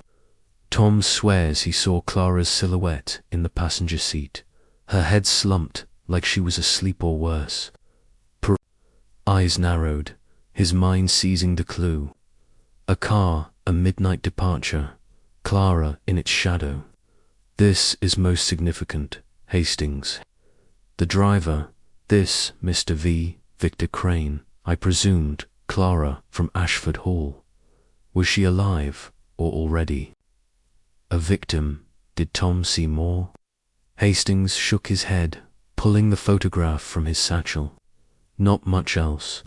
Tom swears he saw Clara's silhouette in the passenger seat, her head slumped like she was asleep or worse." Eyes narrowed, his mind seizing the clue. A car, a midnight departure, Clara in its shadow. This is most significant, Hastings. The driver, this Mr. V, Victor Crane, I presumed Clara from Ashford Hall. Was she alive, or already a victim? Did Tom see more? Hastings shook his head, pulling the photograph from his satchel. Not much else.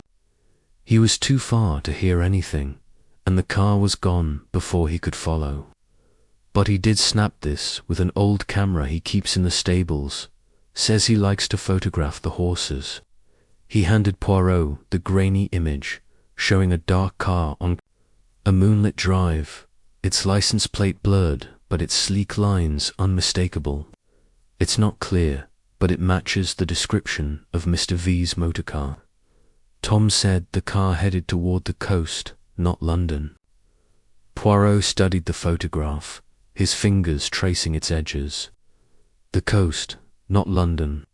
He was too far to hear anything, and the car was gone before he could follow. But he did snap this with an old camera he keeps in the stables. Says he likes to photograph the horses. He handed Poirot the grainy image, showing a dark car on a moonlit drive, its license plate blurred, but its sleek lines unmistakable. It's not clear, but it matches the description of Mr. V's motorcar. Tom said the car headed toward the coast, not London. Poirot studied the photograph, his fingers tracing its edges. The coast, not London.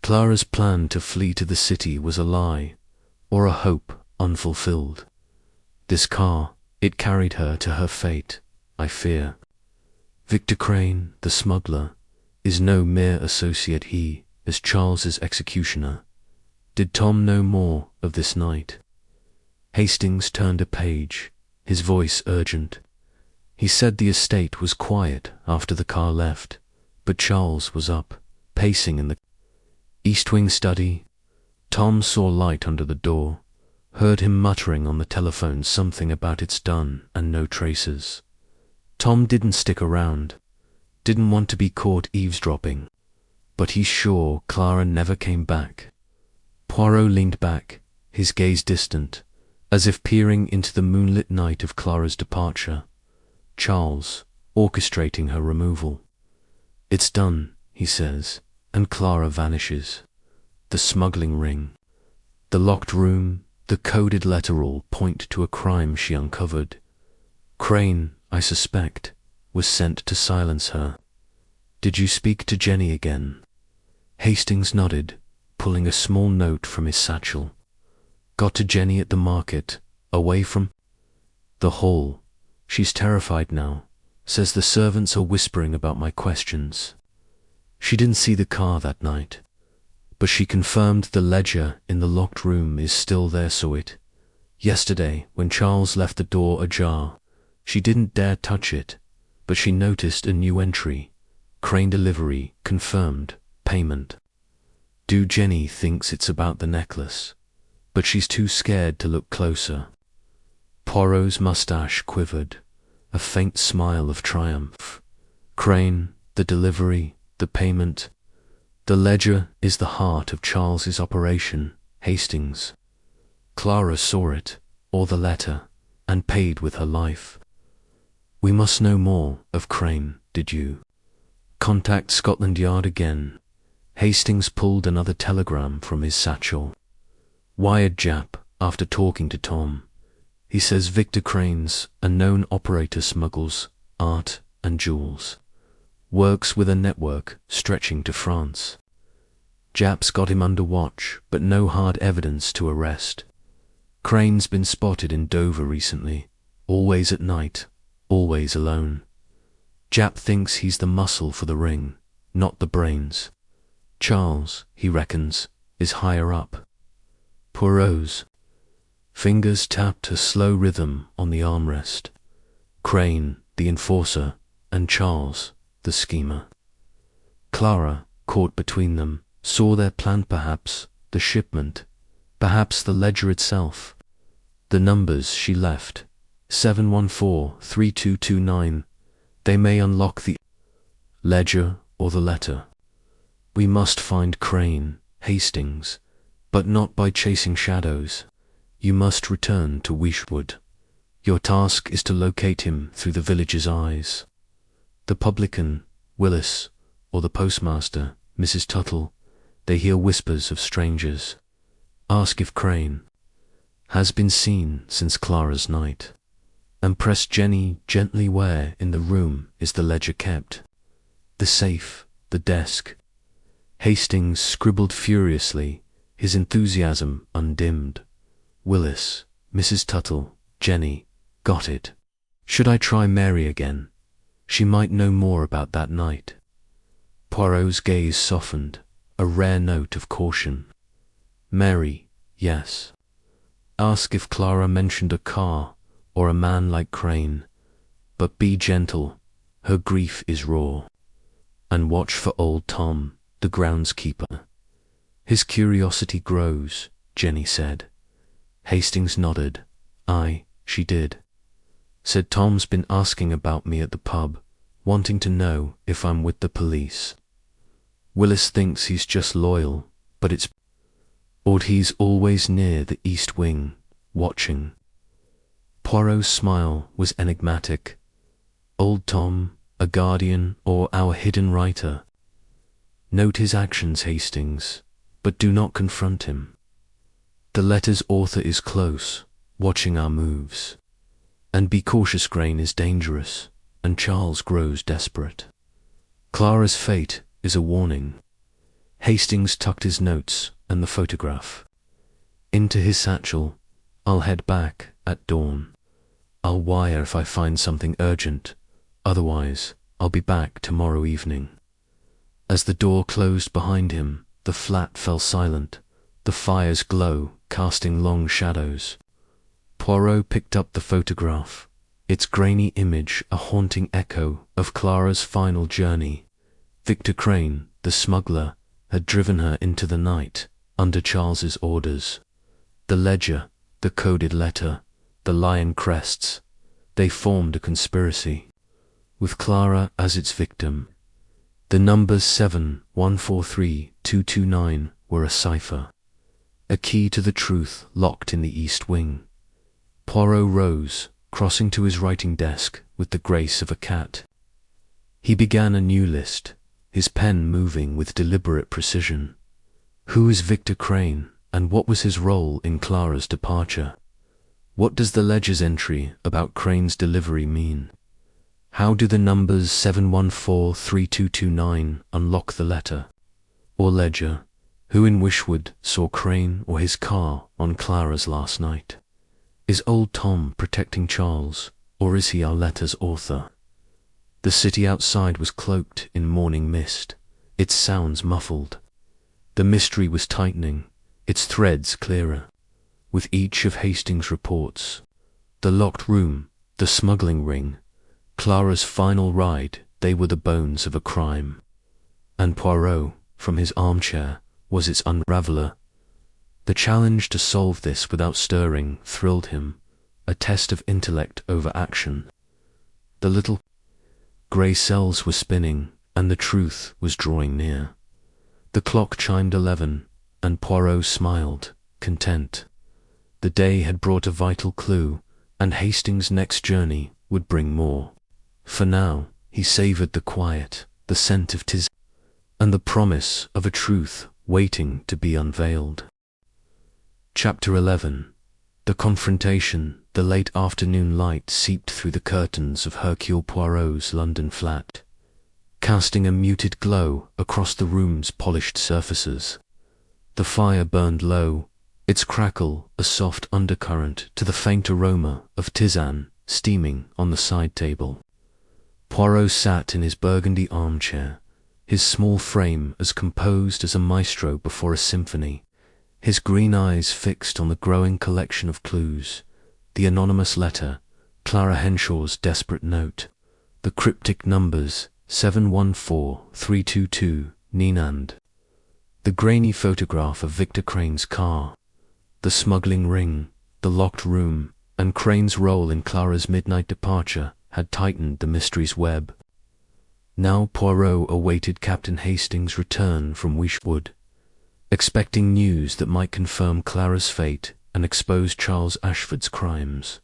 Clara's plan to flee to the city was a lie, or a hope unfulfilled. This car, it carried her to her fate, I fear. Victor Crane, the smuggler, is no mere associate he, as Charles's executioner. Did Tom know more of this night? Hastings turned a page, his voice urgent. He said the estate was quiet after the car left, but Charles was up, pacing in the East Wing study. Tom saw light under the door, heard him muttering on the telephone something about it's done and no traces. Tom didn't stick around, didn't want to be caught eavesdropping, but he's sure Clara never came back. Poirot leaned back, his gaze distant, as if peering into the moonlit night of Clara's departure. Charles, orchestrating her removal. It's done, he says, and Clara vanishes. The smuggling ring, the locked room, the coded letter all point to a crime she uncovered. Crane, I suspect, was sent to silence her. Did you speak to Jenny again? Hastings nodded, pulling a small note from his satchel. Got to Jenny at the market, away from the hall. She's terrified now, says the servants are whispering about my questions. She didn't see the car that night, but she confirmed the ledger in the locked room is still there, so yesterday, when Charles left the door ajar, she didn't dare touch it, but she noticed a new entry. Crane delivery, confirmed, payment. Jenny thinks it's about the necklace, but she's too scared to look closer. Poirot's mustache quivered, a faint smile of triumph. Crane, the delivery, the payment. The ledger is the heart of Charles's operation, Hastings. Clara saw it, or the letter, and paid with her life. We must know more of Crane, did you? Contact Scotland Yard again. Hastings pulled another telegram from his satchel. Wired Jap after talking to Tom. He says Victor Crane's a known operator, smuggles art and jewels. Works with a network stretching to France. Jap's got him under watch, but no hard evidence to arrest. Crane's been spotted in Dover recently, always at night, always alone. Jap thinks he's the muscle for the ring, not the brains. Charles, he reckons, is higher up. Poirot's fingers tapped a slow rhythm on the armrest. Crane, the enforcer, and Charles, the schemer. Clara, caught between them, saw their plan, perhaps the shipment, perhaps the ledger itself. The numbers she left, 714-3229, they may unlock the ledger or the letter. We must find Crane, Hastings, but not by chasing shadows. You must return to Wishwood. Your task is to locate him through the village's eyes. The publican, Willis, or the postmaster, Mrs. Tuttle, they hear whispers of strangers. Ask if Crane has been seen since Clara's night, and press Jenny gently where in the room is the ledger kept. The safe, the desk. Hastings scribbled furiously, his enthusiasm undimmed. Willis, Mrs. Tuttle, Jenny, got it. Should I try Mary again? She might know more about that night. Poirot's gaze softened, a rare note of caution. Mary, yes. Ask if Clara mentioned a car or a man like Crane, but be gentle, her grief is raw. And watch for old Tom, the groundskeeper. His curiosity grows, Jenny said. Hastings nodded. Aye, she did. Said Tom's been asking about me at the pub, wanting to know if I'm with the police. Willis thinks he's just loyal, but it's or he's always near the east wing, watching. Poirot's smile was enigmatic. Old Tom, a guardian or our hidden writer? Note his actions, Hastings, but do not confront him. The letter's author is close, watching our moves. And be cautious, Crane is dangerous, and Charles grows desperate. Clara's fate is a warning. Hastings tucked his notes and the photograph into his satchel. I'll head back at dawn. I'll wire if I find something urgent. Otherwise, I'll be back tomorrow evening. As the door closed behind him, the flat fell silent, the fire's glow casting long shadows. Poirot picked up the photograph, its grainy image a haunting echo of Clara's final journey. Victor Crane, the smuggler, had driven her into the night, under Charles's orders. The ledger, the coded letter, the lion crests, they formed a conspiracy, with Clara as its victim. The numbers 7143229 were a cipher, a key to the truth locked in the East Wing. Poirot rose, crossing to his writing desk with the grace of a cat. He began a new list, his pen moving with deliberate precision. Who is Victor Crane, and what was his role in Clara's departure? What does the ledger's entry about Crane's delivery mean? How do the numbers 7143229 unlock the letter? Or ledger? Who in Wishwood saw Crane or his car on Clara's last night? Is old Tom protecting Charles, or is he our letter's author? The city outside was cloaked in morning mist, its sounds muffled. The mystery was tightening, its threads clearer, with each of Hastings' reports. The locked room, the smuggling ring, Clara's final ride, they were the bones of a crime. And Poirot, from his armchair, was its unraveller. The challenge to solve this without stirring thrilled him, a test of intellect over action. The little grey cells were spinning, and the truth was drawing near. The clock chimed 11, and Poirot smiled, content. The day had brought a vital clue, and Hastings' next journey would bring more. For now, he savoured the quiet, the scent of tis, and the promise of a truth waiting to be unveiled. Chapter 11. The confrontation. The late afternoon light seeped through the curtains of Hercule Poirot's London flat, casting a muted glow across the room's polished surfaces. The fire burned low, its crackle a soft undercurrent to the faint aroma of tisane steaming on the side table. Poirot sat in his burgundy armchair, his small frame as composed as a maestro before a symphony, his green eyes fixed on the growing collection of clues, the anonymous letter, Clara Henshaw's desperate note, the cryptic numbers 714322, Ninand, the grainy photograph of Victor Crane's car, the smuggling ring, the locked room, and Crane's role in Clara's midnight departure had tightened the mystery's web. Now Poirot awaited Captain Hastings' return from Wishwood, expecting news that might confirm Clara's fate and expose Charles Ashford's crimes.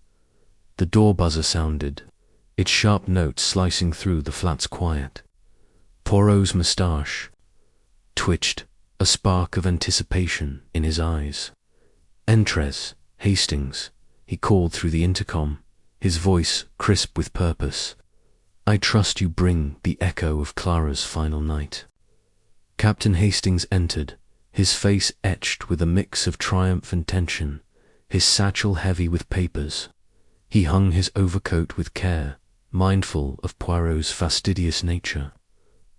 The door buzzer sounded, its sharp note slicing through the flat's quiet. Poirot's moustache twitched, a spark of anticipation in his eyes. "Entres, Hastings," he called through the intercom, his voice crisp with purpose. "I trust you bring the echo of Clara's final night." Captain Hastings entered, his face etched with a mix of triumph and tension, his satchel heavy with papers. He hung his overcoat with care, mindful of Poirot's fastidious nature,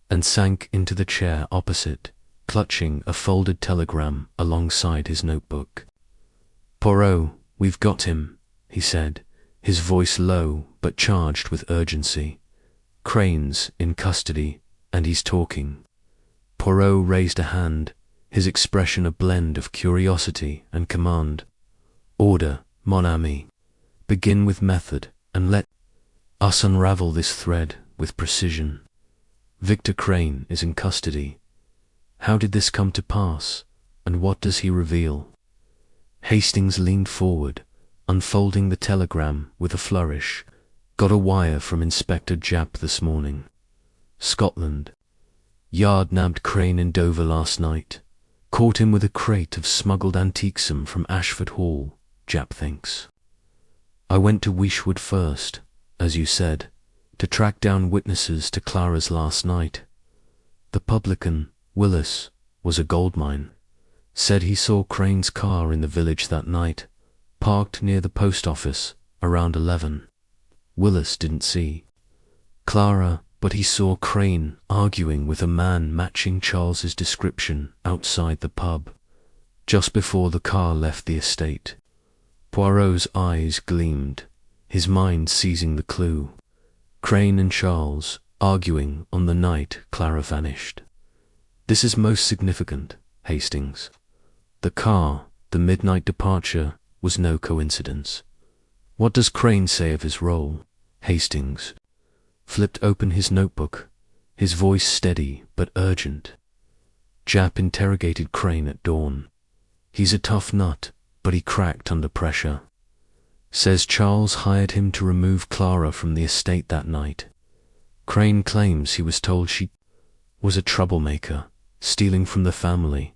and sank into the chair opposite, clutching a folded telegram alongside his notebook. "Poirot, we've got him," he said, his voice low but charged with urgency. "Crane's in custody, and he's talking." Poirot raised a hand, his expression a blend of curiosity and command. "Order, mon ami. Begin with method, and let us unravel this thread with precision. Victor Crane is in custody. How did this come to pass, and what does he reveal?" Hastings leaned forward, unfolding the telegram with a flourish. "Got a wire from Inspector Japp this morning. Scotland. Yard nabbed Crane in Dover last night. Caught him with a crate of smuggled antiquesome from Ashford Hall, Japp thinks. I went to Weishwood first, as you said, to track down witnesses to Clara's last night. The publican, Willis, was a goldmine. Said he saw Crane's car in the village that night, parked near the post office around 11. Willis didn't see Clara, but he saw Crane arguing with a man matching Charles's description outside the pub, just before the car left the estate. Poirot's eyes gleamed, his mind seizing the clue. Crane and Charles arguing on the night Clara vanished. This is most significant, Hastings. The car, the midnight departure, was no coincidence. What does Crane say of his role? Hastings flipped open his notebook, his voice steady but urgent. Japp interrogated Crane at dawn. He's a tough nut, but he cracked under pressure. Says Charles hired him to remove Clara from the estate that night. Crane claims he was told she was a troublemaker, stealing from the family,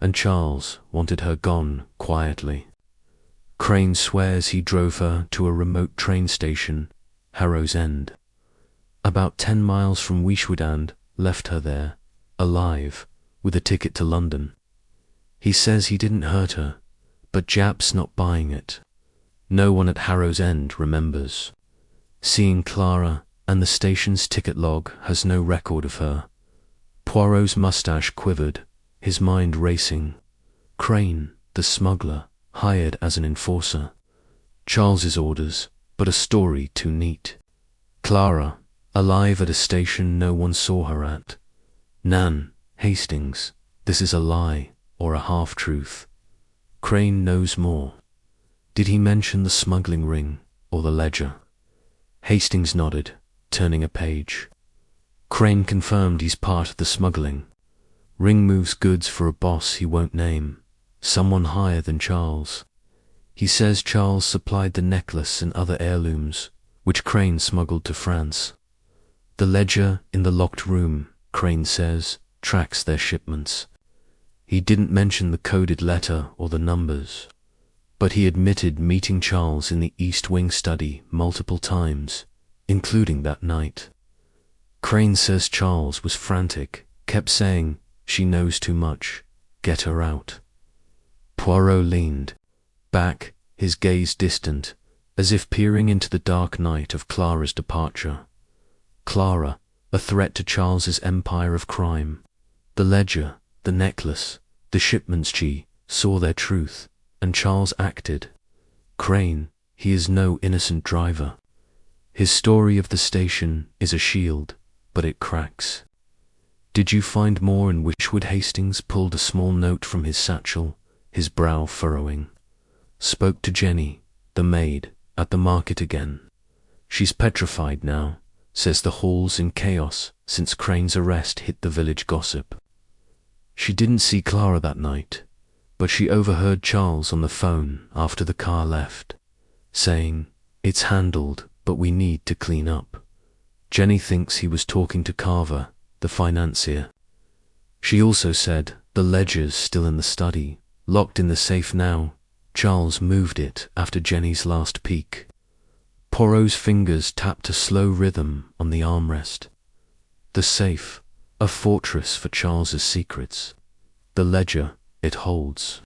and Charles wanted her gone quietly. Crane swears he drove her to a remote train station, Harrow's End, about 10 miles from Weishwood, and left her there, alive, with a ticket to London. He says he didn't hurt her, but Japp's not buying it. No one at Harrow's End remembers seeing Clara, and the station's ticket log has no record of her. Poirot's mustache quivered, his mind racing. Crane, the smuggler, hired as an enforcer. Charles's orders, but a story too neat. Clara, alive at a station no one saw her at. Nan, Hastings, this is a lie, or a half-truth. Crane knows more. Did he mention the smuggling ring, or the ledger? Hastings nodded, turning a page. Crane confirmed he's part of the smuggling. Ring moves goods for a boss he won't name, someone higher than Charles. He says Charles supplied the necklace and other heirlooms, which Crane smuggled to France. The ledger in the locked room, Crane says, tracks their shipments. He didn't mention the coded letter or the numbers, but he admitted meeting Charles in the East Wing study multiple times, including that night. Crane says Charles was frantic, kept saying, "She knows too much, get her out." Poirot leaned back, his gaze distant, as if peering into the dark night of Clara's departure. Clara, a threat to Charles's empire of crime. The ledger, the necklace, the shipments. She saw their truth, and Charles acted. Crane, he is no innocent driver. His story of the station is a shield, but it cracks. Did you find more in Weishwood? Hastings pulled a small note from his satchel, his brow furrowing. Spoke to Jenny, the maid, at the market again. She's petrified now, says the hall's in chaos since Crane's arrest hit the village gossip. She didn't see Clara that night, but she overheard Charles on the phone after the car left, saying, "It's handled, but we need to clean up." Jenny thinks he was talking to Carver, the financier. She also said the ledger's still in the study, locked in the safe now. Charles moved it after Jenny's last peek. Poirot's fingers tapped a slow rhythm on the armrest. The safe, a fortress for Charles's secrets. The ledger, it holds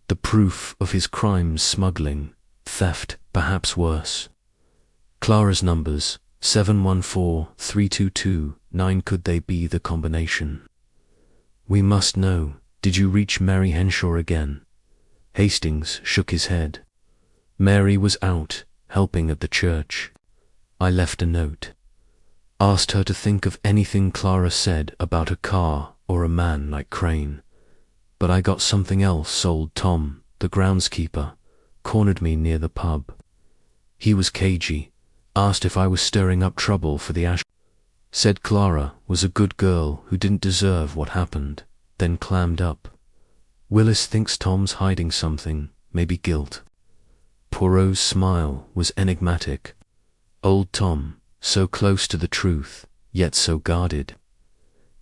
the proof of his crimes, smuggling, theft, perhaps worse. Clara's numbers, 714-322-9. Could they be the combination? We must know. Did you reach Mary Henshaw again? Hastings shook his head. Mary was out, helping at the church. I left a note. Asked her to think of anything Clara said about a car or a man like Crane. But I got something else. Old Tom, the groundskeeper, cornered me near the pub. He was cagey, asked if I was stirring up trouble for the Ash. Said Clara was a good girl who didn't deserve what happened, then clammed up. Willis thinks Tom's hiding something, maybe guilt. Poirot's smile was enigmatic. Old Tom, so close to the truth, yet so guarded.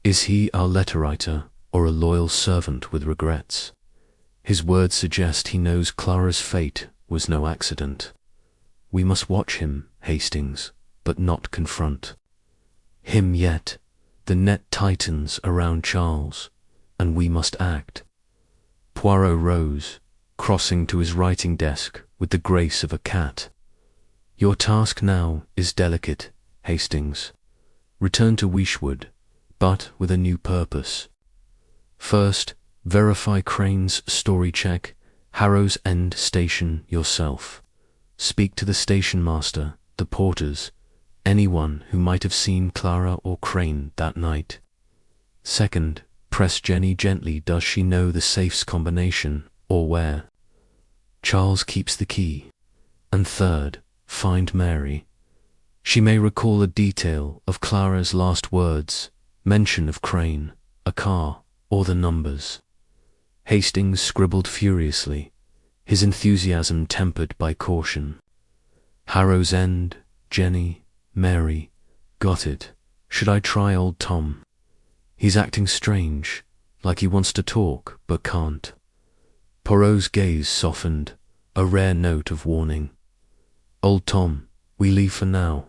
Is he our letter writer, or a loyal servant with regrets? His words suggest he knows Clara's fate was no accident. We must watch him, Hastings, but not confront him yet. The net tightens around Charles, and we must act. Poirot rose, crossing to his writing desk with the grace of a cat. Your task now is delicate, Hastings. Return to Weeshwood, but with a new purpose. First, verify Crane's story check, Harrow's End Station yourself. Speak to the station master, the porters, anyone who might have seen Clara or Crane that night. Second, press Jenny gently. Does she know the safe's combination, or where Charles keeps the key? And third, find Mary. She may recall a detail of Clara's last words, mention of Crane, a car, or the numbers. Hastings scribbled furiously, his enthusiasm tempered by caution. Harrow's End, Jenny, Mary, got it. Should I try old Tom? He's acting strange, like he wants to talk, but can't. Poirot's gaze softened, a rare note of warning. Old Tom, we leave for now.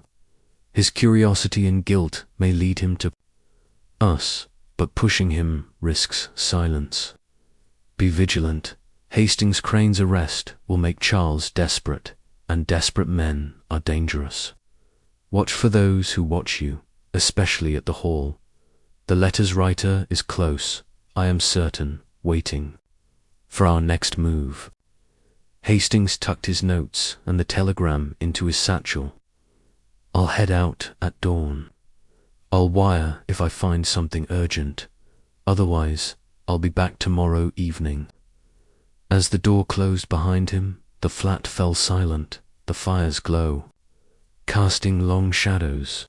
His curiosity and guilt may lead him to us, but pushing him risks silence. Be vigilant. Hastings Crane's arrest will make Charles desperate, and desperate men are dangerous. Watch for those who watch you, especially at the hall. The letter's writer is close, I am certain, waiting for our next move. Hastings tucked his notes and the telegram into his satchel. I'll head out at dawn. I'll wire if I find something urgent. Otherwise, I'll be back tomorrow evening. As the door closed behind him, the flat fell silent, the fire's glow casting long shadows.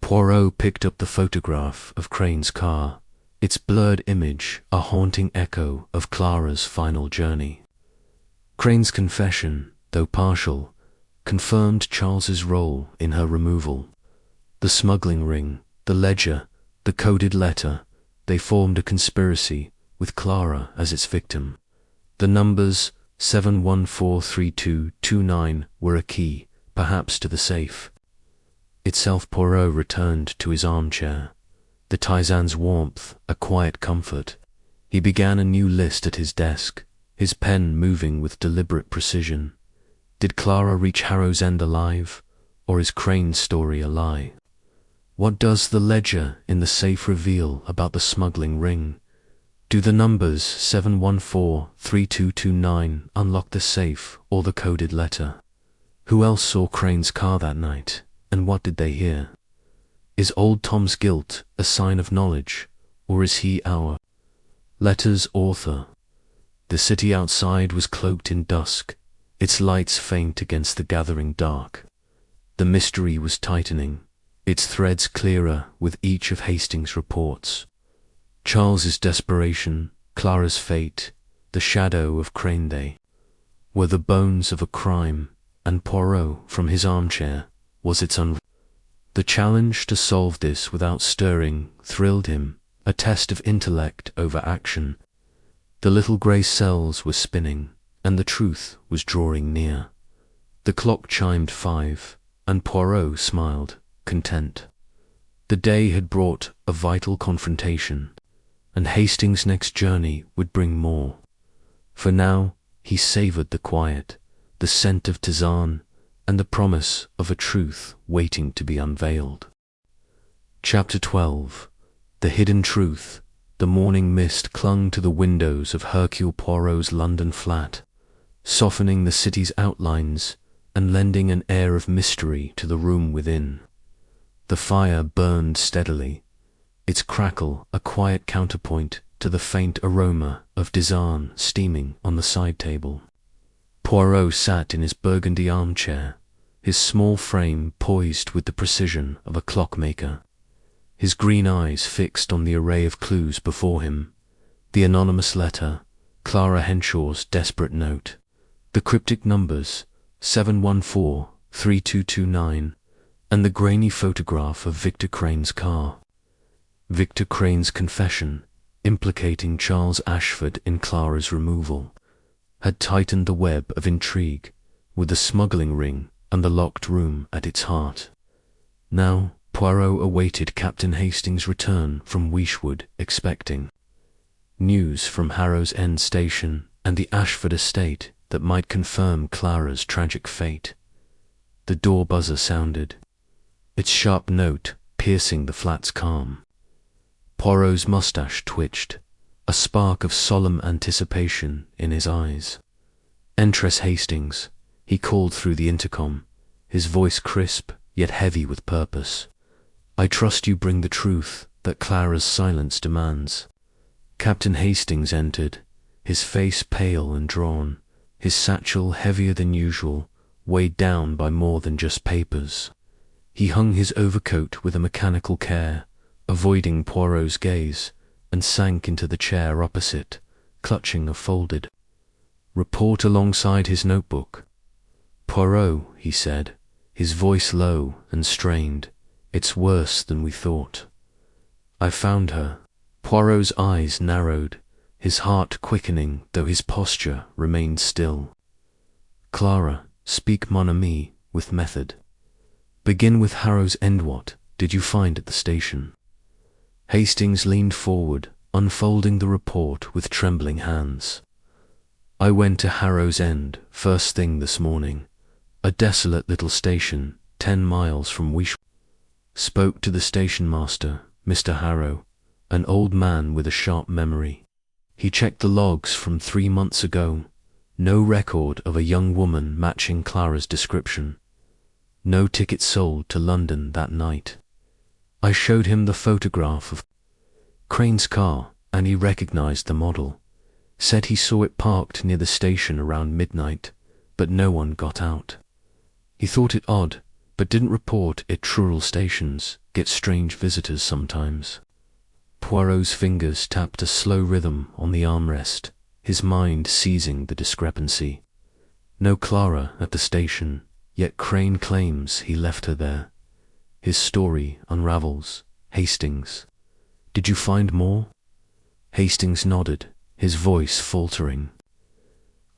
Poirot picked up the photograph of Crane's car, its blurred image a haunting echo of Clara's final journey. Crane's confession, though partial, confirmed Charles's role in her removal. The smuggling ring, the ledger, the coded letter, they formed a conspiracy with Clara as its victim. The numbers 7143229 were a key, perhaps to the safe itself. Poirot returned to his armchair, the tisane's warmth a quiet comfort. He began a new list at his desk, his pen moving with deliberate precision. Did Clara reach Harrow's End alive, or is Crane's story a lie? What does the ledger in the safe reveal about the smuggling ring? Do the numbers 7143229 unlock the safe or the coded letter? Who else saw Crane's car that night, and what did they hear? Is old Tom's guilt a sign of knowledge, or is he our letter's author? The city outside was cloaked in dusk, its lights faint against the gathering dark. The mystery was tightening, its threads clearer with each of Hastings' reports. Charles's desperation, Clara's fate, the shadow of Crane, they were the bones of a crime, and Poirot, from his armchair, was its The challenge to solve this without stirring thrilled him, a test of intellect over action. The little grey cells were spinning, and the truth was drawing near. The clock chimed 5, and Poirot smiled, content. The day had brought a vital confrontation, and Hastings' next journey would bring more. For now, he savoured the quiet, the scent of tisane, and the promise of a truth waiting to be unveiled. Chapter 12. The Hidden Truth. The morning mist clung to the windows of Hercule Poirot's London flat, softening the city's outlines and lending an air of mystery to the room within. The fire burned steadily, its crackle a quiet counterpoint to the faint aroma of tisane steaming on the side table. Poirot sat in his burgundy armchair, his small frame poised with the precision of a clockmaker, his green eyes fixed on the array of clues before him: the anonymous letter, Clara Henshaw's desperate note, the cryptic numbers 714-3229, and the grainy photograph of Victor Crane's car. Victor Crane's confession, implicating Charles Ashford in Clara's removal, had tightened the web of intrigue, with the smuggling ring and the locked room at its heart. Now Poirot awaited Captain Hastings' return from Weeshwood, expecting news from Harrow's End Station and the Ashford estate that might confirm Clara's tragic fate. The door buzzer sounded, its sharp note piercing the flat's calm. Poirot's moustache twitched, a spark of solemn anticipation in his eyes. "Entress Hastings," he called through the intercom, his voice crisp yet heavy with purpose. "I trust you bring the truth that Clara's silence demands." Captain Hastings entered, his face pale and drawn, his satchel heavier than usual, weighed down by more than just papers. He hung his overcoat with a mechanical care, avoiding Poirot's gaze, and sank into the chair opposite, clutching a folded report alongside his notebook. "Poirot," he said, his voice low and strained, "it's worse than we thought. I found her." Poirot's eyes narrowed, his heart quickening though his posture remained still. "Clara, speak mon ami with method. Begin with Harrow's End. What did you find at the station?" Hastings leaned forward, unfolding the report with trembling hands. "I went to Harrow's End first thing this morning, a desolate little station 10 miles from Weeshwood. Spoke to the station master, Mr. Harrow, an old man with a sharp memory. He checked the logs from 3 months ago. No record of a young woman matching Clara's description. No ticket sold to London that night. I showed him the photograph of Crane's car, and he recognized the model. Said he saw it parked near the station around midnight, but no one got out. He thought it odd, but didn't report it. Rural stations get strange visitors sometimes." Poirot's fingers tapped a slow rhythm on the armrest, his mind seizing the discrepancy. No Clara at the station, yet Crane claims he left her there. His story unravels. Hastings, did you find more? Hastings nodded, his voice faltering.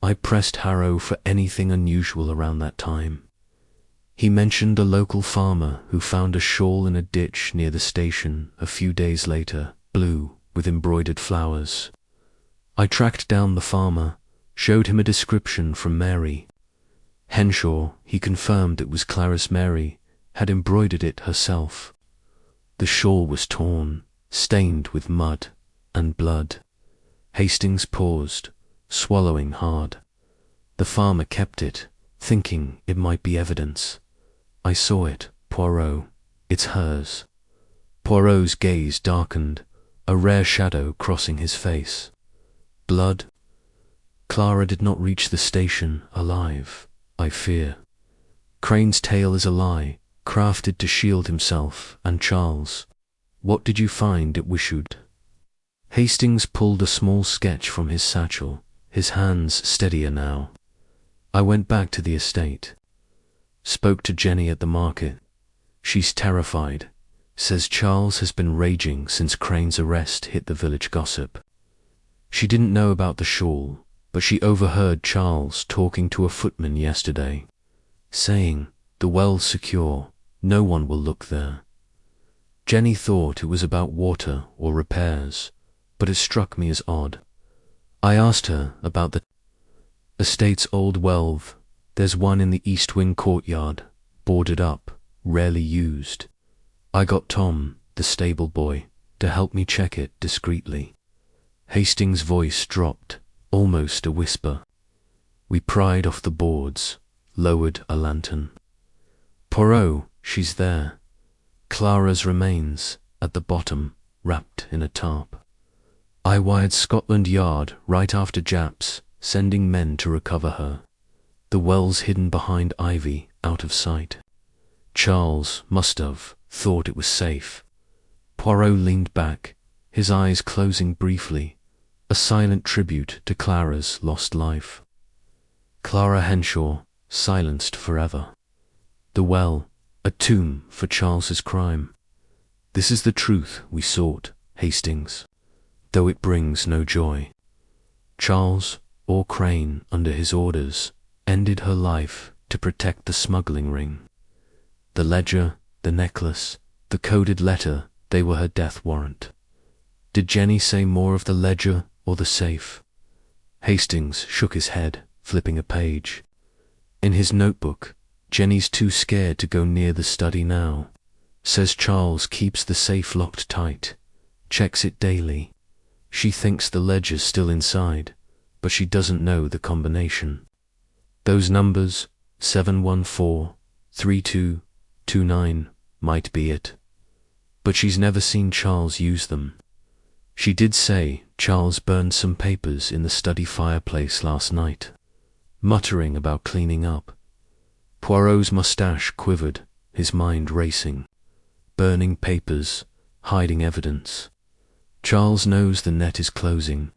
"I pressed Harrow for anything unusual around that time. He mentioned a local farmer who found a shawl in a ditch near the station a few days later, blue, with embroidered flowers. I tracked down the farmer, showed him a description from Mary. Henshaw, he confirmed it was Clarice Mary, had embroidered it herself. The shawl was torn, stained with mud and blood." Hastings paused, swallowing hard. "The farmer kept it, thinking it might be evidence. I saw it, Poirot. It's hers." Poirot's gaze darkened, a rare shadow crossing his face. "Blood? Clara did not reach the station alive, I fear. Crane's tale is a lie, crafted to shield himself and Charles. What did you find at Weeshwood?" Hastings pulled a small sketch from his satchel, his hands steadier now. "I went back to the estate. Spoke to Jenny at the market. She's terrified. Says Charles has been raging since Crane's arrest hit the village gossip. She didn't know about the shawl, but she overheard Charles talking to a footman yesterday, saying, 'The well's secure, no one will look there.' Jenny thought it was about water or repairs, but it struck me as odd. I asked her about the estate's old well. There's one in the East Wing courtyard, boarded up, rarely used. I got Tom, the stable boy, to help me check it discreetly." Hastings' voice dropped, almost a whisper. "We pried off the boards, lowered a lantern. Poirot, she's there. Clara's remains, at the bottom, wrapped in a tarp. I wired Scotland Yard right after Japs, sending men to recover her. The well's hidden behind ivy, out of sight. Charles must have thought it was safe. Poirot leaned back, his eyes closing briefly, a silent tribute to Clara's lost life. Clara Henshaw, silenced forever. The well, a tomb for Charles's crime. This is the truth we sought, Hastings, though it brings no joy. Charles, or Crane under his orders, ended her life to protect the smuggling ring. The ledger, the necklace, the coded letter, they were her death warrant. Did Jenny say more of the ledger or the safe? Hastings shook his head, flipping a page. In his notebook, Jenny's too scared to go near the study now. Says Charles keeps the safe locked tight, checks it daily. She thinks the ledger's still inside, but she doesn't know the combination. Those numbers, 714-3229, might be it. But she's never seen Charles use them. She did say Charles burned some papers in the study fireplace last night, muttering about cleaning up. Poirot's mustache quivered, his mind racing. Burning papers, hiding evidence. Charles knows the net is closing.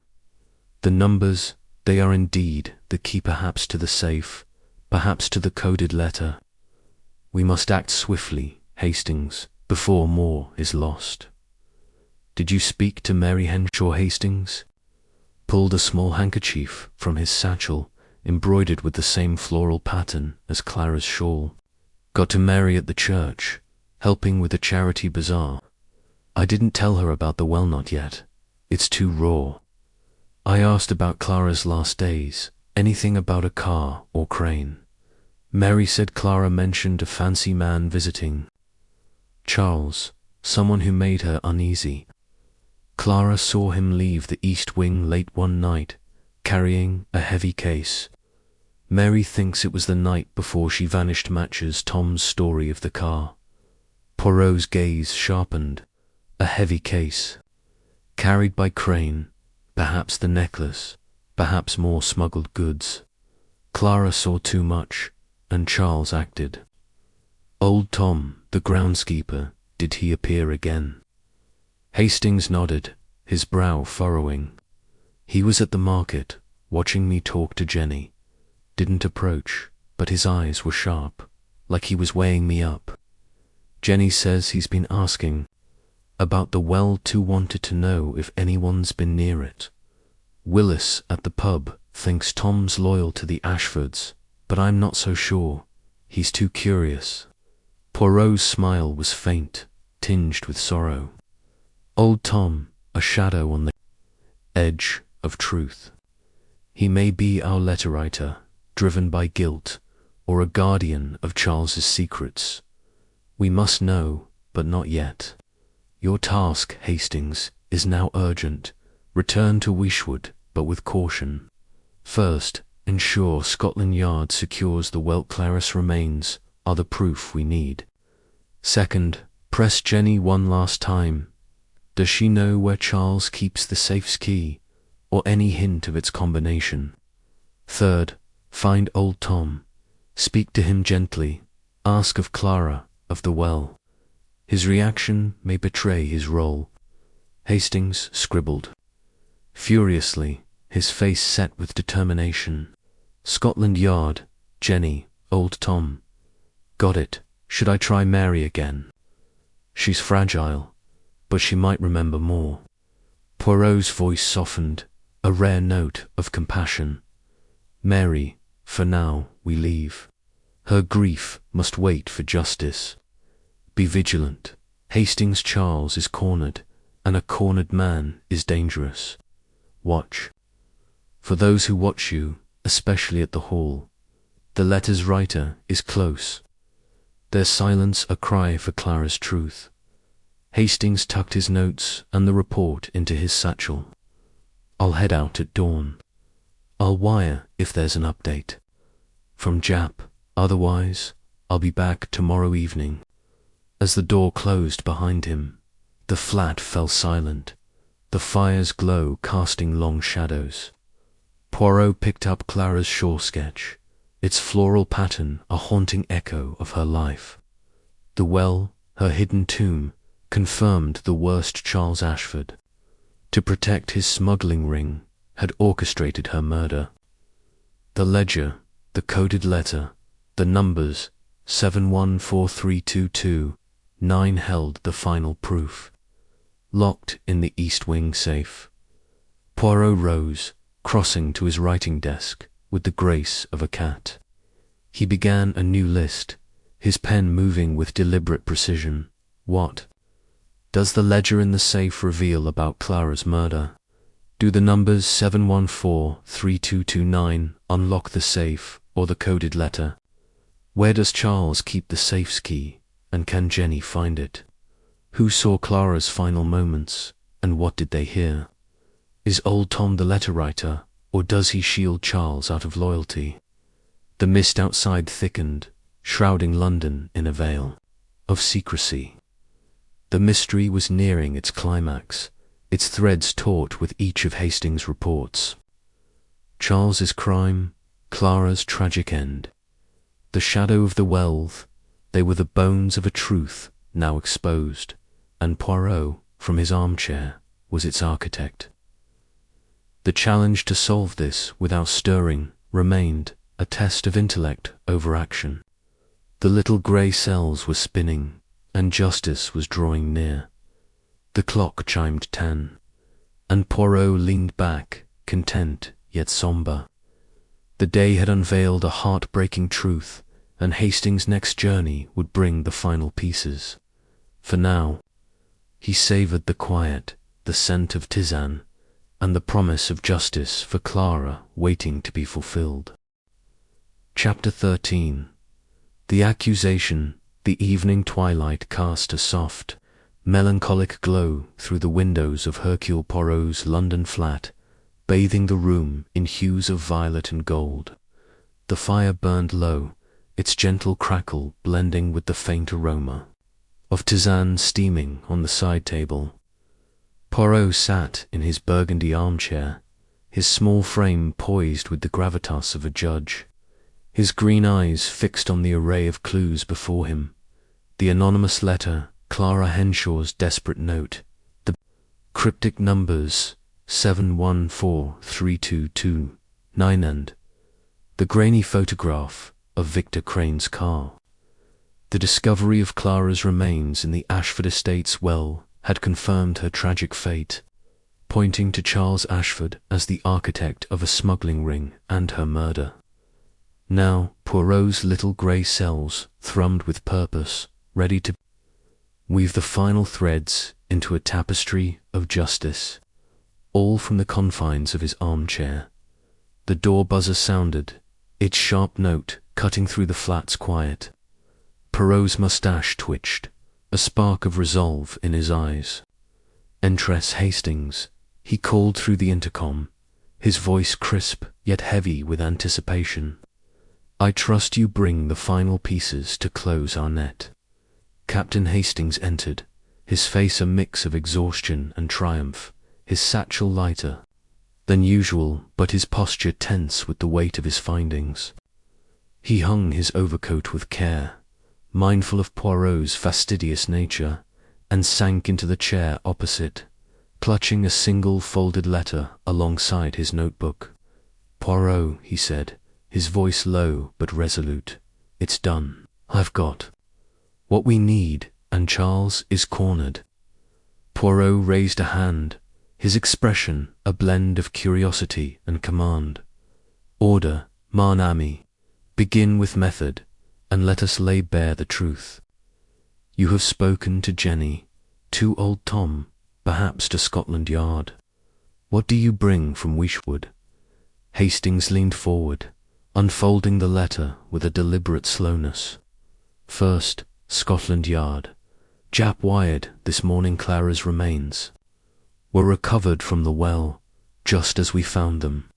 The numbers, they are indeed the key perhaps to the safe, perhaps to the coded letter. We must act swiftly, Hastings, before more is lost. Did you speak to Mary Henshaw, Hastings? Pulled a small handkerchief from his satchel, embroidered with the same floral pattern as Clara's shawl. Got to Mary at the church, helping with a charity bazaar. I didn't tell her about the well not yet. It's too raw. I asked about Clara's last days, anything about a car or Crane. Mary said Clara mentioned a fancy man visiting. Charles, someone who made her uneasy. Clara saw him leave the East Wing late one night, carrying a heavy case. Mary thinks it was the night before she vanished matches Tom's story of the car. Poirot's gaze sharpened. A heavy case. Carried by Crane, perhaps the necklace, perhaps more smuggled goods. Clara saw too much, and Charles acted. Old Tom, the groundskeeper, did he appear again? Hastings nodded, his brow furrowing. He was at the market, watching me talk to Jenny. Didn't approach, but his eyes were sharp, like he was weighing me up. Jenny says he's been asking about the well, too wanted to know if anyone's been near it. Willis at the pub thinks Tom's loyal to the Ashfords, but I'm not so sure. He's too curious. Poirot's smile was faint, tinged with sorrow. Old Tom, a shadow on the edge of truth. He may be our letter writer, driven by guilt, or a guardian of Charles's secrets. We must know, but not yet. Your task, Hastings, is now urgent. Return to Wishwood, but with caution. First, ensure Scotland Yard secures the Welt Claris remains are the proof we need. Second, press Jenny one last time. Does she know where Charles keeps the safe's key, or any hint of its combination? Third, find old Tom. Speak to him gently. Ask of Clara, of the well. His reaction may betray his role. Hastings scribbled. Furiously, his face set with determination. Scotland Yard, Jenny, old Tom. Got it. Should I try Mary again? She's fragile, but she might remember more. Poirot's voice softened, a rare note of compassion. Mary, for now, we leave. Her grief must wait for justice. Be vigilant. Hastings Charles is cornered, and a cornered man is dangerous. Watch. For those who watch you, especially at the hall, the letter's writer is close. Their silence a cry for Clara's truth. Hastings tucked his notes and the report into his satchel. I'll head out at dawn. I'll wire if there's an update. From Jap, Otherwise, I'll be back tomorrow evening." As the door closed behind him, the flat fell silent, the fire's glow casting long shadows. Poirot picked up Clara's shore sketch, its floral pattern a haunting echo of her life. The well, her hidden tomb, confirmed the worst Charles Ashford, to protect his smuggling ring, had orchestrated her murder. The ledger, the coded letter, the numbers 714322-9 held the final proof. Locked in the East Wing safe, Poirot rose, crossing to his writing desk with the grace of a cat. He began a new list, his pen moving with deliberate precision. What does the ledger in the safe reveal about Clara's murder? Do the numbers 7143229 unlock the safe, or the coded letter? Where does Charles keep the safe's key, and can Jenny find it? Who saw Clara's final moments, and what did they hear? Is old Tom the letter writer, or does he shield Charles out of loyalty? The mist outside thickened, shrouding London in a veil of secrecy. The mystery was nearing its climax, its threads taut with each of Hastings' reports. Charles's crime, Clara's tragic end. The shadow of the wealth, they were the bones of a truth now exposed, and Poirot, from his armchair, was its architect. The challenge to solve this without stirring remained a test of intellect over action. The little grey cells were spinning, and justice was drawing near. The clock chimed 10, and Poirot leaned back, content yet sombre. The day had unveiled a heart-breaking truth, and Hastings' next journey would bring the final pieces. For now, he savoured the quiet, the scent of tisane, and the promise of justice for Clara waiting to be fulfilled. Chapter 13. The accusation. The evening twilight cast a soft, melancholic glow through the windows of Hercule Poirot's London flat, bathing the room in hues of violet and gold. The fire burned low, its gentle crackle blending with the faint aroma of tisane steaming on the side table. Poirot sat in his burgundy armchair, his small frame poised with the gravitas of a judge, his green eyes fixed on the array of clues before him. The anonymous letter, Clara Henshaw's desperate note, the cryptic numbers 714322-9, and the grainy photograph of Victor Crane's car. The discovery of Clara's remains in the Ashford estate's well had confirmed her tragic fate, pointing to Charles Ashford as the architect of a smuggling ring and her murder. Now Poirot's little grey cells thrummed with purpose, ready to weave the final threads into a tapestry of justice, all from the confines of his armchair. The door buzzer sounded, its sharp note cutting through the flat's quiet. Poirot's moustache twitched, a spark of resolve in his eyes. "Entress Hastings," he called through the intercom, his voice crisp yet heavy with anticipation. "I trust you bring the final pieces to close our net." Captain Hastings entered, his face a mix of exhaustion and triumph, his satchel lighter than usual, but his posture tense with the weight of his findings. He hung his overcoat with care, mindful of Poirot's fastidious nature, and sank into the chair opposite, clutching a single folded letter alongside his notebook. "Poirot," he said, his voice low but resolute, "it's done. I've got what we need, and Charles is cornered." Poirot raised a hand, his expression a blend of curiosity and command. "Order, mon ami. Begin with method, and let us lay bare the truth. You have spoken to Jenny, to old Tom, perhaps to Scotland Yard. What do you bring from Wishwood?" Hastings leaned forward, unfolding the letter with a deliberate slowness. "First, Scotland Yard. Jap wired this morning Clara's remains were recovered from the well, just as we found them.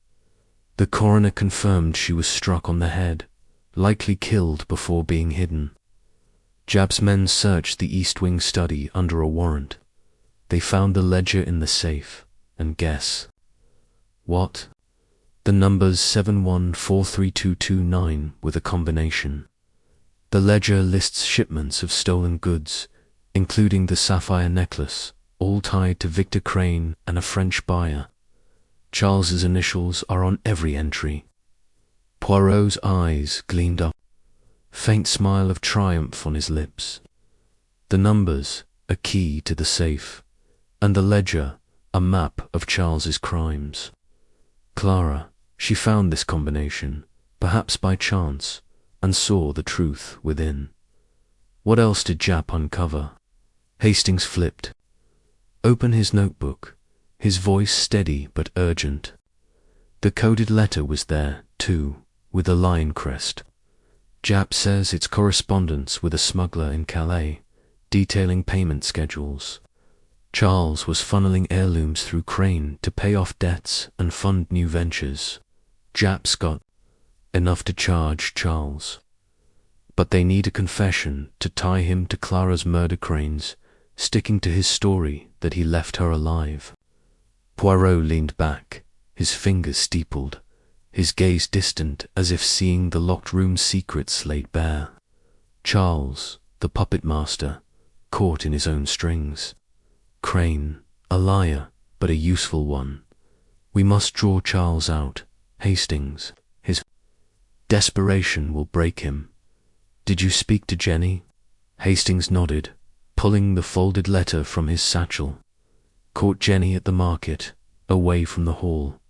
The coroner confirmed she was struck on the head, likely killed before being hidden. Japp's men searched the East Wing study under a warrant. They found the ledger in the safe, and guess what? The numbers 71432229 with a combination. The ledger lists shipments of stolen goods, including the sapphire necklace, all tied to Victor Crane and a French buyer. Charles's initials are on every entry. Poirot's eyes gleamed up, faint smile of triumph on his lips. The numbers, a key to the safe, and the ledger, a map of Charles's crimes. Clara, she found this combination, perhaps by chance, and saw the truth within. What else did Japp uncover? Hastings flipped open his notebook, his voice steady but urgent. The coded letter was there, too, with a lion crest. Japp says it's correspondence with a smuggler in Calais, detailing payment schedules. Charles was funneling heirlooms through Crane to pay off debts and fund new ventures. Japp's got enough to charge Charles. But they need a confession to tie him to Clara's murder. Crane's sticking to his story that he left her alive. Poirot leaned back, his fingers steepled, his gaze distant as if seeing the locked room's secrets laid bare. Charles, the puppet master, caught in his own strings. Crane, a liar, but a useful one. We must draw Charles out, Hastings. His desperation will break him. Did you speak to Jenny? Hastings nodded, pulling the folded letter from his satchel. Caught Jenny at the market, away from the hall.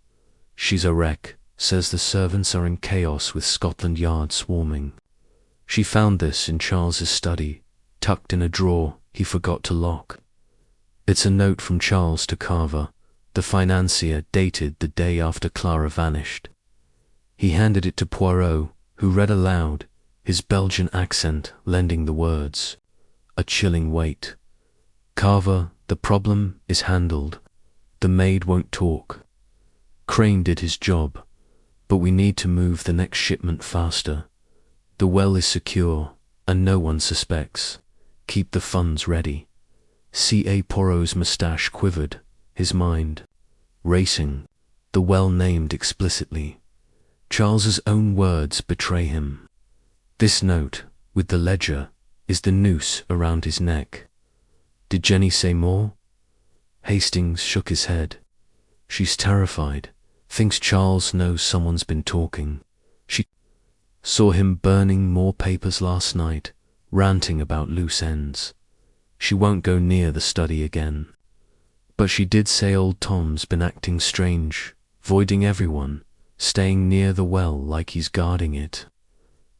She's a wreck, says the servants are in chaos with Scotland Yard swarming. She found this in Charles's study, tucked in a drawer he forgot to lock. It's a note from Charles to Carver, the financier, dated the day after Clara vanished. He handed it to Poirot, who read aloud, his Belgian accent lending the words. A chilling weight. Carver, the problem is handled. The maid won't talk. Crane did his job, but we need to move the next shipment faster. The well is secure, and no one suspects. Keep the funds ready. C.A. Poirot's moustache quivered, his mind racing, the well named explicitly. Charles's own words betray him. This note, with the ledger, is the noose around his neck. Did Jenny say more? Hastings shook his head. She's terrified, thinks Charles knows someone's been talking. She saw him burning more papers last night, ranting about loose ends. She won't go near the study again. But she did say old Tom's been acting strange, voiding everyone, staying near the well like he's guarding it.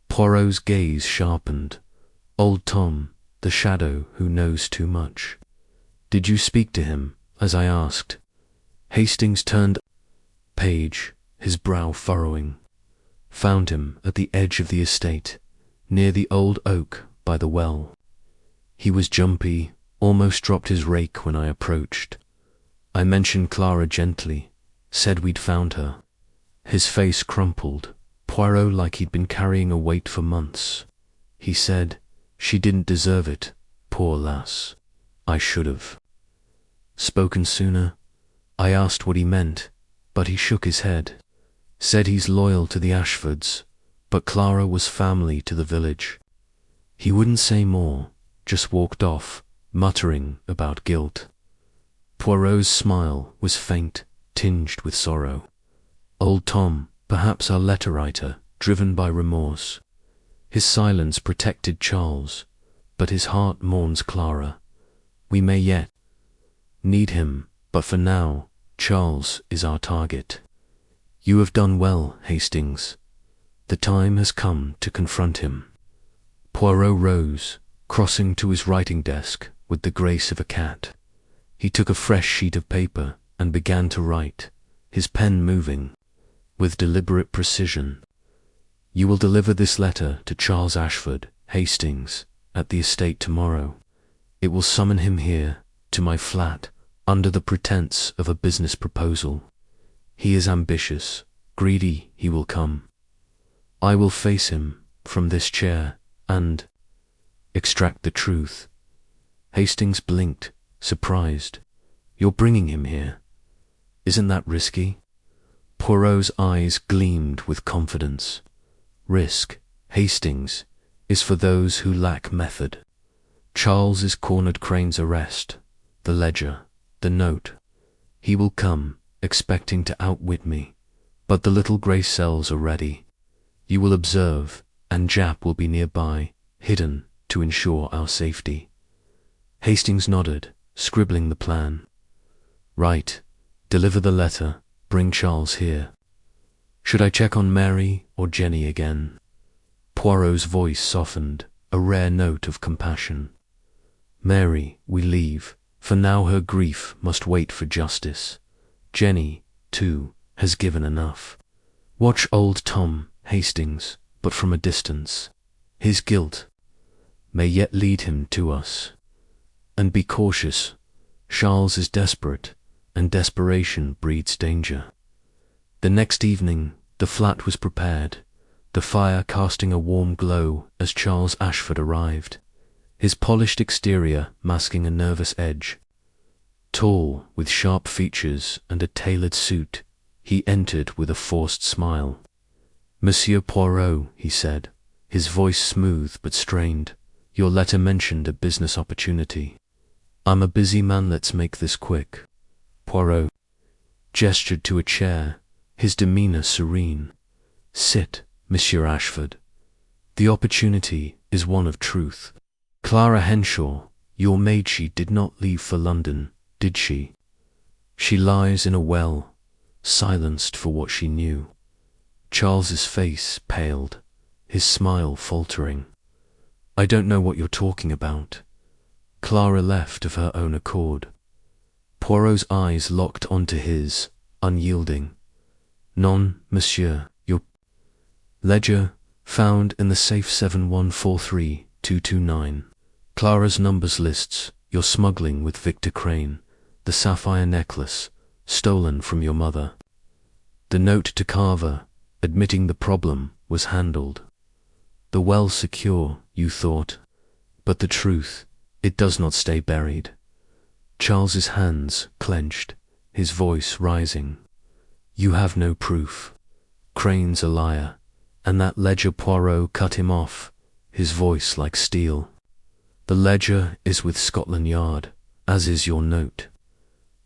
Poirot's gaze sharpened. Old Tom, the shadow who knows too much. Did you speak to him, as I asked? Hastings turned page, his brow furrowing. Found him at the edge of the estate, near the old oak by the well. He was jumpy, almost dropped his rake when I approached. I mentioned Clara gently, said we'd found her. His face crumpled, Poirot like he'd been carrying a weight for months. He said, she didn't deserve it, poor lass. I should have spoken sooner. I asked what he meant, but he shook his head. Said he's loyal to the Ashfords, but Clara was family to the village. He wouldn't say more, just walked off, muttering about guilt. Poirot's smile was faint, tinged with sorrow. Old Tom, perhaps our letter writer, driven by remorse. His silence protected Charles, but his heart mourns Clara. We may yet need him, but for now, Charles is our target. You have done well, Hastings. The time has come to confront him. Poirot rose, crossing to his writing desk with the grace of a cat. He took a fresh sheet of paper and began to write, his pen moving with deliberate precision. You will deliver this letter to Charles Ashford, Hastings, at the estate tomorrow. It will summon him here, to my flat, under the pretense of a business proposal. He is ambitious, greedy. He will come. I will face him, from this chair and extract the truth." Hastings blinked, surprised. "You're bringing him here? Isn't that risky?" Poirot's eyes gleamed with confidence. "Risk, Hastings, is for those who lack method. Charles is cornered Crane's arrest, the ledger, the note. He will come, expecting to outwit me, but the little grey cells are ready. You will observe, and Jap will be nearby, hidden, to ensure our safety." Hastings nodded, scribbling the plan. "Right. Deliver the letter. Bring Charles here. Should I check on Mary or Jenny again?" Poirot's voice softened, a rare note of compassion. "Mary, we leave. For now her grief must wait for justice. Jenny, too, has given enough. Watch old Tom, Hastings, but from a distance. His guilt may yet lead him to us. And be cautious. Charles is desperate, and desperation breeds danger." The next evening, the flat was prepared, the fire casting a warm glow as Charles Ashford arrived, his polished exterior masking a nervous edge. Tall, with sharp features and a tailored suit, he entered with a forced smile. "Monsieur Poirot," he said, his voice smooth but strained, "your letter mentioned a business opportunity. I'm a busy man, let's make this quick." Poirot gestured to a chair, his demeanor serene. "Sit, Monsieur Ashford. The opportunity is one of truth. Clara Henshaw, your maid, she did not leave for London, did she? She lies in a well, silenced for what she knew." Charles's face paled, his smile faltering. "I don't know what you're talking about. Clara left of her own accord." Poirot's eyes locked onto his, unyielding. "Non, monsieur, your ledger found in the safe 7143229. Clara's numbers lists your smuggling with Victor Crane, the sapphire necklace stolen from your mother. The note to Carver, admitting the problem, was handled. The well secure, you thought, but the truth, it does not stay buried." Charles's hands clenched, his voice rising. "You have no proof. Crane's a liar, and that ledger." Poirot cut him off, his voice like steel. "The ledger is with Scotland Yard, as is your note.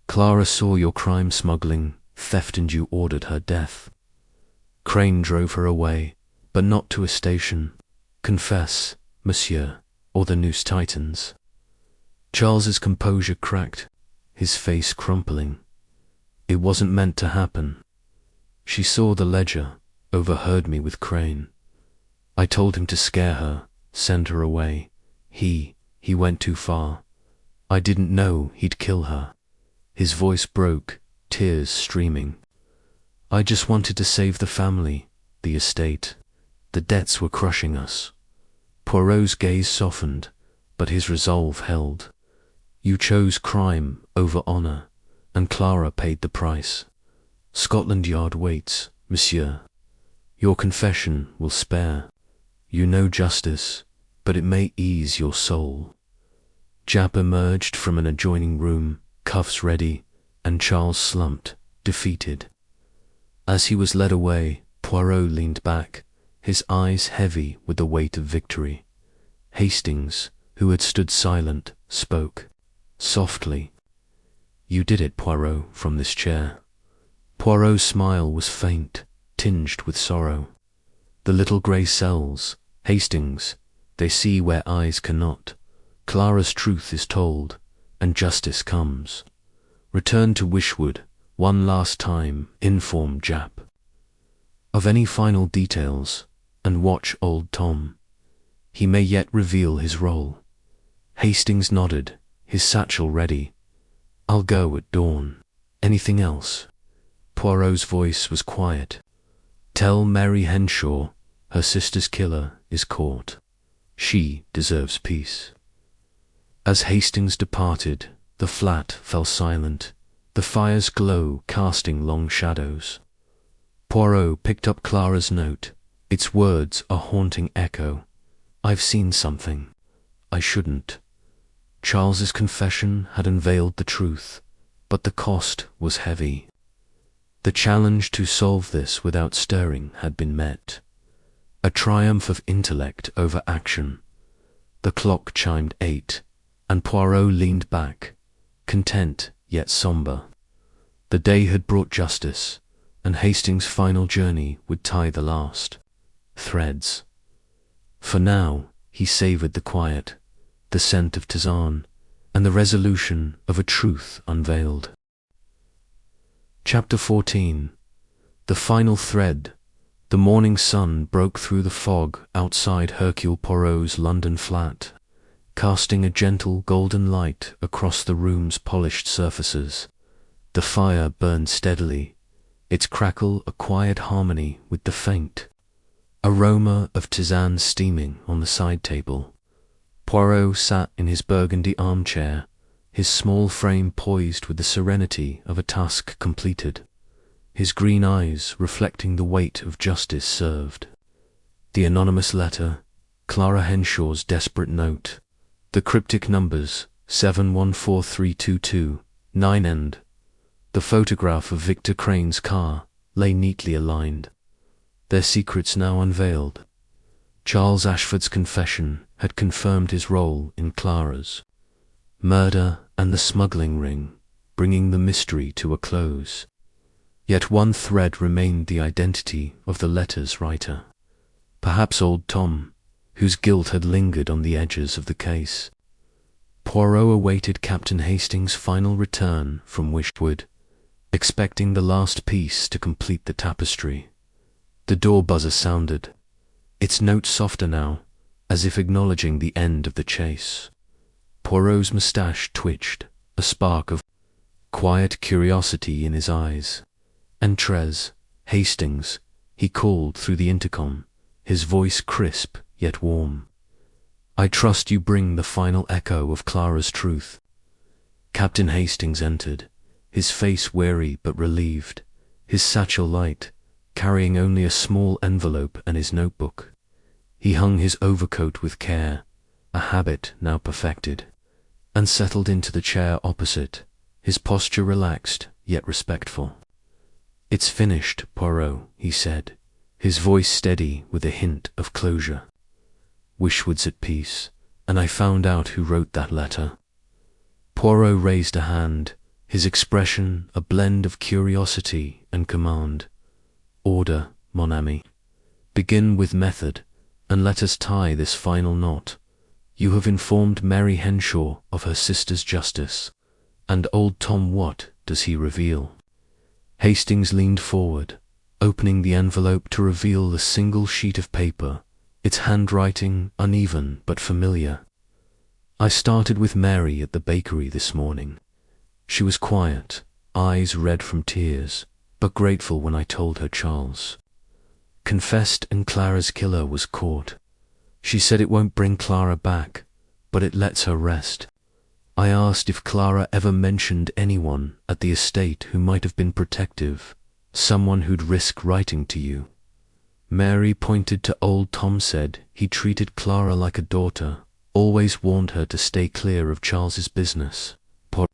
Clara saw your crime, smuggling, theft, and you ordered her death. Crane drove her away, but not to a station. Confess, monsieur, or the noose tightens." Charles's composure cracked, his face crumpling. "It wasn't meant to happen. She saw the ledger, overheard me with Crane. I told him to scare her, send her away. He went too far. I didn't know he'd kill her." His voice broke, tears streaming. "I just wanted to save the family, the estate. The debts were crushing us." Poirot's gaze softened, but his resolve held. "You chose crime over honor, and Clara paid the price. Scotland Yard waits, monsieur. Your confession will spare. You know justice, but it may ease your soul." Jap emerged from an adjoining room, cuffs ready, and Charles slumped, defeated. As he was led away, Poirot leaned back, his eyes heavy with the weight of victory. Hastings, who had stood silent, spoke. Softly. "You did it, Poirot, from this chair." Poirot's smile was faint, tinged with sorrow. "The little grey cells, Hastings, they see where eyes cannot. Clara's truth is told, and justice comes. Return to Wishwood, one last time, inform Jap of any final details, and watch old Tom. He may yet reveal his role." Hastings nodded, his satchel ready. "I'll go at dawn. Anything else?" Poirot's voice was quiet. "Tell Mary Henshaw her sister's killer is caught. She deserves peace." As Hastings departed, the flat fell silent, the fire's glow casting long shadows. Poirot picked up Clara's note, Its words a haunting echo. I've seen something. I shouldn't. Charles's confession had unveiled the truth, but the cost was heavy. The challenge to solve this without stirring had been met. A triumph of intellect over action. The clock chimed 8, and Poirot leaned back, content yet sombre. The day had brought justice, and Hastings' final journey would tie the last threads. For now, he savoured the quiet, the scent of tisane, and the resolution of a truth unveiled. Chapter 14. The final thread. The morning sun broke through the fog outside Hercule Poirot's London flat, casting a gentle golden light across the room's polished surfaces. The fire burned steadily, its crackle a quiet harmony with the faint aroma of tisane steaming on the side table. Poirot sat in his burgundy armchair, his small frame poised with the serenity of a task completed, his green eyes reflecting the weight of justice served. The anonymous letter, Clara Henshaw's desperate note, the cryptic numbers 714322, 9 end, the photograph of Victor Crane's car lay neatly aligned, their secrets now unveiled. Charles Ashford's confession had confirmed his role in Clara's murder and the smuggling ring, bringing the mystery to a close. Yet one thread remained: the identity of the letter's writer. Perhaps old Tom, whose guilt had lingered on the edges of the case. Poirot awaited Captain Hastings' final return from Wishwood, expecting the last piece to complete the tapestry. The door buzzer sounded, its note softer now, as if acknowledging the end of the chase. Poirot's moustache twitched, a spark of quiet curiosity in his eyes. "Entrez, Hastings," he called through the intercom, his voice crisp yet warm. "I trust you bring the final echo of Clara's truth." Captain Hastings entered, his face wary but relieved, his satchel light, carrying only a small envelope and his notebook. He hung his overcoat with care, a habit now perfected, and settled into the chair opposite, his posture relaxed yet respectful. "It's finished, Poirot," he said, his voice steady with a hint of closure. "Wishwood's at peace, and I found out who wrote that letter." Poirot raised a hand, his expression a blend of curiosity and command. "Order, mon ami. Begin with method, and let us tie this final knot. You have informed Mary Henshaw of her sister's justice, and old Tom, what does he reveal?" Hastings leaned forward, opening the envelope to reveal the single sheet of paper, its handwriting uneven but familiar. "I started with Mary at the bakery this morning. She was quiet, eyes red from tears, but grateful when I told her Charles confessed and Clara's killer was caught. She said it won't bring Clara back, but it lets her rest. I asked if Clara ever mentioned anyone at the estate who might have been protective, someone who'd risk writing to you. Mary pointed to old Tom, said he treated Clara like a daughter, always warned her to stay clear of Charles's business." Poirot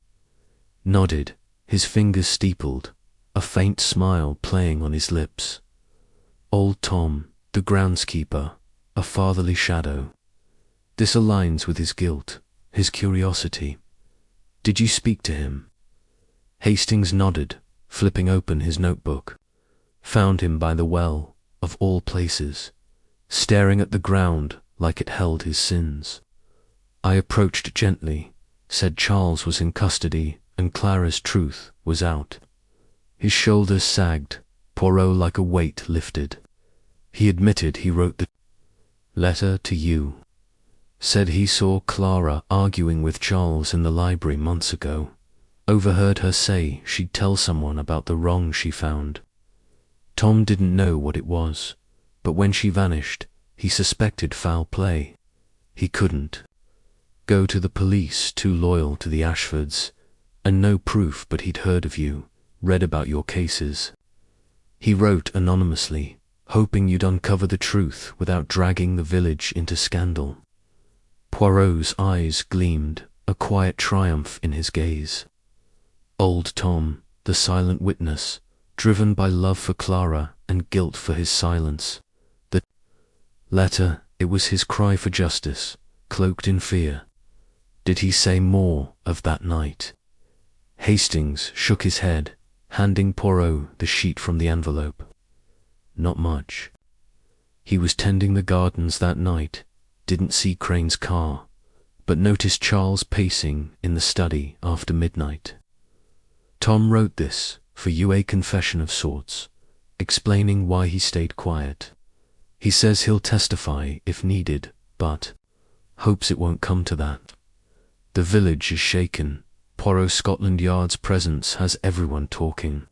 nodded, his fingers steepled, a faint smile playing on his lips. "Old Tom, the groundskeeper, a fatherly shadow. This aligns with his guilt, his curiosity. Did you speak to him?" Hastings nodded, flipping open his notebook. "Found him by the well, of all places, staring at the ground like it held his sins. I approached gently, said Charles was in custody and Clara's truth was out." His shoulders sagged, Poirot like a weight lifted. He admitted he wrote the letter to you. Said he saw Clara arguing with Charles in the library months ago. Overheard her say she'd tell someone about the wrong she found. Tom didn't know what it was, but when she vanished, he suspected foul play. He couldn't go to the police, too loyal to the Ashfords, and no proof, but he'd heard of you, read about your cases. He wrote anonymously, hoping you'd uncover the truth without dragging the village into scandal. Poirot's eyes gleamed, a quiet triumph in his gaze. Old Tom, the silent witness, driven by love for Clara and guilt for his silence. The letter, it was his cry for justice, cloaked in fear. Did he say more of that night? Hastings shook his head, handing Poirot the sheet from the envelope. Not much. He was tending the gardens that night, didn't see Crane's car, but noticed Charles pacing in the study after midnight. Tom wrote this for you, a confession of sorts, explaining why he stayed quiet. He says he'll testify if needed, but hopes it won't come to that. The village is shaken. Poirot Scotland Yard's presence has everyone talking.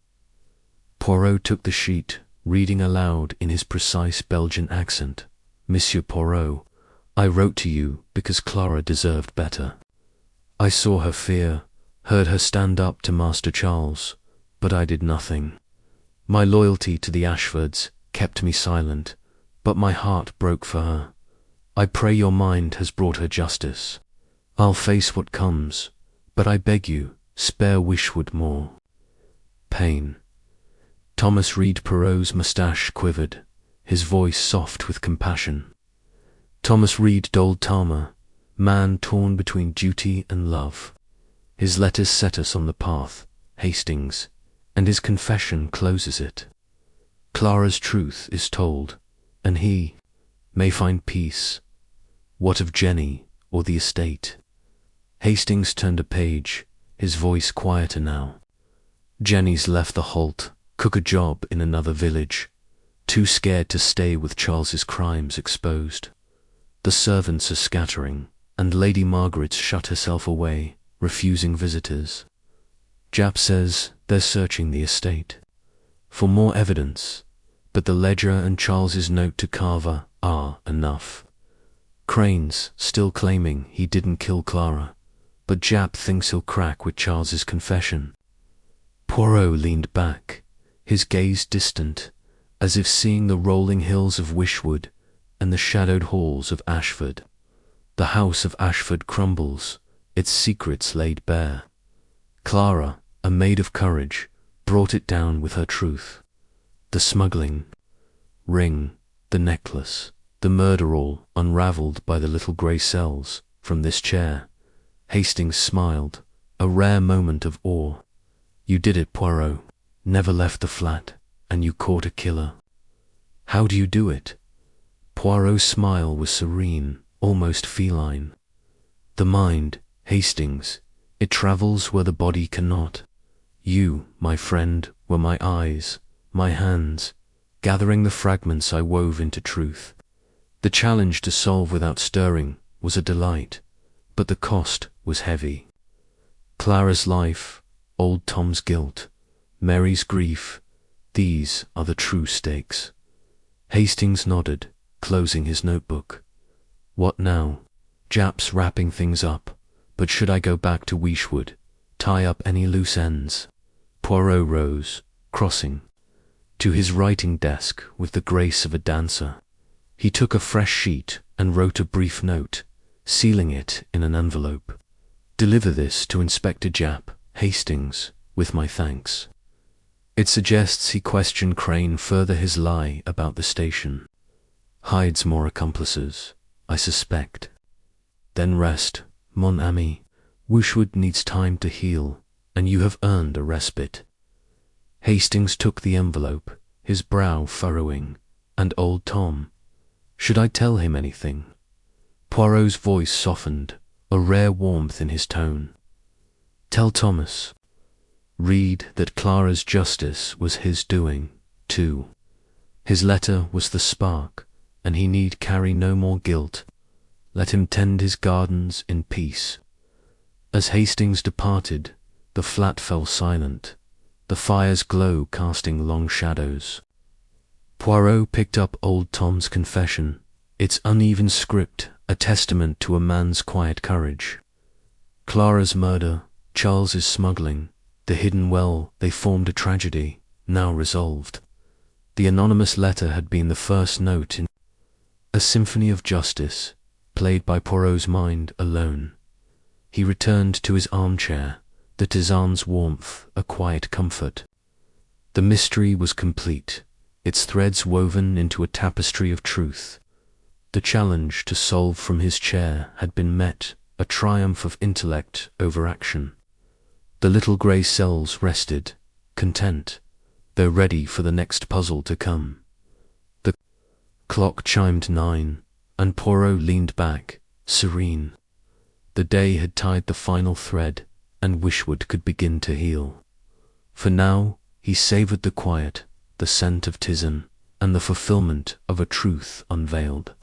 Poirot took the sheet, reading aloud in his precise Belgian accent. Monsieur Poirot, I wrote to you because Clara deserved better. I saw her fear, heard her stand up to Master Charles, but I did nothing. My loyalty to the Ashfords kept me silent, but my heart broke for her. I pray your mind has brought her justice. I'll face what comes, but I beg you, spare Wishwood more. Pain. Thomas Reed Perot's moustache quivered, his voice soft with compassion. Thomas Reed Old Talma, man torn between duty and love. His letters set us on the path, Hastings, and his confession closes it. Clara's truth is told, and he may find peace. What of Jenny or the estate? Hastings turned a page, his voice quieter now. Jenny's left the Holt, cook a job in another village, too scared to stay with Charles's crimes exposed. The servants are scattering, and Lady Margaret's shut herself away, refusing visitors. Jap says they're searching the estate for more evidence, but the ledger and Charles's note to Carver are enough. Crane's still claiming he didn't kill Clara, but Jap thinks he'll crack with Charles's confession. Poirot leaned back, his gaze distant, as if seeing the rolling hills of Wishwood and the shadowed halls of Ashford. The house of Ashford crumbles, its secrets laid bare. Clara, a maid of courage, brought it down with her truth. The smuggling ring, the necklace, the murder, all unravelled by the little grey cells. From this chair, Hastings smiled, a rare moment of awe. You did it, Poirot. Never left the flat, and you caught a killer. How do you do it? Poirot's smile was serene, almost feline. The mind, Hastings, it travels where the body cannot. You, my friend, were my eyes, my hands, gathering the fragments I wove into truth. The challenge to solve without stirring was a delight, but the cost was heavy. Clara's life, old Tom's guilt, Mary's grief, these are the true stakes. Hastings nodded, closing his notebook. What now? Jap's wrapping things up, but should I go back to Wishwood, tie up any loose ends? Poirot rose, crossing to his writing desk with the grace of a dancer. He took a fresh sheet and wrote a brief note, sealing it in an envelope. Deliver this to Inspector Jap, Hastings, with my thanks. It suggests he questioned Crane further his lie about the station. Hides more accomplices, I suspect. Then rest, mon ami. Wishwood needs time to heal, and you have earned a respite. Hastings took the envelope, his brow furrowing. And old Tom. Should I tell him anything? Poirot's voice softened, a rare warmth in his tone. Tell Thomas. Read that Clara's justice was his doing, too. His letter was the spark, and he need carry no more guilt. Let him tend his gardens in peace. As Hastings departed, the flat fell silent, the fire's glow casting long shadows. Poirot picked up old Tom's confession, its uneven script a testament to a man's quiet courage. Clara's murder, Charles's smuggling, the hidden well they formed a tragedy, now resolved. The anonymous letter had been the first note in a symphony of justice, played by Poirot's mind alone. He returned to his armchair, the tisane's warmth a quiet comfort. The mystery was complete, its threads woven into a tapestry of truth. The challenge to solve from his chair had been met, a triumph of intellect over action. The little grey cells rested, content, though ready for the next puzzle to come. The clock chimed 9, and Poirot leaned back, serene. The day had tied the final thread, and Wishwood could begin to heal. For now he savoured the quiet, the scent of tisane, and the fulfilment of a truth unveiled.